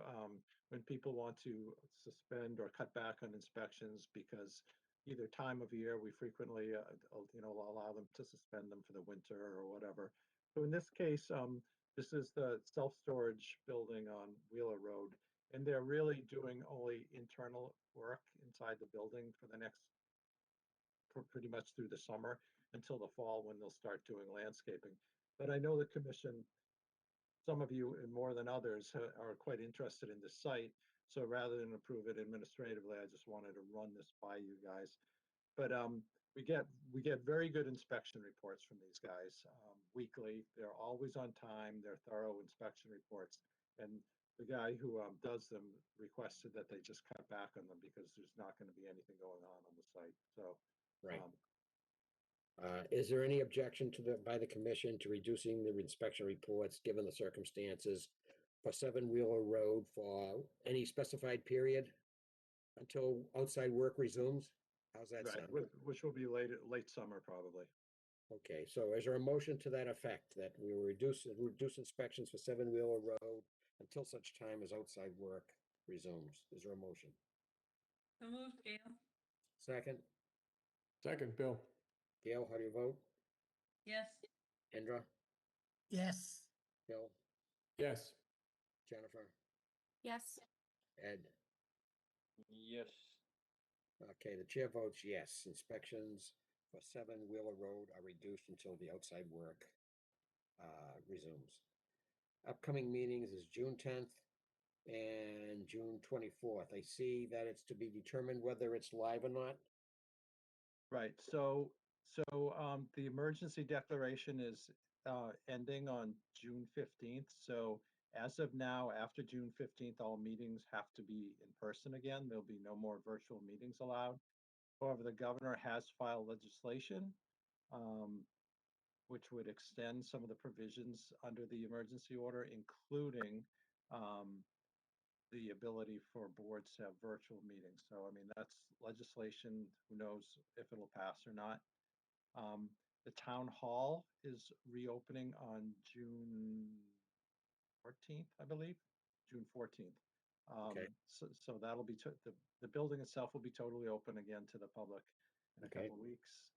when people want to suspend or cut back on inspections because either time of year, we frequently, allow them to suspend them for the winter or whatever. So in this case, this is the self-storage building on Wheeler Road, and they're really doing only internal work inside the building for the next, pretty much through the summer until the fall when they'll start doing landscaping. But I know the commission, some of you and more than others are quite interested in this site. So rather than approve it administratively, I just wanted to run this by you guys. But we get very good inspection reports from these guys weekly. They're always on time. They're thorough inspection reports. And the guy who does them requested that they just cut back on them because there's not going to be anything going on the site. So Right. Is there any objection by the commission to reducing the inspection reports, given the circumstances for Seven Wheeler Road for any specified period until outside work resumes? How's that right, sound? which will be late summer probably. Okay, so is there a motion to that effect, that we will reduce inspections for Seven Wheeler Road until such time as outside work resumes? Is there a motion? So moved, Gail. Second? Second, Bill. Gail, how do you vote? Yes. Indra? Yes. Bill? Yes. Jennifer? Yes. Ed? Yes. Okay, the chair votes yes. Inspections for Seven Wheeler Road are reduced until the outside work resumes. Upcoming meetings is June 10th and June 24th. I see that it's to be determined whether it's live or not. Right, so the emergency declaration is ending on June 15th. So as of now, after June 15th, all meetings have to be in person again. There'll be no more virtual meetings allowed. However, the governor has filed legislation which would extend some of the provisions under the emergency order, including the ability for boards to have virtual meetings. So, I mean, that's legislation. Who knows if it'll pass or not. The town hall is reopening on June 14th, I believe, June 14th. Okay. So that'll be, the building itself will be totally open again to the public in a Okay. couple of weeks.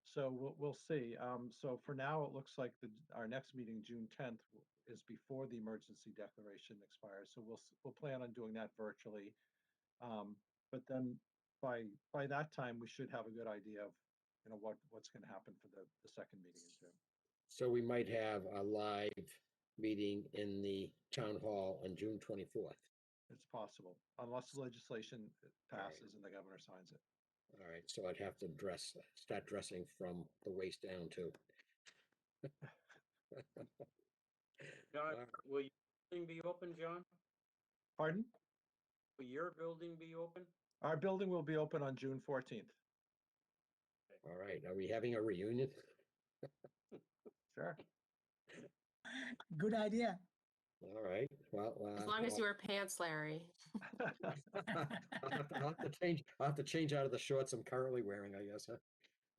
So we'll see. So for now, it looks like our next meeting, June 10th, is before the emergency declaration expires. So we'll plan on doing that virtually. But then by that time, we should have a good idea of what's going to happen for the second meeting in June. So we might have a live meeting in the town hall on June 24th. It's possible, unless the legislation All right. passes and the governor signs it. All right, so I'd have to start dressing from the waist down too. John, will your building be open, John? Pardon? Will your building be open? Our building will be open on June 14th. All right, are we having a reunion? Sure. Good idea. All right, well. As long as you wear pants, Larry. I'll have to change out of the shorts I'm currently wearing, I guess, huh?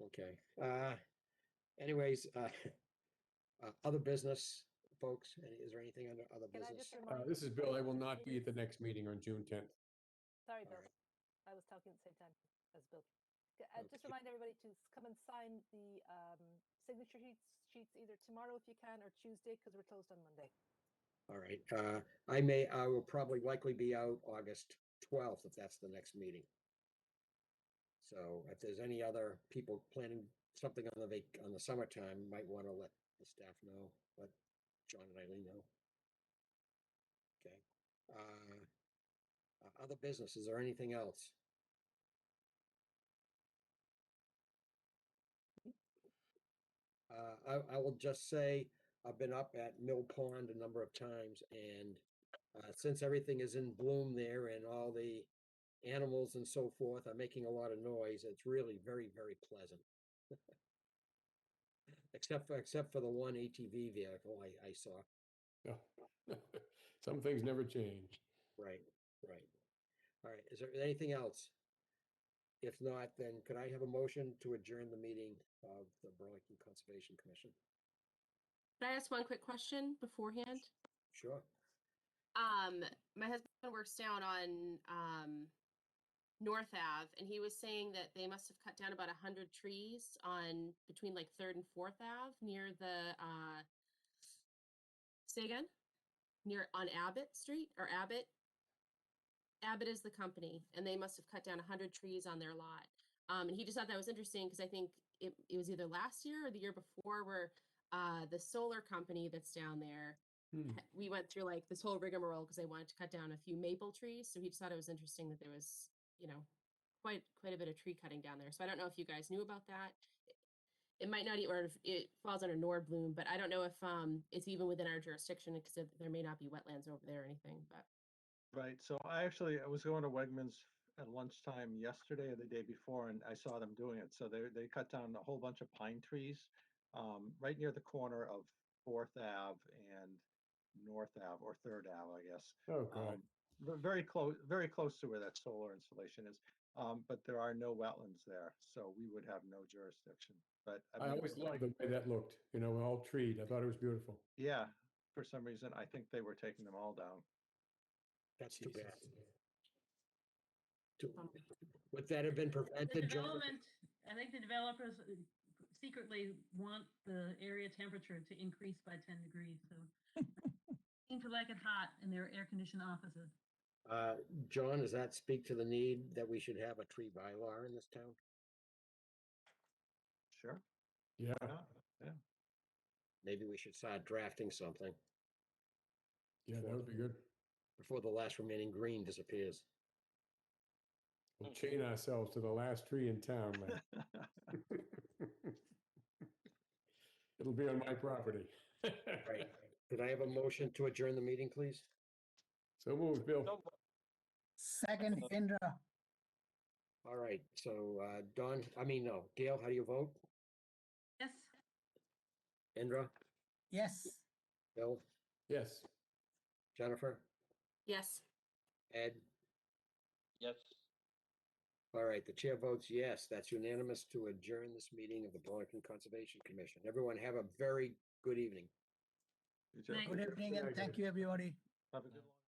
Okay. Anyways, other business, folks, is there anything under other Can I business? just remind? This is Bill. I will not be at the next meeting on June 10th. Sorry, All Bill. right. I was talking at the same time as Bill. Just Okay. remind everybody to come and sign the signature sheets either tomorrow if you can or Tuesday because we're closed on Monday. All right, I will probably likely be out August 12th if that's the next meeting. So if there's any other people planning something on the summertime, might want to let the staff know, let John and Eileen know. Okay. Other business, is there anything else? I will just say, I've been up at Mill Pond a number of times, and since everything is in bloom there and all the animals and so forth are making a lot of noise, it's really very, very pleasant. except for the one ATV vehicle I saw. Yeah. Some things never change. Right, right. All right, is there anything else? If not, then could I have a motion to adjourn the meeting of the Burlington Conservation Commission? Can I ask one quick question beforehand? Sure. My husband works down on North Ave, and he was saying that they must have cut down about 100 trees on between like 3rd and 4th Ave near the say again? Near on Abbott Street or Abbott. Abbott is the company, and they must have cut down 100 trees on their lot. And he just thought that was interesting because I think it was either last year or the year before where the solar company that's down there, we went through like this whole rigmarole because they wanted to cut down a few maple trees. So he just thought it was interesting that there was, you know, quite a bit of tree cutting down there. So I don't know if you guys knew about that. It might not, or if it falls under Nordbloom, but I don't know if it's even within our jurisdiction because there may not be wetlands over there or anything. But Right, so I was going to Wegmans at lunchtime yesterday or the day before, and I saw them doing it. So they cut down a whole bunch of pine trees right near the corner of 4th Ave and North Ave, or 3rd Ave, I guess. Oh, God. Very close to where that solar installation is. But there are no wetlands there, so we would have no jurisdiction. But I mean, always loved the way that looked, you know, all treed. I thought it was beautiful. yeah, for some reason, I think they were taking them all down. That's too bad. Jesus. Would that have been The prevented, John? development, I think the developers secretly want the area temperature to increase by 10 degrees, so seem to like it hot in their air-conditioned offices. John, does that speak to the need that we should have a tree bylaw in this town? Sure. Yeah. Yeah. Maybe we should start drafting something Yeah, that would be good. before the last remaining green disappears. We'll chain ourselves to the last tree in town, man. It'll be on my property. Right. Could I have a motion to adjourn the meeting, please? So moved, Bill. Second, Indra. All right, so Gail, how do you vote? Yes. Indra, Yes. Bill, Yes. Jennifer, yes. Ed? Yes. All right, the chair votes yes. That's unanimous to adjourn this meeting of the Burlington Conservation Commission. Everyone have a very good evening. You too. Night. Good evening and thank you, everybody. Have a good one.